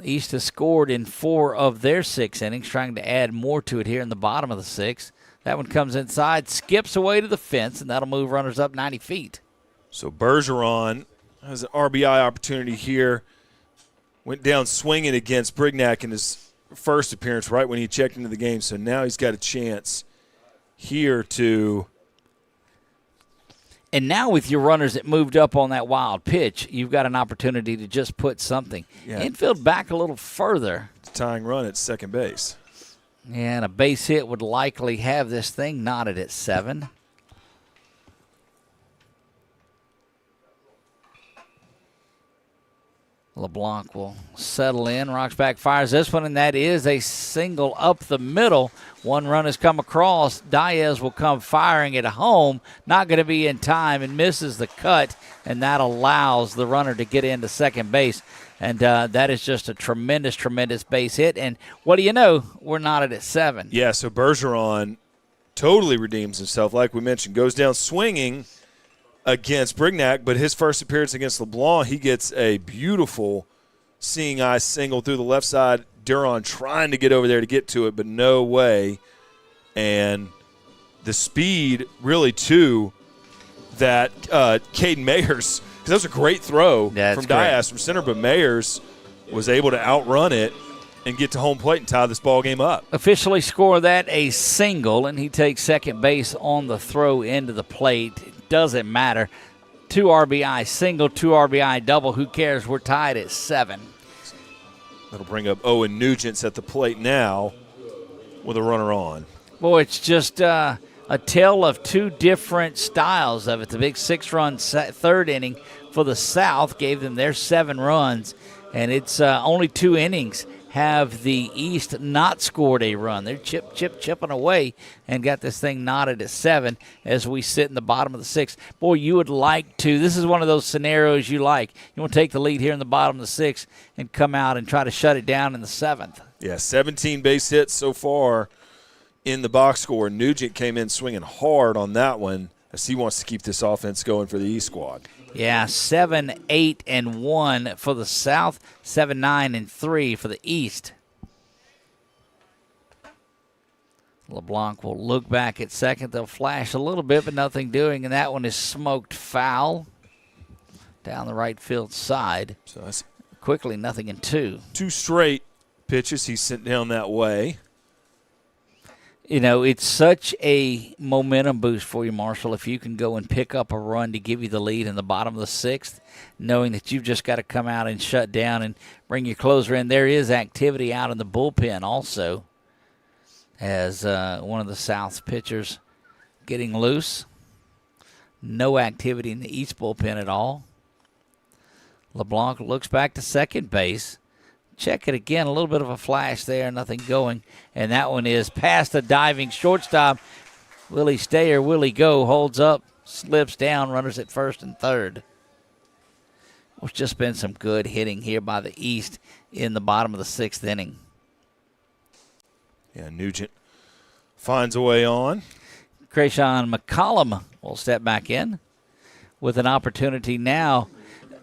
East has scored in 4 of their 6 innings, trying to add more to it here in the bottom of the 6th. That one comes inside, skips away to the fence, and that'll move runners up 90 feet. So Bergeron has an RBI opportunity here. Went down swinging against Brignac in his first appearance right when he checked into the game. So now he's got a chance here to. And now with your runners that moved up on that wild pitch, you've got an opportunity to just put something. Infield back a little further. Tying run at second base. And a base hit would likely have this thing knotted at 7. LeBlanc will settle in. Rocks back, fires this one, and that is a single up the middle. One run has come across. Diaz will come firing at home. Not going to be in time and misses the cut, and that allows the runner to get into second base. And that is just a tremendous, tremendous base hit. And what do you know? We're knotted at 7. Yeah, so Bergeron totally redeems himself. Like we mentioned, goes down swinging against Brignac, but his first appearance against LeBlanc, he gets a beautiful seeing eye single through the left side. Duron trying to get over there to get to it, but no way. And the speed, really, too, that Caden Mayers, because that was a great throw from Diaz from center, but Mayers was able to outrun it and get to home plate and tie this ball game up. Officially score that a single, and he takes second base on the throw into the plate. Doesn't matter. 2 RBI single, 2 RBI double. Who cares? We're tied at 7. That'll bring up Owen Nugent at the plate now with a runner on. Boy, it's just a tale of 2 different styles of it. The big 6-run third inning for the South gave them their 7 runs, and it's only 2 innings have the East not scored a run. They're chipping away and got this thing knotted at 7 as we sit in the bottom of the 6th. Boy, you would like to. This is one of those scenarios you like. You want to take the lead here in the bottom of the 6th and come out and try to shut it down in the 7th. Yeah, 17 base hits so far in the box score. Nugent came in swinging hard on that one as he wants to keep this offense going for the East squad. Yeah, 7-8-1 for the South, 7-9-3 for the East. LeBlanc will look back at second. They'll flash a little bit, but nothing doing, and that one is smoked foul down the right field side. So that's quickly, nothing in 2. 2 straight pitches he sent down that way. You know, it's such a momentum boost for you, Marshall, if you can go and pick up a run to give you the lead in the bottom of the 6th, knowing that you've just got to come out and shut down and bring your closer in. There is activity out in the bullpen also as one of the South pitchers getting loose. No activity in the East bullpen at all. LeBlanc looks back to second base. Check it again, a little bit of a flash there, nothing going. And that one is past the diving shortstop. Will he stay or will he go? Holds up, slips down, runners at first and third. It's just been some good hitting here by the East in the bottom of the 6th inning. Yeah, Nugent finds a way on. Krayshawn McCollum will step back in with an opportunity now.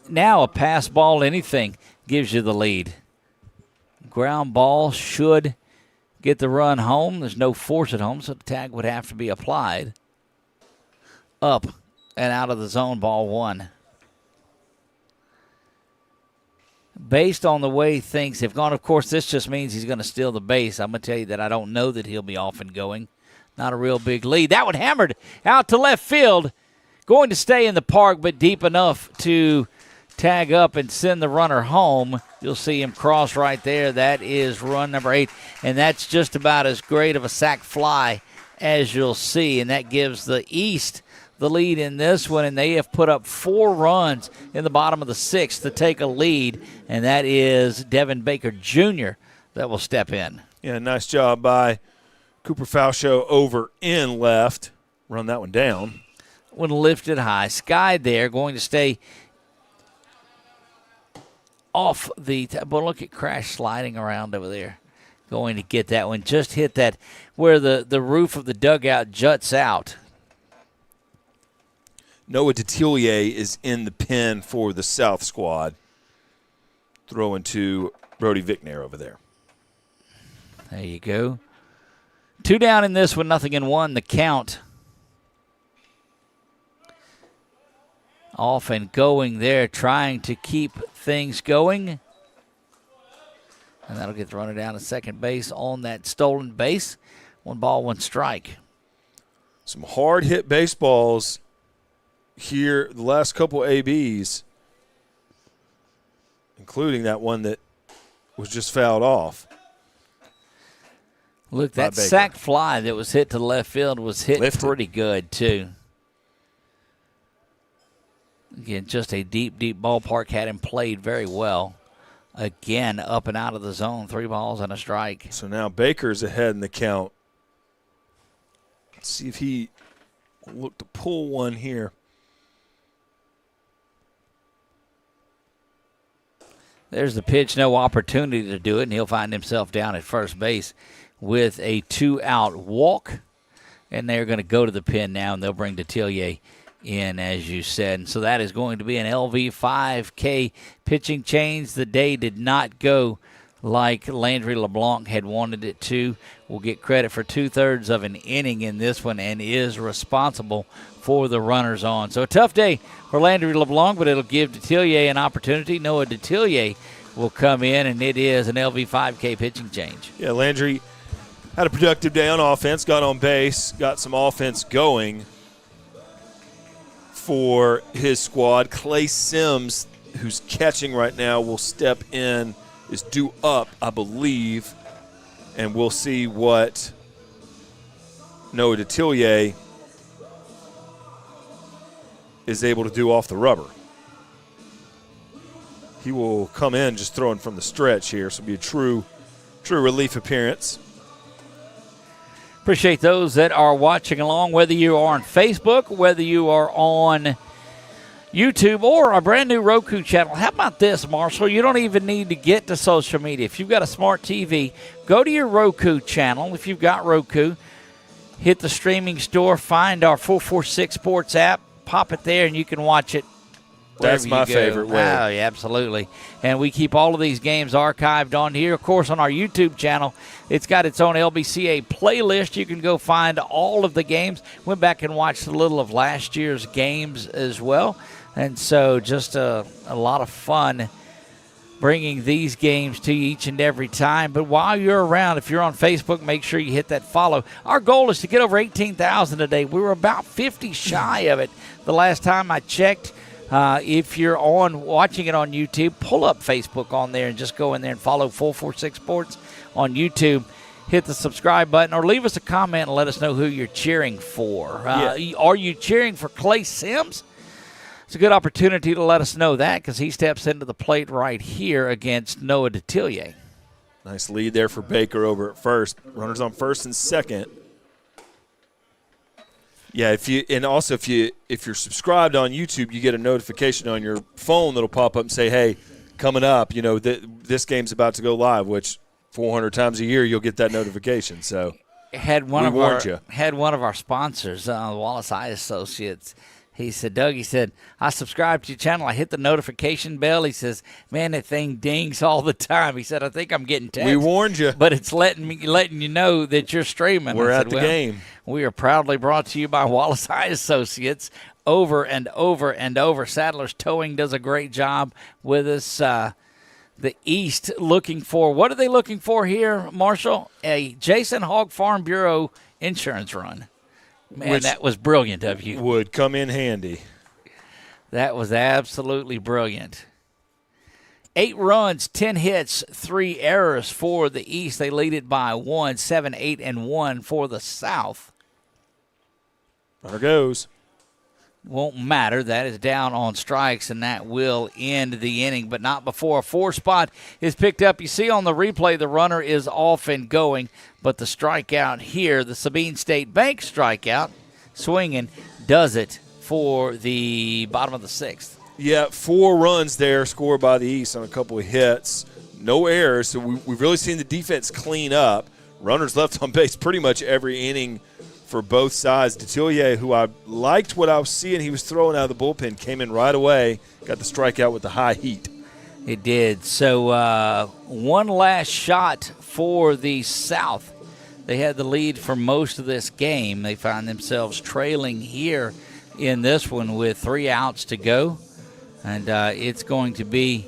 Now a pass ball, anything gives you the lead. Ground ball should get the run home. There's no force at home, so the tag would have to be applied. Up and out of the zone, ball 1. Based on the way things have gone, of course, this just means he's going to steal the base. I'm going to tell you that I don't know that he'll be off and going. Not a real big lead. That one hammered out to left field. Going to stay in the park, but deep enough to tag up and send the runner home. You'll see him cross right there. That is run number 8, and that's just about as great of a sac fly as you'll see, and that gives the East the lead in this one, and they have put up 4 runs in the bottom of the 6th to take a lead, and that is Devin Baker Jr. that will step in. Yeah, nice job by Cooper Falshow over in left. Run that one down. One lifted high. Sky there going to stay off the but look at Crash sliding around over there. Going to get that one. Just hit that where the roof of the dugout juts out. Noah Detillier is in the pen for the South squad. Throwing to Brody Vickner over there. There you go. 2 down in this one, nothing in one. The count. Off and going there, trying to keep things going. And that'll get the runner down to second base on that stolen base. 1 ball, 1 strike. Some hard hit baseballs here the last couple ABs, including that one that was just fouled off. Look, that sac fly that was hit to left field was hit pretty good, too. Again, just a deep, deep ballpark. Had him played very well. Again, up and out of the zone. 3 balls and a strike. So now Baker's ahead in the count. Let's see if he will look to pull one here. There's the pitch. No opportunity to do it, and he'll find himself down at first base with a 2-out walk. And they're going to go to the pen now, and they'll bring Detillier in, as you said. And so that is going to be an LV5K pitching change. The day did not go like Landry LeBlanc had wanted it to. Will get credit for 2/3 of an inning in this one and is responsible for the runners on. So a tough day for Landry LeBlanc, but it'll give Detillier an opportunity. Noah Detillier will come in, and it is an LV5K pitching change. Yeah, Landry had a productive day on offense, got on base, got some offense going for his squad. Clay Sims, who's catching right now, will step in, is due up, I believe, and we'll see what Noah Detillier is able to do off the rubber. He will come in just throwing from the stretch here, so it'll be a true relief appearance. Appreciate those that are watching along, whether you are on Facebook, whether you are on YouTube, or our brand new Roku channel. How about this, Marshall? You don't even need to get to social media. If you've got a smart TV, go to your Roku channel. If you've got Roku, hit the streaming store, find our 446 Sports app, pop it there, and you can watch it. That's my favorite way. Oh, yeah, absolutely. And we keep all of these games archived on here. Of course, on our YouTube channel, it's got its own LBCA playlist. You can go find all of the games. Went back and watched a little of last year's games as well. And so just a lot of fun bringing these games to you each and every time. But while you're around, if you're on Facebook, make sure you hit that follow. Our goal is to get over 18,000 today. We were about 50 shy of it the last time I checked. If you're watching it on YouTube, pull up Facebook on there and just go in there and follow 446 Sports on YouTube. Hit the subscribe button or leave us a comment and let us know who you're cheering for. Are you cheering for Clay Sims? It's a good opportunity to let us know that because he steps into the plate right here against Noah Detillier. Nice lead there for Baker over at first. Runners on first and second. Yeah, if you're subscribed on YouTube, you get a notification on your phone that'll pop up and say, "Hey, coming up, this game's about to go live." Which 400 times a year you'll get that notification. So had one of our sponsors, Wallace Eye Associates. He said, Doug, I subscribe to your channel. I hit the notification bell. He says, man, that thing dings all the time. He said, I think I'm getting text. We warned you. But it's letting you know that you're streaming. We're at the game. We are proudly brought to you by Wallace Eye Associates over and over and over. Sadler's Towing does a great job with us. The East looking for, what are they looking for here, Marshall? A Jason Hogg Farm Bureau insurance run. Man, that was brilliant of you. Would come in handy. That was absolutely brilliant. 8 runs, 10 hits, 3 errors for the East. They lead it by 1, 7, 8, and 1 for the South. Runner goes. Won't matter. That is down on strikes, and that will end the inning, but not before a 4 spot is picked up. You see on the replay the runner is off and going, but the strikeout here, the Sabine State Bank strikeout, swinging, does it for the bottom of the 6th. Yeah, 4 runs there scored by the East on a couple of hits. No errors, so we've really seen the defense clean up. Runners left on base pretty much every inning for both sides. Detillier, who I liked what I was seeing, he was throwing out of the bullpen, came in right away, got the strikeout with the high heat. It did. So one last shot for the South. They had the lead for most of this game. They find themselves trailing here in this one with 3 outs to go. And it's going to be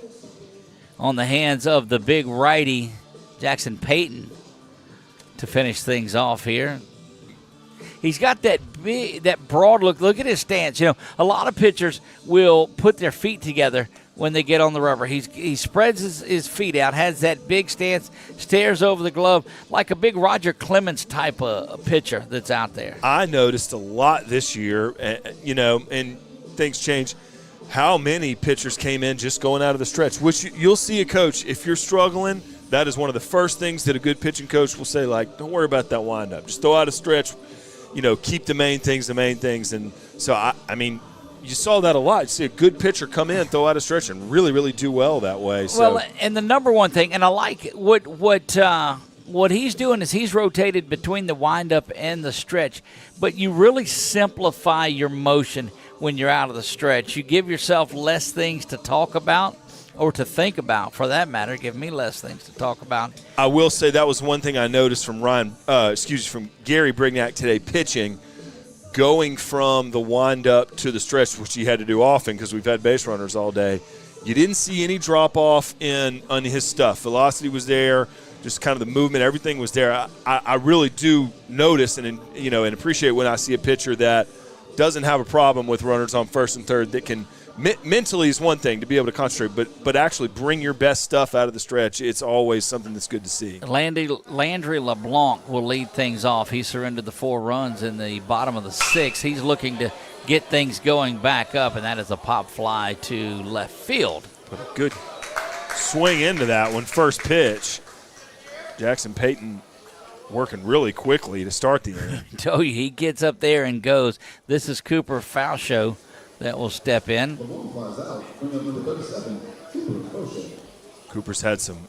on the hands of the big righty, Jackson Payton, to finish things off here. He's got that broad look. Look at his stance. You know, a lot of pitchers will put their feet together when they get on the rubber. He spreads his feet out, has that big stance, stares over the glove like a big Roger Clemens type of pitcher that's out there. I noticed a lot this year, and things change, how many pitchers came in just going out of the stretch, which you'll see a coach, if you're struggling, that is one of the first things that a good pitching coach will say, like, don't worry about that windup. Just throw out a stretch, keep the main things. And so, I mean, you saw that a lot. You see a good pitcher come in, throw out a stretch, and really, really do well that way. So. Well, and the number one thing, and I like what he's doing is he's rotated between the windup and the stretch, but you really simplify your motion when you're out of the stretch. You give yourself less things to talk about or to think about, for that matter. Give me less things to talk about. I will say that was one thing I noticed from from Gary Brignac today pitching, going from the windup to the stretch, which he had to do often because we've had base runners all day. You didn't see any drop off on his stuff. Velocity was there, just kind of the movement, everything was there. I really do notice and appreciate when I see a pitcher that doesn't have a problem with runners on first and third, that can mentally is one thing to be able to concentrate, but actually bring your best stuff out of the stretch. It's always something that's good to see. Landry LeBlanc will lead things off. He surrendered the 4 runs in the bottom of the 6th. He's looking to get things going back up, and that is a pop fly to left field. Put a good swing into that one. First pitch. Jackson Payton working really quickly to start the inning. I tell you, he gets up there and goes. This is Cooper Falshow that will step in. Cooper's had some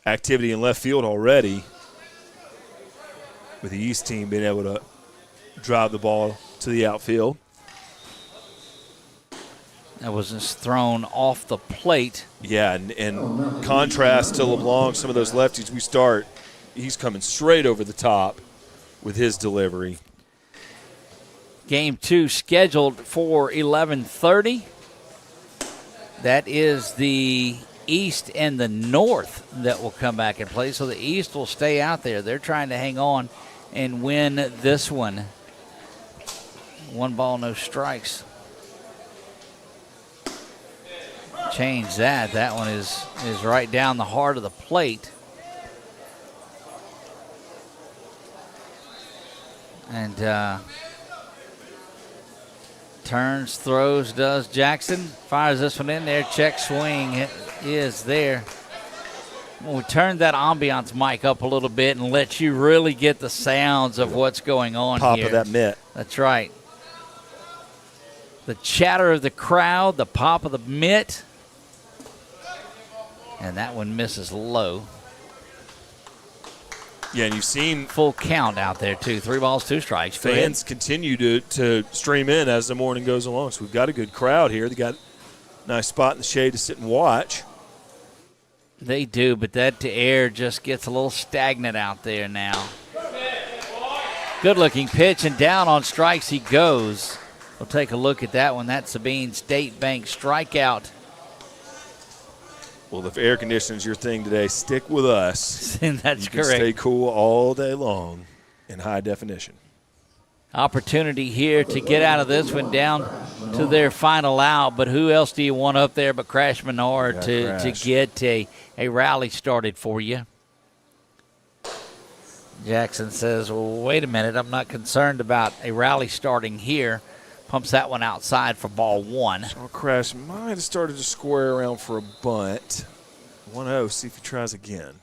activity in left field already, with the East team being able to drive the ball to the outfield. That was just thrown off the plate. Yeah, and contrast to LeBlanc, some of those lefties he's coming straight over the top with his delivery. Game 2 scheduled for 11:30. That is the East and the North that will come back and play. So the East will stay out there. They're trying to hang on and win this one. 1 ball, no strikes. Change that. That one is right down the heart of the plate. And turns, throws, does Jackson. Fires this one in there. Check swing. It is there. We'll turn that ambiance mic up a little bit and let you really get the sounds of what's going on Pop here. of that mitt. That's right. The chatter of the crowd, the pop of the mitt. And that one misses low. Yeah, and you've seen full count out there, too. 3 balls, 2 strikes. Fans continue to stream in as the morning goes along. So we've got a good crowd here. They got a nice spot in the shade to sit and watch. They do, but that air just gets a little stagnant out there now. Good-looking pitch, and down on strikes he goes. We'll take a look at that one. That's Sabine State Bank strikeout. Well, if air conditioning is your thing today, stick with us. That's you can correct. Stay cool all day long in high definition. Opportunity here to get out of this one down to their final out, but who else do you want up there but Crash Menard to get a rally started for you? Jackson says, well, wait a minute, I'm not concerned about a rally starting here. Pumps that one outside for ball 1. So Crash might have started to square around for a bunt. 1-0, see if he tries again.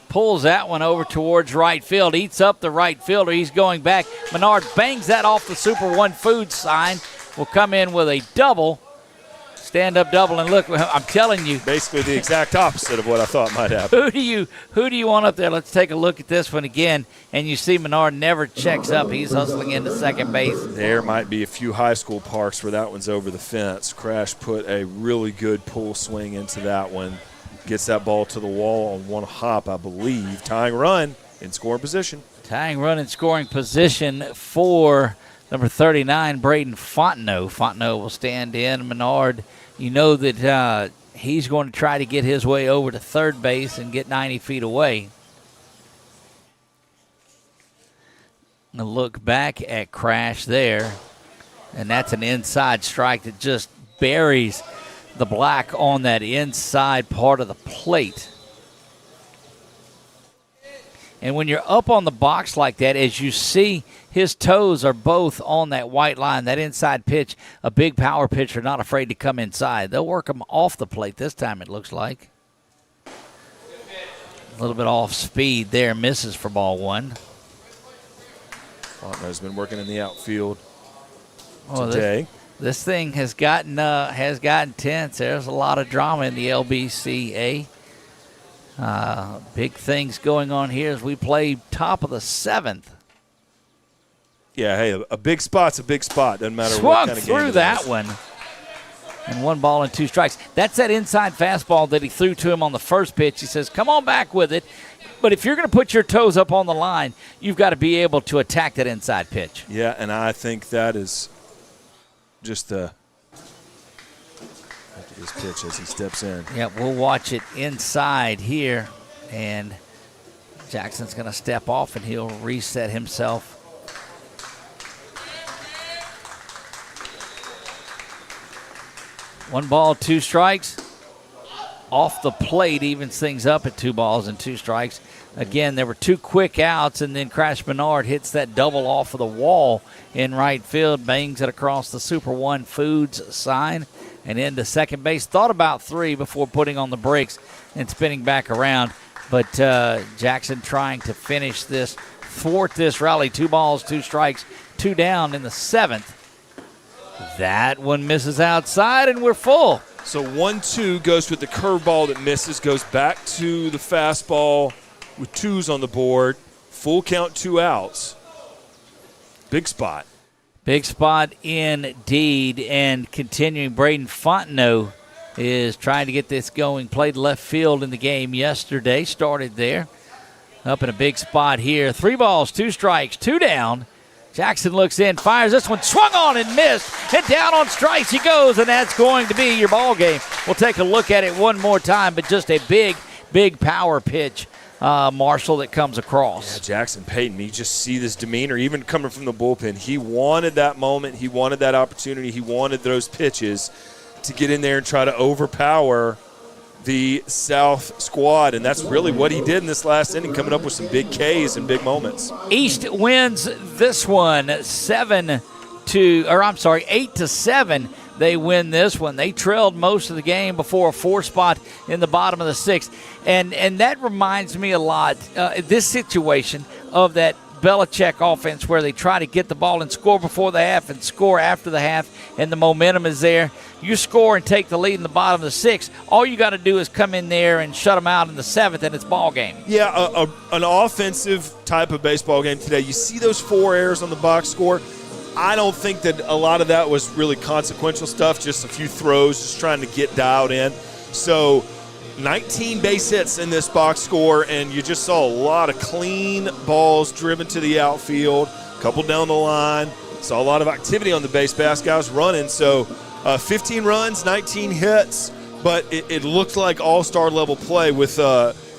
Pulls that one over towards right field. Eats up the right fielder. He's going back. Menard bangs that off the Super One Foods sign. Will come in with a double. Stand-up double, and look, I'm telling you. Basically the exact opposite of what I thought might happen. Who do you want up there? Let's take a look at this one again. And you see Menard never checks up. He's hustling into second base. There might be a few high school parks where that one's over the fence. Crash put a really good pull swing into that one. gets that ball to the wall on one hop, I believe. Tying run in scoring position. Tying run in scoring position for number 39, Braden Fontenot. Fontenot will stand in. Menard, you know that he's going to try to get his way over to third base and get 90 feet away. A look back at Crash there, and that's an inside strike that just buries the black on that inside part of the plate. And when you're up on the box like that, as you see, his toes are both on that white line. That inside pitch, a big power pitcher, not afraid to come inside. They'll work him off the plate this time, it looks like. A little bit off speed there, misses for ball one. Fontenot's been working in the outfield today. This thing has gotten tense. There's a lot of drama in the LBCA. Big things going on here as we play top of the 7th. Yeah, hey, a big spot's a big spot. Doesn't matter Swung what kind of game through it that is. one. And 1 ball and 2 strikes. That's that inside fastball that he threw to him on the first pitch. He says, come on back with it. But if you're going to put your toes up on the line, you've got to be able to attack that inside pitch. Yeah, and I think that is just look at his pitch as he steps in. Yeah, we'll watch it inside here. And Jackson's going to step off, and he'll reset himself. One ball, 2 strikes. Off the plate evens things up at 2 balls and 2 strikes. Again, there were 2 quick outs, and then Crash Menard hits that double off of the wall in right field, bangs it across the Super One Foods sign and into second base. Thought about 3 before putting on the brakes and spinning back around. But Jackson trying to finish this, thwart this rally. 2 balls, 2 strikes, 2 down in the 7th. That one misses outside, and we're full. So 1-2 goes with the curveball that misses, goes back to the fastball with 2s on the board. Full count, 2 outs. Big spot. Big spot indeed. And continuing, Braden Fontenot is trying to get this going. Played left field in the game yesterday. Started there. Up in a big spot here. 3 balls, 2 strikes, 2 down. Jackson looks in, fires this one, swung on and missed, and down on strikes he goes, and that's going to be your ball game. We'll take a look at it one more time, but just a big, big power pitch, Marshall, that comes across. Yeah, Jackson Payton, you just see this demeanor, even coming from the bullpen. He wanted that moment. He wanted that opportunity. He wanted those pitches to get in there and try to overpower the South squad, and that's really what he did in this last inning, coming up with some big Ks and big moments. East wins this one 8-7. They win this one. They trailed most of the game before a 4 spot in the bottom of the 6th, and that reminds me a lot, this situation of that Belichick offense where they try to get the ball and score before the half and score after the half, and the momentum is there. You score and take the lead in the bottom of the 6th. All you got to do is come in there and shut them out in the 7th, and it's ball game. Yeah, an offensive type of baseball game today. You see those 4 errors on the box score. I don't think that a lot of that was really consequential stuff, just a few throws, just trying to get dialed in. So 19 base hits in this box score, and you just saw a lot of clean balls driven to the outfield, a couple down the line. Saw a lot of activity on the base pass, guys running. So 15 runs, 19 hits, but it looked like all-star level play with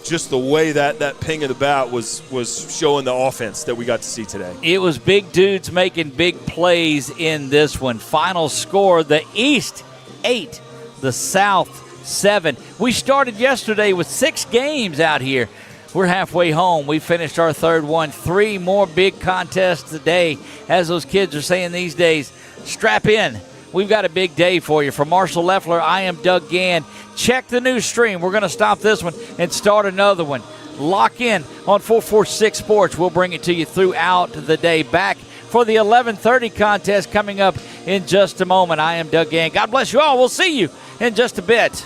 just the way that ping of the bat was showing the offense that we got to see today. It was big dudes making big plays in this one. Final score, the East 8, the South 7. We started yesterday with 6 games out here. We're halfway home. We finished our 3rd one. 3 more big contests today. As those kids are saying these days, strap in. We've got a big day for you. For Marshall Leffler, I am Doug Gann. Check the new stream. We're going to stop this one and start another one. Lock in on 446 Sports. We'll bring it to you throughout the day. Back for the 11:30 contest coming up in just a moment. I am Doug Gann. God bless you all. We'll see you in just a bit.